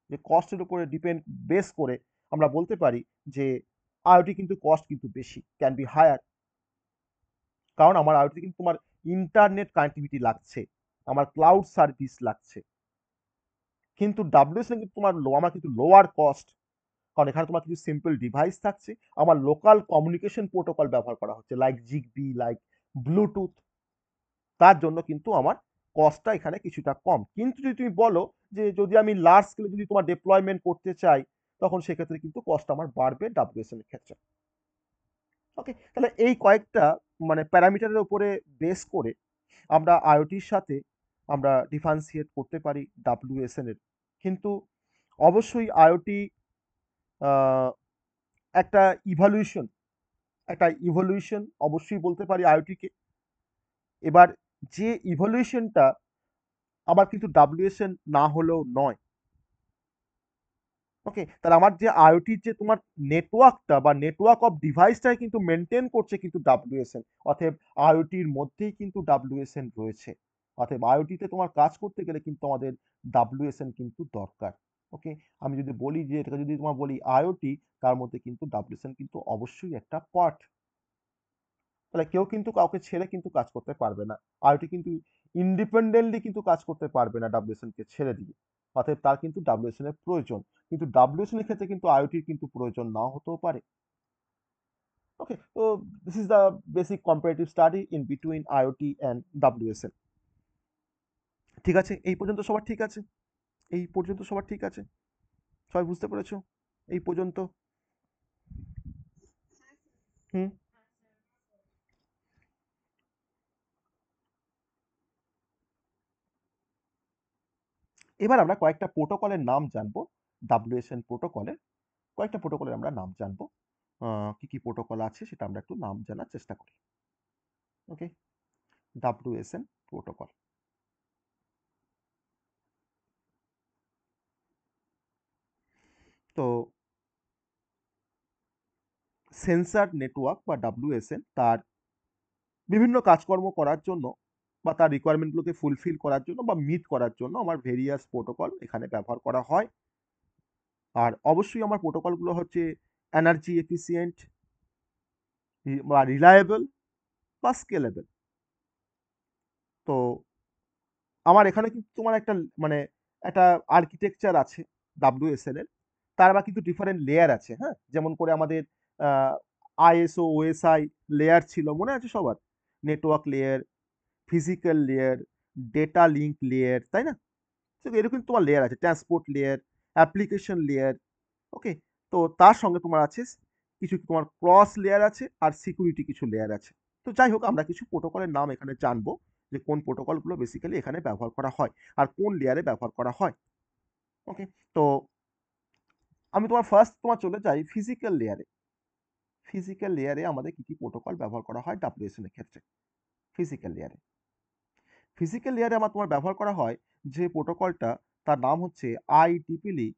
যে কস্টের উপরে ডিপেন্ড বেস করে আমরা বলতে পারি যে আইওটি কিন্তু কস্ট কিন্তু বেশি, ক্যান বি হায়ার। কারণ আমার আইওটি কিন্তু তোমার ইন্টারনেট কানেক্টিভিটি লাগছে, আমার ক্লাউড সার্ভিস লাগছে। কিন্তু ডাব্লিউএসএন কিন্তু তোমার আমার কিন্তু লোয়ার কস্ট। কারণ এখানে তোমার কিছু সিম্পল ডিভাইস থাকছে, আমার লোকাল কমিউনিকেশন প্রোটোকল ব্যবহার করা হচ্ছে লাইক জিগবি, লাইক ব্লুটুথ। তার জন্য কিন্তু আমার কস্টটা এখানে কিছুটা কম। কিন্তু যদি তুমি বলো যে যদি আমি লার্জ স্কেলে যদি তোমার ডেপ্লয়মেন্ট করতে চাই তখন সেক্ষেত্রে কিন্তু কস্ট আমার বাড়বে ডাব্লিউএসএন এর ক্ষেত্রে। ওকে, তাহলে এই কয়েকটা মানে প্যারামিটারের উপরে বেস করে আমরা আইওটির সাথে আমরা ডিফারেন্সিয়েট করতে পারি ডাব্লিউএসএন এর। কিন্তু অবশ্যই আইওটি একটা ইভলিউশন, একটা ইভলিউশন অবশ্যই বলতে পারি আইওটিকে। এবার যে ইভলিউশনটা আবার কিন্তু ডাব্লিউএসএন না হলেও নয়। ওকে, তাহলে আমার যে আইওটির যে তোমার নেটওয়ার্কটা বা নেটওয়ার্ক অফ ডিভাইসটাই কিন্তু মেনটেন করছে কিন্তু ডাব্লিউএসএন। অতএব আইওটির মধ্যেই কিন্তু ডাব্লিউএসএন রয়েছে। অতএব আইওটিতে তোমার কাজ করতে গেলে কিন্তু আমাদের ডাব্লিউএসএন কিন্তু দরকার। ওকে, আমি যদি বলি যে এটাকে যদি তোমার বলি আইওটি, তার মধ্যে কিন্তু ডাব্লিউএসএন কিন্তু অবশ্যই একটা পার্ট। তাহলে কেউ কিন্তু কাউকে ছেড়ে কিন্তু কাজ করতে পারবে না। আইওটি কিন্তু ইন্ডিপেন্ডেন্টলি কিন্তু কাজ করতে পারবে না ডাব্লিউএসএন কে ছেড়ে দিয়ে। অতএব তার কিন্তু ডাব্লিউএসএন এর প্রয়োজন। কিন্তু ডাব্লিউএসএন এর ক্ষেত্রে কিন্তু আইওটির কিন্তু প্রয়োজন নাও হতেও পারে। ওকে, তো this is the basic comparative study in between IoT and WSN. ঠিক আছে, এই পর্যন্ত সবার ঠিক আছে? এই পর্যন্ত সবার ঠিক আছে? সবাই বুঝতে পেরেছো এই পর্যন্ত? হুম। এবার আমরা কয়েকটা প্রোটোকলের নাম জানবো। ডাব্লিউএসএন প্রোটোকলের কয়েকটা প্রোটোকলের আমরা নাম জানবো। কি কি প্রোটোকল আছে সেটা আমরা একটু নাম জানার চেষ্টা করি। ওকে, ডাব্লিউএসএন প্রোটোকল। তো সেন্সার নেটওয়ার্ক বা ডাব্লিউএসএন তার বিভিন্ন কাজকর্ম করার জন্য বা তার রিকোয়ারমেন্টগুলোকে ফুলফিল করার জন্য বা মিট করার জন্য আমার ভেরিয়াস প্রোটোকল এখানে ব্যবহার করা হয়। আর অবশ্যই আমার প্রোটোকলগুলো হচ্ছে এনার্জি এফিসিয়েন্ট বা রিলায়েবল বা স্কেলেবল। তো আমার এখানে কিন্তু তোমার একটা মানে একটা আর্কিটেকচার আছে ডাব্লিউএসএন এর। তার আবার কিন্তু ডিফারেন্ট লেয়ার আছে, হ্যাঁ? যেমন করে আমাদের আইএসও ওএসআই লেয়ার ছিল, মনে আছে সবার? Network layer, physical layer, data link layer, তাই না? তো এরকম তোমার লেয়ার আছে, ট্রান্সপোর্ট লেয়ার, অ্যাপ্লিকেশন লেয়ার। ওকে, তো তার সঙ্গে তোমার আছে কিছু তোমার ক্রস লেয়ার আছে আর সিকিউরিটি কিছু লেয়ার আছে। তো যাই হোক, আমরা কিছু প্রোটোকলের নাম এখানে জানবো, যে কোন প্রোটোকলগুলো বেসিক্যালি এখানে ব্যবহার করা হয় আর কোন লেয়ারে ব্যবহার করা হয়। ওকে, তো আমি তোমার চলে যাই ফিজিক্যাল লেয়ারে। ফিজিক্যাল লেয়ারে আমাদের কি কি প্রোটোকল ব্যবহার করা হয় ডাব্লিউএসএন এর ক্ষেত্রে। ফিজিক্যাল লেয়ারে তোমার ব্যবহার করা হয় যে প্রোটোকলটা, তার নাম হচ্ছে আইটিপিলি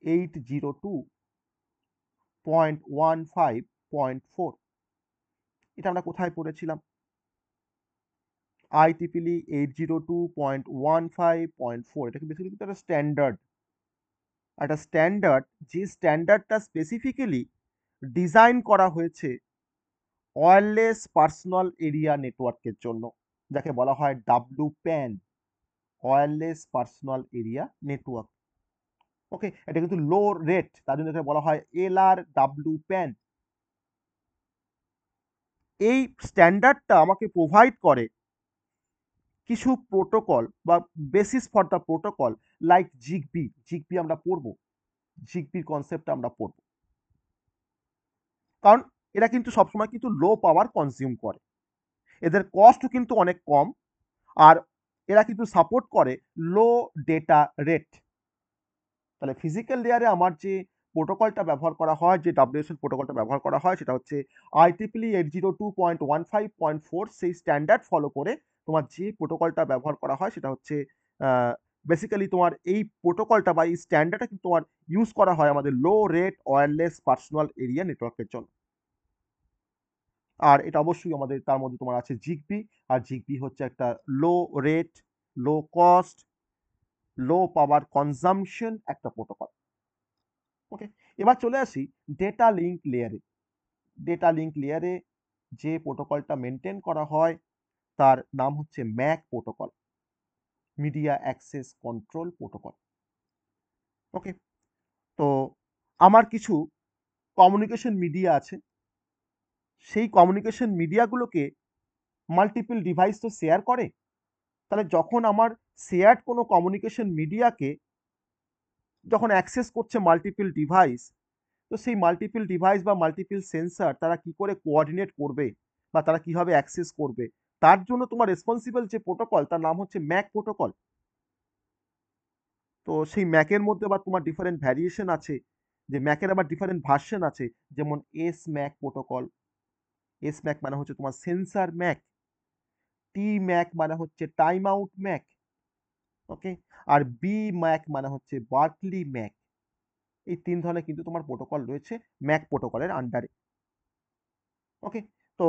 802.15.4। এটা আমরা কোথায় পড়েছিলাম? আইটিপিলি 802.15.4 এটা বেসিক্যালি একটা স্ট্যান্ডার্ড, যে স্ট্যান্ডার্ডটা স্পেসিফিক্যালি ডিজাইন করা হয়েছে ওয়্যারলেস পার্সোনাল এরিয়া নেটওয়ার্কের জন্য, যাকে বলা হয় WPAN, wireless personal area network. Okay, এটা কিন্তু লো রেট, তার জন্য এটাকে বলা হয় LRWPAN। এই স্ট্যান্ডার্ডটা আমাকে প্রোভাইড করে কিছু প্রোটোকল বা basis for the protocol, like Zigbee আমরা পড়বো, জিগবির কনসেপ্টটা আমরা পড়বো, কারণ এরা কিন্তু সবসময় কিন্তু লো পাওয়ার কনজিউম করে, এদের কস্টও কিন্তু অনেক কম, আর এরা কিন্তু সাপোর্ট করে লো ডেটা রেট। তাহলে ফিজিক্যাল লেয়ারে আমার যে প্রোটোকলটা ব্যবহার করা হয়, যে ডাব্লিউএসএন প্রোটোকলটা ব্যবহার করা হয়, সেটা হচ্ছে IEEE 802.15.4। সেই স্ট্যান্ডার্ড ফলো করে তোমার যে প্রোটোকলটা ব্যবহার করা হয় সেটা হচ্ছে বেসিক্যালি তোমার এই প্রোটোকলটা বা এই স্ট্যান্ডার্ডটা কিন্তু তোমার ইউজ করা হয় আমাদের লো রেট ওয়্যারলেস পার্সোনাল এরিয়া নেটওয়ার্কের জন্য। আর এটা অবশ্যই আমাদের তার মধ্যে তোমার আছে জিগবি, আর জিগবি হচ্ছে একটা low rate, low cost, low power consumption একটা প্রোটোকল। ওকে, এবার চলে আসি ডেটা লিঙ্ক লেয়ারে। ডেটা লিঙ্ক লেয়ারে যে প্রোটোকলটা মেনটেন করা হয় তার নাম হচ্ছে MAC protocol, media access control protocol. Okay, তো আমার কিছু কমিউনিকেশন মিডিয়া আছে, সেই কমিউনিকেশন মিডিয়াগুলোকে মাল্টিপল ডিভাইস তো শেয়ার করে। তাহলে যখন আমার শেয়ার্ড কোনো কমিউনিকেশন মিডিয়াকে যখন অ্যাক্সেস করছে মাল্টিপল ডিভাইস, তো সেই মাল্টিপল ডিভাইস বা মাল্টিপল সেন্সর তারা কি করে কোঅর্ডিনেট করবে বা তারা কিভাবে অ্যাক্সেস করবে, তার জন্য তোমার রেসপন্সিবল যে প্রোটোকল তার নাম হচ্ছে ম্যাক প্রোটোকল। তো সেই ম্যাকের মধ্যে আবার তোমার ডিফারেন্ট ভ্যারিয়েশন আছে, যে ম্যাকের আবার ডিফারেন্ট ভার্সন আছে, যেমন S Mac protocol. S Mac মানে হচ্ছে তোমার সেন্সার ম্যাক, টি ম্যাক মানে হচ্ছে টাইম আউট ম্যাক, ওকে, আর বি ম্যাক মানে হচ্ছে বার্কলি ম্যাক। এই তিন ধরনের কিন্তু তোমার প্রোটোকল রয়েছে ম্যাক প্রোটোকলের আন্ডারে। ওকে, তো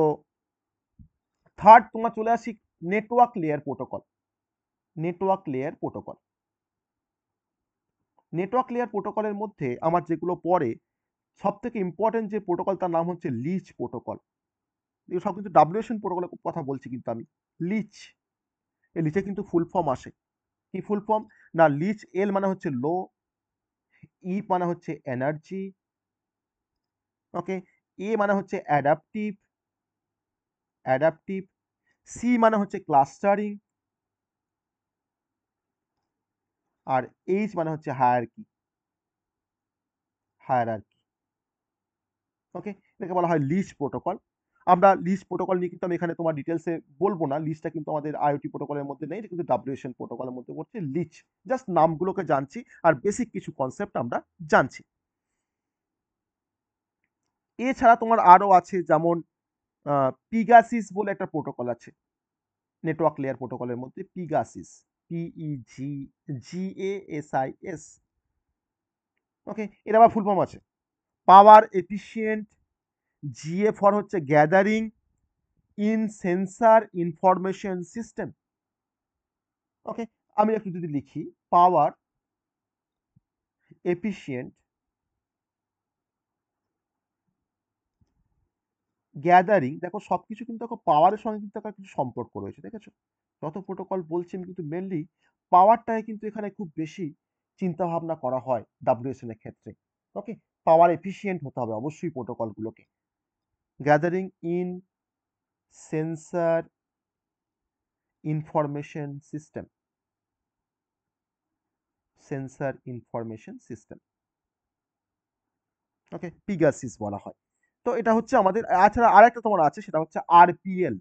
থার্ড তোমার চলে আসি network layer protocol. Network layer protocol, network layer প্রোটোকলের মধ্যে আমার যেগুলো পড়ে, সব থেকে ইম্পর্টেন্ট যে প্রোটোকল তার নাম হচ্ছে লিচ প্রোটোকল। এগুলো সব কিন্তু ডাব্লিউএসএন প্রোটোকলের কথা বলছি কিন্তু আমি। লিচ, এই লিচে কিন্তু ফুল ফর্ম আসে। কি ফুল ফর্ম? না, লিচ এল মানে হচ্ছে লো, ই মানে হচ্ছে এনার্জি, ওকে, এ মানে হচ্ছে অ্যাডাপটিভ, অ্যাডাপটিভ, সি মানে হচ্ছে ক্লাস্টারিং, আর এইচ মানে হচ্ছে হায়ারার্কি, হায়ারার্কি। ওকে, এটাকে বলা হয় লিস্ট প্রোটোকল। আমরা লিস্ট প্রোটোকল নিয়ে কিন্তু আমি এখানে তোমার ডিটেলসে বলবো না, লিস্টটা কিন্তু আমাদের আইওটি প্রোটোকলের মধ্যে নেই, এটা কিন্তু ডাব্লিউএসএন প্রোটোকলের মধ্যে পড়ছে লিচ। জাস্ট নামগুলোকে জানছি আর বেসিক কিছু কনসেপ্ট আমরা জানছি। এছাড়া তোমার আরো আছে, যেমন পিগাসিস বলে একটা প্রোটোকল আছে নেটওয়ার্ক লেয়ার প্রোটোকলের মধ্যে, পিগাসিস, PEGASIS। ওকে, এর আবার ফুল ফর্ম আছে পাওয়ার এফিশিয়েন্ট, GA ফর হচ্ছে gathering in sensor information system. Okay, আমি একটু যদি লিখি পাওয়ার এফিশিয়েন্ট গ্যাদারিং, দেখো সবকিছু কিন্তু দেখো পাওয়ারের সঙ্গে কিন্তু একটা কিছু সম্পর্ক রয়েছে, দেখেছো? যত প্রোটোকল বলছি আমি কিন্তু মেনলি পাওয়ারটাই কিন্তু এখানে খুব বেশি চিন্তা ভাবনা করা হয় ডাব্লিউএসএন এর ক্ষেত্রে। ওকে, পাওয়ার এফিশিয়েন্ট হতে হবে অবশ্যই প্রোটোকলগুলোকে। Gathering in sensor information system, sensor information system, okay, PEGASIS বলা হয়। তো এটা হচ্ছে আমাদের, এছাড়া আরেকটা তোমার আছে, সেটা হচ্ছে আরপিএল।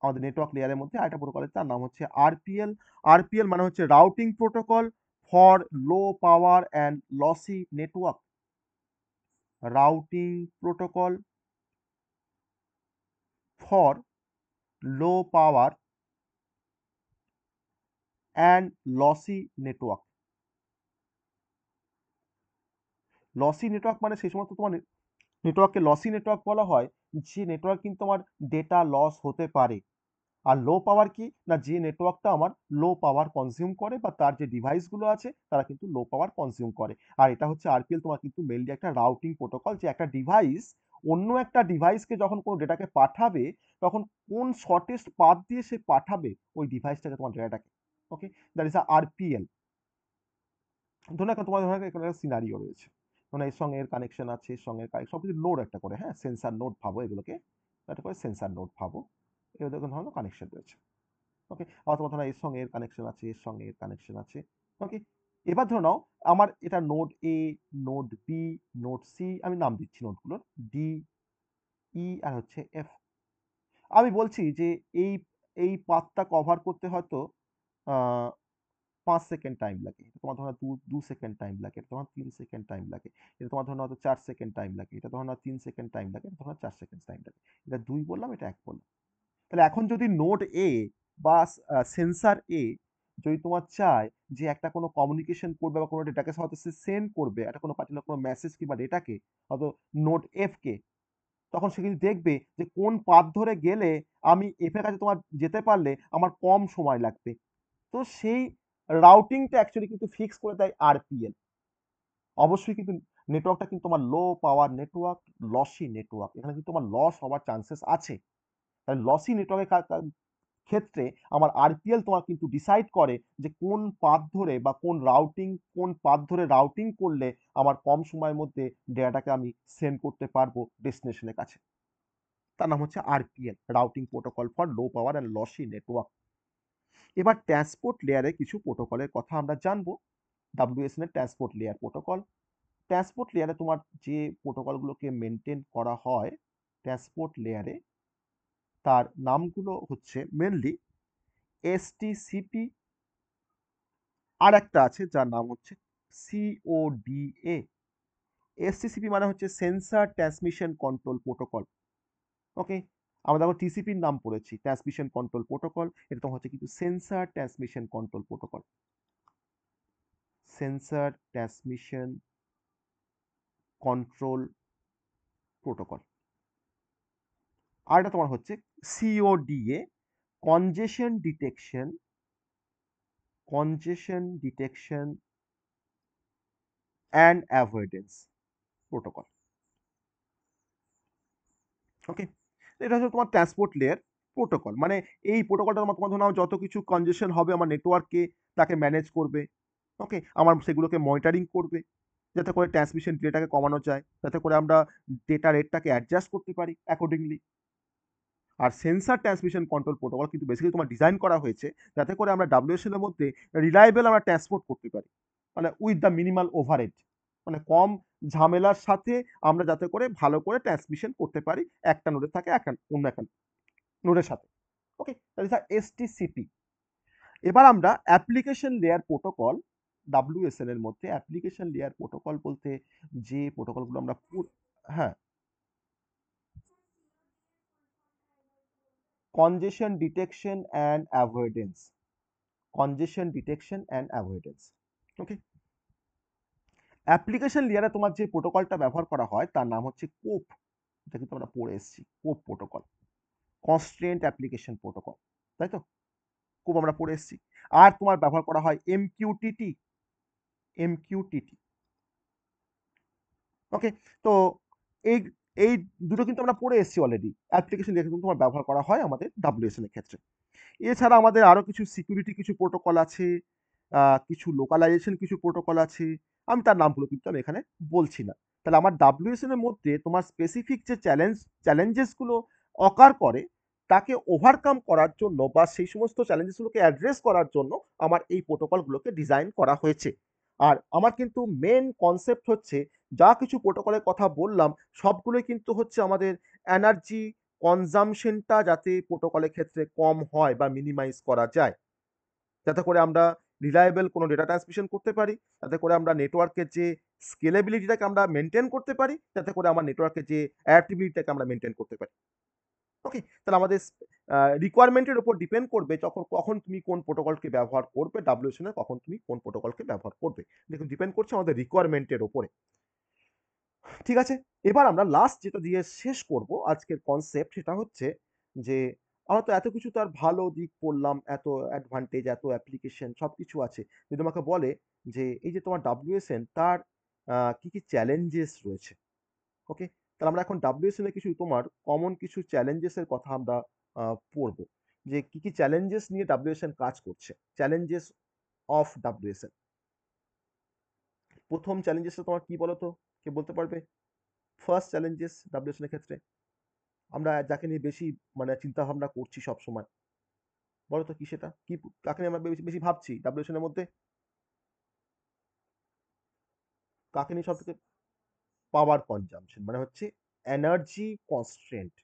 আমাদের নেটওয়ার্ক লেয়ারের মধ্যে আরেকটা প্রোটোকলের তার নাম হচ্ছে আরপিএল। আরপিএল মানে হচ্ছে routing protocol for low power and lassi network. Routing protocol for low power and lassi network. Lassi network মানে সেই সমস্ত তোমার নেটওয়ার্ককে লসি নেটওয়ার্ক বলা হয় যে নেটওয়ার্ক কিন্তু আমার ডেটা লস হতে পারে। আর লো পাওয়ার কি না, যে নেটওয়ার্কটা আমার লো পাওয়ার কনজিউম করে বা তার যে ডিভাইসগুলো আছে তারা কিন্তু লো পাওয়ার কনজিউম করে। আর এটা হচ্ছে আরপিএল তোমার কিন্তু মেইনলি একটা রাউটিং প্রোটোকল, যে একটা ডিভাইস অন্য একটা ডিভাইসকে যখন কোনো ডেটাকে পাঠাবে তখন কোন শর্টেস্ট পাথ দিয়ে সে পাঠাবে ওই ডিভাইসটাকে, তোমার ডেটাটাকে। ওকে, দ্যাট ইজ আরপিএল। ধরুন এখন তোমার ধরো এখানে একটা সিনারিও রয়েছে, মানে এর সঙ্গে এর কানেকশন আছে, এর সঙ্গে সব কিছু নোড একটা করে, হ্যাঁ, সেন্সার নোড ভাবো এগুলোকে, একটা করে সেন্সার নোড ভাবো, এর দেখুন ধরো কানেকশন রয়েছে। ওকে, আবার তোমার ধরো এর সঙ্গে এর কানেকশন আছে, এর সঙ্গে এর কানেকশন আছে। ওকে, এবার ধরে নাও আমার এটা নোড এ, নোড বি, নোড সি, আমি নাম দিচ্ছি নোডগুলোর, ডি, ই আর হচ্ছে এফ। আমি বলছি যে এই এই পাথটা কভার করতে হয়তো 5 সেকেন্ড টাইম লাগে, এটা তোমার ধরো 2 সেকেন্ড টাইম লাগে, এটা তোমার 3 সেকেন্ড টাইম লাগে, এটা তোমার ধরো হয়তো 4 সেকেন্ড টাইম লাগে, এটা ধরো 3 সেকেন্ড টাইম লাগে, এটা ধরো 4 সেকেন্ড টাইম লাগে। এটা 2 বললাম, এটা 1 বললাম। তাহলে এখন যদি নোড এ বা সেন্সার এ যদি তোমার চায় যে একটা কোনো কমিউনিকেশন করবে বা কোনো ডেটাকে হয়তো সে সেন্ড করবে, একটা কোনো পার্টিকুলার কোনো মেসেজ কিংবা ডেটাকে হয়তো নোড এফ কে, তখন সে কিন্তু দেখবে যে কোন পাথ ধরে গেলে আমি এফ এর কাছে তোমার যেতে পারলে আমার কম সময় লাগবে। তো সেই রাউটিংটা অ্যাকচুয়ালি কিন্তু ফিক্স করে দেয় আরপিএল। অবশ্যই কিন্তু নেটওয়ার্কটা কিন্তু তোমার লো পাওয়ার নেটওয়ার্ক, লসি নেটওয়ার্ক, এখানে কিন্তু তোমার লস হওয়ার চান্সেস আছে। তাই লসি নেটওয়ার্কের ক্ষেত্রে আমার আরপিএল তোমার কিন্তু ডিসাইড করে যে কোন পাথ ধরে বা কোন পাথ ধরে রাউটিং করলে আমার কম সময়ের মধ্যে ডেটাটাকে আমি সেন্ড করতে পারবো ডেস্টিনেশনের কাছে। তার নাম হচ্ছে RPL, routing protocol for low power and lassi network. এবার ট্রান্সপোর্ট লেয়ারে কিছু প্রোটোকলের কথা আমরা জানবো। ডাব্লিউএসএন এর ট্রান্সপোর্ট লেয়ার প্রোটোকল। ট্রান্সপোর্ট লেয়ারে তোমার যে প্রোটোকলগুলোকে মেনটেন করা হয় ট্রান্সপোর্ট লেয়ারে, তার নামগুলো হচ্ছে মেনলি এসটিসিপি, আর একটা আছে যার নাম হচ্ছে সিওডিএ। এসটিসিপি মানে হচ্ছে সেন্সার ট্রান্সমিশন কন্ট্রোল প্রোটোকল। ওকে, আমরা দেখো টিসিপির নাম পড়েছি, ট্রান্সমিশন কন্ট্রোল প্রোটোকল, এটা তো হচ্ছে কিন্তু sensor transmission control protocol. Sensor transmission control protocol. আর এটা তোমার হচ্ছে CODA, congestion detection and avoidance protocol. Okay, এটা হচ্ছে তোমার ট্রান্সপোর্ট লেয়ার প্রোটোকল। মানে এই প্রোটোকলটার তোমার ধরো যত কিছু কনজেশন হবে আমার নেটওয়ার্কে তাকে ম্যানেজ করবে। ওকে, আমার সেগুলোকে মনিটরিং করবে যাতে করে ট্রান্সমিশন ডিলেটাকে কমানো যায়, যাতে করে আমরা ডেটা রেটটাকে অ্যাডজাস্ট করতে পারি অ্যাকর্ডিংলি। আর সেন্সার ট্রান্সমিশন কন্ট্রোল প্রোটোকল কিন্তু বেসিক্যালি তোমার ডিজাইন করা হয়েছে যাতে করে আমরা ডাব্লিউএসএন এর মধ্যে রিলায়েবল আমরা ট্রান্সপোর্ট করতে পারি, মানে উইথ দ্য মিনিমাল ওভারহেড, মানে কম ঝামেলার সাথে আমরা যাতে করে ভালো করে ট্রান্সমিশন করতে পারি একটা নোডের থাকে অন্য একটা নোডের সাথে। ওকে, দ্যাট ইজ এসটিসিপি। এবার আমরা অ্যাপ্লিকেশন লেয়ার প্রোটোকল, ডাব্লিউএসএন এর মধ্যে অ্যাপ্লিকেশন লেয়ার প্রোটোকল বলতে যে প্রোটোকলগুলো আমরা হ্যাঁ, কনজেশন detection and avoidance, কনজেশন detection and avoidance. Okay, application লেয়ারে তোমার যে প্রোটোকলটা ব্যবহার করা হয় তার নাম হচ্ছে কোপ, এটা কিন্তু আমরা পড়ে এসেছি, কোপ প্রোটোকল, কনস্ট্রেন্ট অ্যাপ্লিকেশন প্রোটোকল, তাই তো? কোপ আমরা পড়ে এসেছি। আর তোমার ব্যবহার করা হয় এমকিউটিটি, এমকিউটিটি। ওকে, তো এই এই দুটো কিন্তু আমরা পড়ে এসেছি অলরেডি, অ্যাপ্লিকেশন লেয়ার কিন্তু তোমার ব্যবহার করা হয় আমাদের ডাব্লিউএসএন এর ক্ষেত্রে। এছাড়া আমাদের আরো কিছু সিকিউরিটি কিছু প্রোটোকল আছে, কিছু লোকালাইজেশন কিছু প্রোটোকল আছে, আমি তার নামগুলো কিন্তু আমি এখানে বলছি না। তাহলে আমার ডাব্লিউএসএন এর মধ্যে তোমার স্পেসিফিক যে চ্যালেঞ্জেসগুলো অকার করে তাকে ওভারকাম করার জন্য বা সেই সমস্ত চ্যালেঞ্জেসগুলোকে অ্যাড্রেস করার জন্য আমার এই প্রোটোকলগুলোকে ডিজাইন করা হয়েছে। আর আমার কিন্তু মেন কনসেপ্ট হচ্ছে যা কিছু প্রোটোকলের কথা বললাম সবগুলোই কিন্তু হচ্ছে আমাদের এনার্জি কনজাম্পশনটা যাতে প্রোটোকলের ক্ষেত্রে কম হয় বা মিনিমাইজ করা যায়, যাতে করে আমরা রিলায়েবল কোনো ডেটা ট্রান্সমিশন করতে পারি, যাতে করে আমরা নেটওয়ার্কের যে স্কেলেবিলিটিটাকে আমরা মেনটেন করতে পারি, যাতে করে আমার নেটওয়ার্কের যে অ্যাডাপ্টিবিলিটিটাকে আমরা মেনটেন করতে পারি। ওকে, তাহলে আমাদের রিকোয়ারমেন্টের উপর ডিপেন্ড করবে যখন কখন তুমি কোন প্রোটোকলকে ব্যবহার করবে, ডাব্লিউএসএন এর কখন তুমি কোন প্রোটোকলকে ব্যবহার করবে, দেখুন ডিপেন্ড করছে আমাদের রিকোয়ারমেন্টের উপরে। ঠিক আছে, এবার আমরা লাস্ট যেটা দিয়ে শেষ করব আজকের কনসেপ্ট, সেটা হচ্ছে যে আমরা তো এত কিছু তার ভালো দিক পড়লাম, এত অ্যাডভান্টেজ, এত অ্যাপ্লিকেশন সবকিছু আছে। যদি আমাকে বলে যে এই যে তোমার ডাব্লিউএসএন তার কি কি চ্যালেঞ্জেস রয়েছে, ওকে, তাহলে আমরা এখন ডাব্লিউএসএন এর কিছু তোমার কমন কিছু চ্যালেঞ্জেস এর কথা আমরা পড়বো, যে কি কি চ্যালেঞ্জেস নিয়ে ডাব্লিউএসএন কাজ করছে, চ্যালেঞ্জেস অফ ডাব্লিউএসএন। প্রথম চ্যালেঞ্জেসটা তোমার কি বলো তো, কে বলতে পারবে? ফার্স্ট চ্যালেঞ্জেস ডাব্লিউএসএন এর ক্ষেত্রে আমরা যাকে নিয়ে বেশি মানে চিন্তা ভাবনা করছি সব সময়, বলো তো কি সেটা, কি কাকে নিয়ে আমরা বেশি বেশি ভাবছি ডাব্লিউএসএন এর মধ্যে, কাকে নিয়ে সব থেকে? পাওয়ার কনজাম্পশন মানে হচ্ছে এনার্জি কনস্ট্রেন্ট।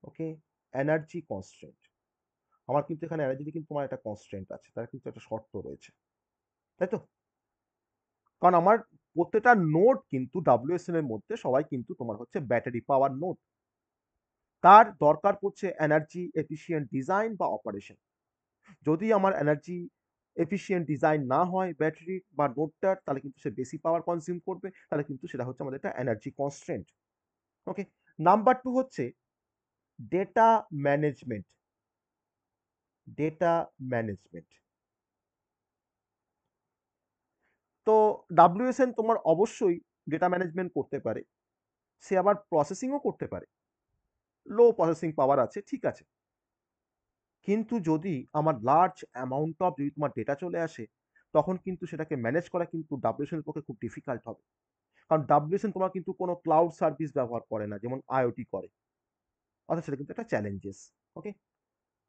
ওকে, এনার্জি কনস্ট্রেন্ট, আমার কিন্তু এখানে এনার্জিতে কিন্তু তোমার একটা কনস্ট্রেন্ট আছে, তার কিন্তু একটা শর্ত রয়েছে, তাই তো? কারণ আমার প্রত্যেকটা নোড কিন্তু ডাব্লিউএসএন এর মধ্যে সবাই কিন্তু তোমার হচ্ছে ব্যাটারি পাওয়ার নোড, তার দরকার পড়ছে এনার্জি এফিশিয়েন্ট ডিজাইন বা অপারেশন। যদি আমার এনার্জি এফিশিয়েন্ট ডিজাইন না হয় ব্যাটারি বা নোটটার, তাহলে কিন্তু সে বেশি পাওয়ার কনজিউম করবে, তাহলে কিন্তু সেটা হচ্ছে আমাদের একটা এনার্জি কনস্ট্রেন্ট। ওকে, নাম্বার টু হচ্ছে ডেটা ম্যানেজমেন্ট। ডেটা ম্যানেজমেন্ট, তো ডাব্লিউএসএন তোমার অবশ্যই ডেটা ম্যানেজমেন্ট করতে পারে, সে আবার প্রসেসিংও করতে পারে, লো প্রসেসিং পাওয়ার আছে, ঠিক আছে, কিন্তু যদি আমার লার্জ অ্যামাউন্ট অফ যদি তোমার ডেটা চলে আসে, তখন কিন্তু সেটাকে ম্যানেজ করা কিন্তু ডাব্লিউএসএন এর পক্ষে খুব ডিফিকাল্ট হবে। কারণ ডাব্লিউএসএন তোমার কিন্তু কোনো ক্লাউড সার্ভিস ব্যবহার করে না, যেমন আইওটি করে, অর্থাৎ সেটা কিন্তু একটা challenges. Okay,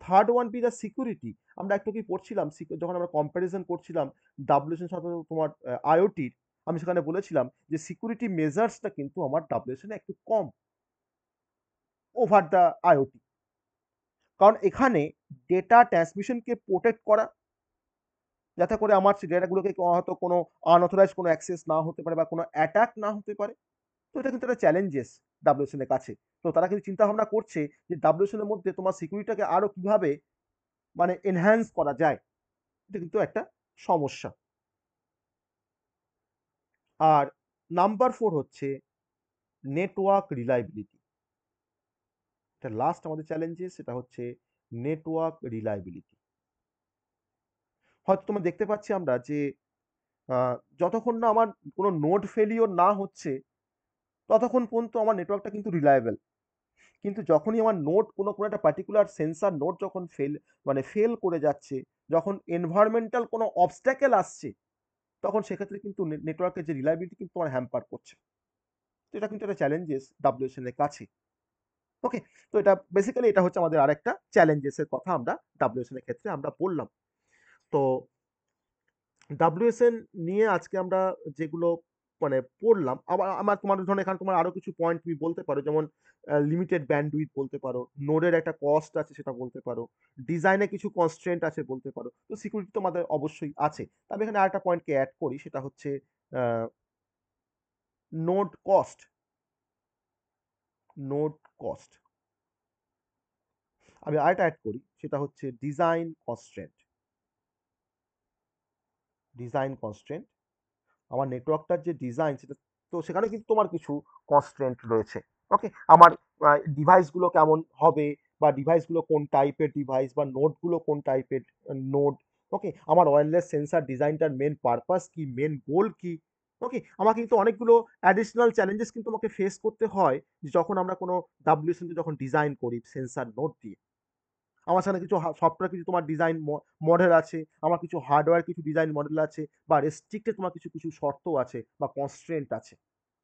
third one B the security. আমরা একটু কি পড়ছিলাম যখন আমরা কম্প্যারিজন করছিলাম ডাব্লিউএসএন সাথে তোমার আইওটির, আমি সেখানে বলেছিলাম যে সিকিউরিটি মেজার্সটা কিন্তু আমার ডাব্লিউএসএন একটু কম ওভার দ্য আইওটি, কারণ এখানে ডেটা ট্রান্সমিশনকে প্রোটেক্ট করা, যাতে করে আমার সেই ডেটাগুলোকে হয়তো কোনো আনঅথরাইজ কোনো অ্যাক্সেস না হতে পারে বা কোনো অ্যাটাক না হতে পারে। তো এটা কিন্তু একটা চ্যালেঞ্জেস ডাব্লিউএসএন এর কাছে। তো তারা কিন্তু চিন্তা ভাবনা করছে যে ডাব্লিউএসএন এর মধ্যে তোমার সিকিউরিটিটাকে আরো কিভাবে মানে এনহ্যান্স করা যায়, এটা কিন্তু একটা সমস্যা। আর নাম্বার ফোর হচ্ছে নেটওয়ার্ক রিলায়েবিলিটি, এটা লাস্ট আমাদের চ্যালেঞ্জেস, সেটা হচ্ছে নেটওয়ার্ক রিলায়েবিলিটি। হয়তো তোমরা দেখতে পাচ্ছি আমরা যে যতক্ষণ না আমার কোনো নোড ফেলিওর না হচ্ছে ততক্ষণ পর্যন্ত আমার নেটওয়ার্কটা কিন্তু রিলায়েবল, কিন্তু যখনই আমার নোড কোনো কোনো একটা পার্টিকুলার সেন্সার নোড যখন ফেল করে যাচ্ছে, যখন এনভায়রনমেন্টাল কোনো অবস্ট্যাকেল আসছে, তখন সেক্ষেত্রে কিন্তু নেটওয়ার্কের যে রিলায়েবিলিটি কিন্তু আমার হ্যাম্পার করছে। তো এটা কিন্তু একটা চ্যালেঞ্জেস ডাব্লিউএসএন এর কাছে। ওকে, তো এটা বেসিক্যালি এটা হচ্ছে আমাদের আরেকটা চ্যালেঞ্জেস এর কথা আমরা ডাব্লিউএসএন এর ক্ষেত্রে আমরা বললাম। তো ডাব্লিউএসএন নিয়ে আজকে আমরা যেগুলো মানে পড়লাম, আবার আমার তোমার ধরুন এখানে তোমার আরো কিছু পয়েন্ট তুমি বলতে পারো, যেমন লিমিটেড ব্যান্ডউইথ বলতে পারো, নোডের একটা কস্ট আছে সেটা বলতে পারো, ডিজাইনে কিছু কনস্ট্রেন্ট আছে বলতে পারো, তো সিকিউরিটি তো আমাদের অবশ্যই আছে। তবে এখানে আরেকটা পয়েন্টকে অ্যাড করি, সেটা হচ্ছে নোড কস্ট। নোড কস্ট আমি আরেকটা অ্যাড করি, সেটা হচ্ছে ডিজাইন কনস্ট্রেন্ট। ডিজাইন কনস্ট্রেন্ট, আমার নেটওয়ার্কটার যে ডিজাইন সেটা, তো সেখানে কিন্তু তোমার কিছু কনস্ট্রেন্ট রয়েছে। ওকে, আমার ডিভাইসগুলো কেমন হবে, বা ডিভাইসগুলো কোন টাইপের ডিভাইস, বা নোডগুলো কোন টাইপের নোড। ওকে, আমার ওয়্যারলেস সেন্সার ডিজাইনটার মেন পারপাস কি, মেন গোল কি। ওকে, আমার কিন্তু অনেকগুলো অ্যাডিশনাল চ্যালেঞ্জেস কিন্তু আমাকে ফেস করতে হয় যখন আমরা কোনো ডাব্লিউএসএন যখন ডিজাইন করি সেন্সার নোড দিয়ে। আমার সেখানে কিছু সফটওয়্যার কিছু তোমার ডিজাইন মডেল আছে, আমার কিছু হার্ডওয়্যার কিছু ডিজাইন মডেল আছে, বা রেস্ট্রিক্টেড তোমার কিছু কিছু শর্ত আছে বা কনস্ট্রেন্ট আছে।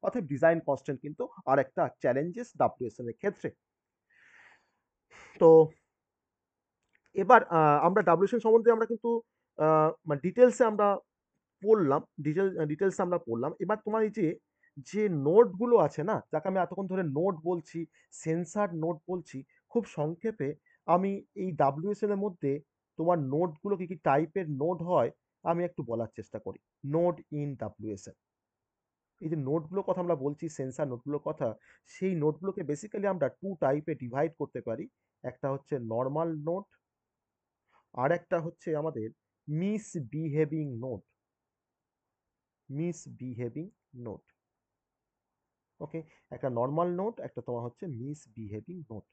অর্থাৎ ডিজাইন কনস্ট্রেন্ট কিন্তু আর একটা চ্যালেঞ্জেস ডাব্লিউএসএন এর ক্ষেত্রে। তো এবার আমরা ডাব্লিউএসএন সম্বন্ধে আমরা কিন্তু মানে ডিটেলসে আমরা পড়লাম, ডিটেলস আমরা পড়লাম। এবার তোমার এই যে নোডগুলো আছে না, যাকে আমি এতক্ষণ ধরে নোড বলছি, সেন্সার নোড বলছি, খুব সংক্ষেপে আমি এই WSN এর মধ্যে তোমার নোডগুলো কি টাইপের নোড হয় আমি একটু বলার চেষ্টা করি। নোড ইন WSN, এই যে নোটগুলোর কথা আমরা বলছি, সেন্সার নোটগুলোর কথা, সেই নোটগুলোকে বেসিক্যালি আমরা 2 টাইপে ডিভাইড করতে পারি। একটা হচ্ছে নরমাল নোট, আর একটা হচ্ছে আমাদের মিসবিহেভিং নোট। মিসবিহেভিং নোট, ওকে? একটা নরমাল নোট, একটা তোমার হচ্ছে মিসবিহেভিং নোট,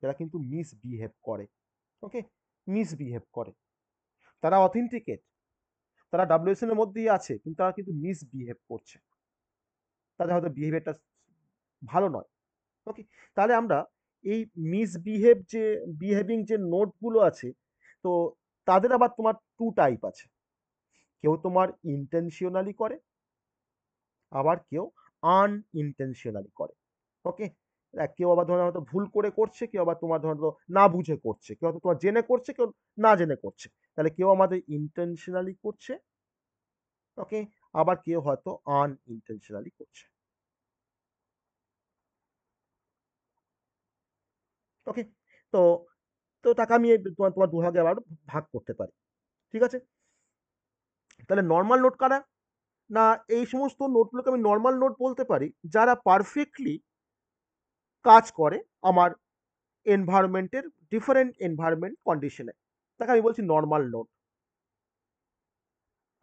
যারা কিন্তু মিসবিহেভ করে, ওকে? মিসবিহেভ করে, তারা অথেন্টিকেট, তারা WSN এর মধ্যেই আছে, কিন্তু তারা কিন্তু মিসবিহেভ করছে, তাদের হয়তো বিহেভিয়ারটা ভালো নয়, ওকে? তাহলে আমরা এই বিহেভিং যে নোটগুলো আছে, তো তাদের আবার তোমার 2 টাইপ আছে। কেউ তোমার ইনটেনশনালি করে, আবার কেউ আনইনটেনশনালি করে, ওকে? কেউ আবার ধরো হয়তো ভুল করে করছে, কেউ আবার তোমার ধরো না বুঝে করছে, কেউ হয়তো তোমার জেনে করছে, কেউ না জেনে করছে। তাহলে কেউ আমাদের ইনটেনশনালি করছে, ওকে? আবার কেউ হয়তো আনইনটেনশনালি করছে, ওকে? তো তো তাকে আমি তোমার তোমার দুভাগে আবার ভাগ করতে পারি, ঠিক আছে? তাহলে নর্মাল নোট কারা? না, এই সমস্ত নোটগুলোকে আমি নর্মাল নোট বলতে পারি যারা পারফেক্টলি কাজ করে আমার এনভায়রনমেন্টের, ডিফারেন্ট এনভায়রনমেন্ট কন্ডিশনে, তাকে আমি বলছি নর্মাল নোট,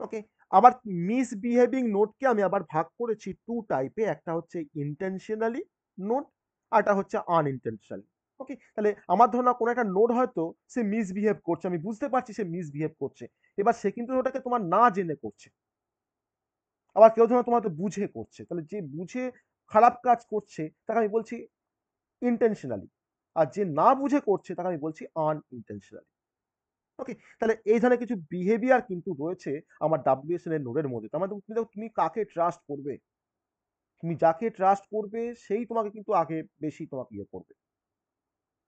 ওকে? আবার মিসবিহেভিং নোটকে আমি আবার ভাগ করেছি 2 টাইপে, একটা হচ্ছে ইন্টেনশনালি নোট, আর একটা হচ্ছে আনইনটেনশনালি, ওকে? তাহলে আমার ধরো না কোনো একটা নোট হয়তো সে মিসবিহেভ করছে, আমি বুঝতে পারছি সে মিসবিহেভ করছে, এবার সে কিন্তু ওটাকে তোমার না জেনে করছে। আবার কেউ ধরো তোমার হয়তো বুঝে করছে, তাহলে যে বুঝে খারাপ কাজ করছে তাকে আমি বলছি ইন্টেনশনালি, আর যে না বুঝে করছে তাকে আমি বলছি আনইনটেনশনালি, ওকে? তাহলে এই ধরনের কিছু বিহেভিয়ার কিন্তু রয়েছে আমার WSN এর নোডের মধ্যে। তার মানে তুমি কাকে ট্রাস্ট করবে, তুমি যাকে ট্রাস্ট করবে সেই তোমাকে কিন্তু আগে বেশি তোমাকে ইয়ে করবে।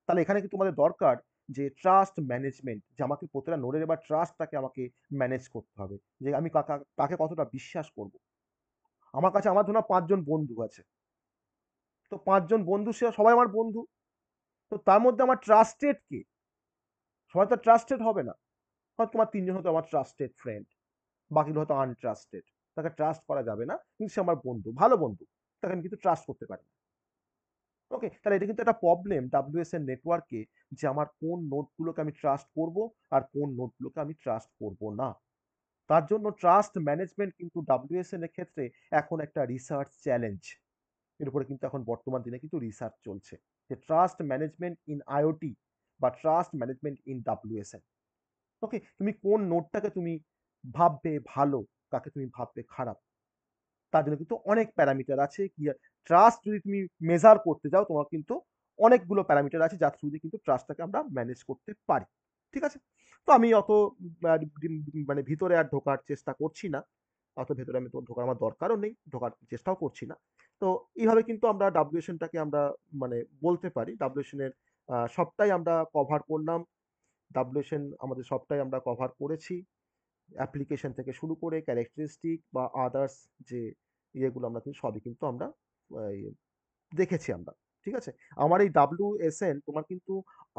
তাহলে এখানে কিন্তু তোমাদের দরকার যে ট্রাস্ট ম্যানেজমেন্ট, যে আমাকে প্রতিটা নোডের এবার ট্রাস্টটাকে আমাকে ম্যানেজ করতে হবে, যে আমি কাকে কতটা বিশ্বাস করব। আমার কাছে আমার ধরুন 5 জন বন্ধু আছে, তো 5 জন বন্ধু সে সবাই আমার বন্ধু, তো তার মধ্যে আমার ট্রাস্টেড কে? সবাই তো ট্রাস্টেড হবে না, হয়তো তোমার 3 জন হয়তো আমার ট্রাস্টেড ফ্রেন্ড, বাকিগুলো হয়তো আনট্রাস্টেড, তাকে ট্রাস্ট করা যাবে না, কিন্তু সে আমার বন্ধু, ভালো বন্ধু, তাকে আমি কিন্তু ট্রাস্ট করতে পারি না, ওকে? তাহলে এটা কিন্তু একটা প্রবলেম WSN নেটওয়ার্কে, যে আমার কোন নোটগুলোকে আমি ট্রাস্ট করব আর কোন নোটগুলোকে আমি ট্রাস্ট করব না। তার জন্য ট্রাস্ট ম্যানেজমেন্ট কিন্তু WSN এর ক্ষেত্রে এখন একটা রিসার্চ চ্যালেঞ্জ, এর উপরে কিন্তু এখন বর্তমান দিনে কিন্তু রিসার্চ চলছে, যে ট্রাস্ট ম্যানেজমেন্ট ইন IoT বা ট্রাস্ট ম্যানেজমেন্ট ইন WSN, ওকে? তুমি কোন নোটটাকে তুমি ভাববে ভালো, কাকে তুমি ভাববে খারাপ, তার জন্য কিন্তু অনেক প্যারামিটার আছে। ট্রাস্ট যদি তুমি মেজার করতে যাও, তোমার কিন্তু অনেকগুলো প্যারামিটার আছে যার থ্রু দিয়ে কিন্তু ট্রাস্টটাকে আমরা ম্যানেজ করতে পারি, ঠিক আছে? তো আমি অত মানে ভিতরে আর ঢোকার চেষ্টা করছি না, অত ভেতরে আমি তো ঢোকার আমার দরকারও নেই, ঢোকার চেষ্টাও করছি না। তো এইভাবে কিন্তু আমরা WSNটাকে আমরা মানে বলতে পারি, WSN এর সবটাই আমরা কভার করলাম, WSN আমাদের সবটাই আমরা কভার করেছি, অ্যাপ্লিকেশন থেকে শুরু করে ক্যারেক্টারিস্টিক বা আদার্স যে ইয়েগুলো আমরা কিন্তু সবই কিন্তু আমরা এই দেখেছি আমরা, ঠিক আছে? আমার এই WSN তোমার কিন্তু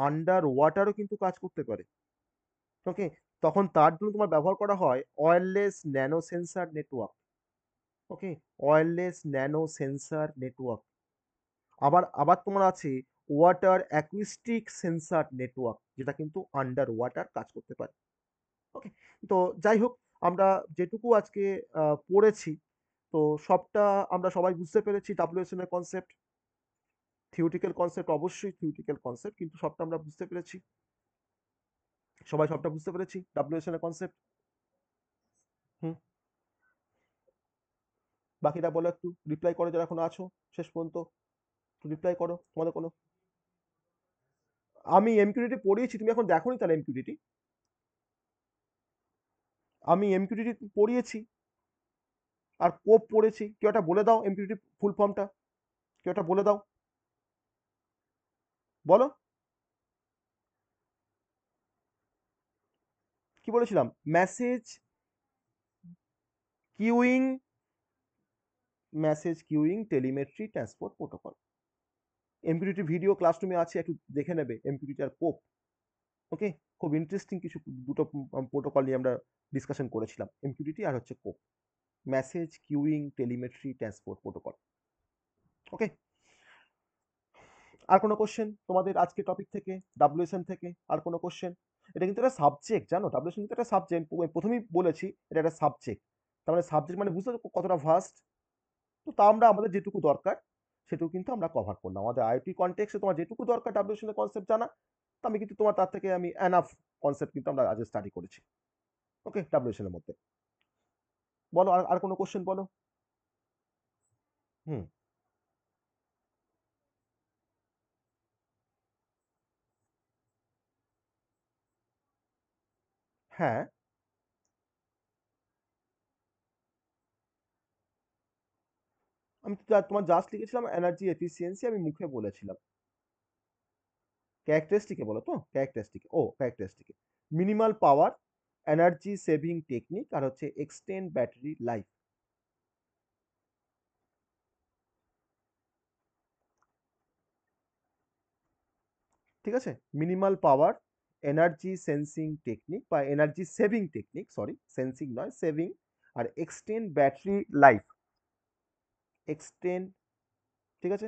আন্ডার ওয়াটারও কিন্তু কাজ করতে পারে, ওকে? তখন তার জন্য তোমার ব্যবহার করা হয় wireless nano sensor network, okay? Wireless nano sensor network. আবার আবার তোমার আছে ওয়াটার অ্যাকুইস্টিক সেন্সর নেটওয়ার্ক, যেটা কিন্তু আন্ডার ওয়াটার কাজ করতে পারে, ওকে? তো যাই হোক, আমরা যেটুকু আজকে পড়েছি, তো সবটা আমরা সবাই বুঝতে পেরেছি। WSN এর কনসেপ্ট, থিওরিটিক্যাল কনসেপ্ট, অবশ্যই থিওরিটিক্যাল কনসেপ্ট, কিন্তু সবটা আমরা বুঝতে পেরেছি, সবাই সবটা বুঝতে পেরেছি WSN এর কনসেপ্ট। হুম, বাকিটা বলো, একটু রিপ্লাই করো যারা এখনো আছো শেষ পর্যন্ত, একটু রিপ্লাই করো তোমাদের কোনো। আমি MQTT পড়িয়েছি, তুমি এখন দেখোনি তাহলে MQTT? আমি MQTT পড়িয়েছি আর কোপ পড়েছি, কেউ একটা বলে দাও MQTT ফুল ফর্মটা, কেউ একটা বলে দাও, বলো কি বলেছিলাম? Message queuing, message queuing, telemetry, transport protocol. MQTT video ক্লাসরুমে আছে, একটু দেখে নেবে এমকিউটিটি আর পোপ। ওকে, খুব ইন্টারেস্টিং কিছু দুটো প্রোটোকল নিয়ে আমরা ডিসকাশন করেছিলাম, এমকিউটিটি আর হচ্ছে CoAP, message queuing, telemetry, transport protocol. Okay, আর কোনো কোশ্চেন তোমাদের আজকে টপিক থেকে, ডাব্লিউএসএন থেকে আর কোনো কোশ্চেন? এটা কিন্তু একটা সাবজেক্ট, জানো, ডাব্লিউএসএন কিন্তু একটা সাবজেক্ট, প্রথমেই বলেছি এটা একটা সাবজেক্ট। তার মানে সাবজেক্ট মানে বুঝতে পারছো কতটা ভাস্ট। তো তা আমরা আমাদের যেটুকু দরকার সেটুকু কিন্তু আমরা কভার করলাম। আমাদের আইওটি কনটেক্সটে তোমার যেটুকু দরকার ডাব্লিউএসএন এর কনসেপ্ট জানা, তো আমি কিন্তু তোমার তার থেকে আমি এনাফ কনসেপ্ট কিন্তু আমরা আজ স্টাডি করেছি। ওকে, ডাব্লিউএসএন এর মধ্যে। বলো আর কোনো কোশ্চেন বলো। হুম। হ্যাঁ, আমি তো তোমার জাস্ট লিখেছিলাম এনার্জি এফিসিয়েন্সি, আমি মুখে বলেছিলাম। ক্যারেক্টারিস্টিকে বলো তো, ক্যারেক্টারিস্টিকে, ও ক্যারেক্টারিস্টিকে মিনিমাল পাওয়ার, এনার্জি সেভিং টেকনিক, আর হচ্ছে এক্সটেন্ড ব্যাটারি লাইফ। ঠিক আছে, মিনিমাল পাওয়ার, এনার্জি সেন্সিং টেকনিক বা energy saving technique, sorry sensing নয়, সেভিং, আর এক্সটেন্ড ব্যাটারি লাইফ, এক্সটেন্ড। ঠিক আছে।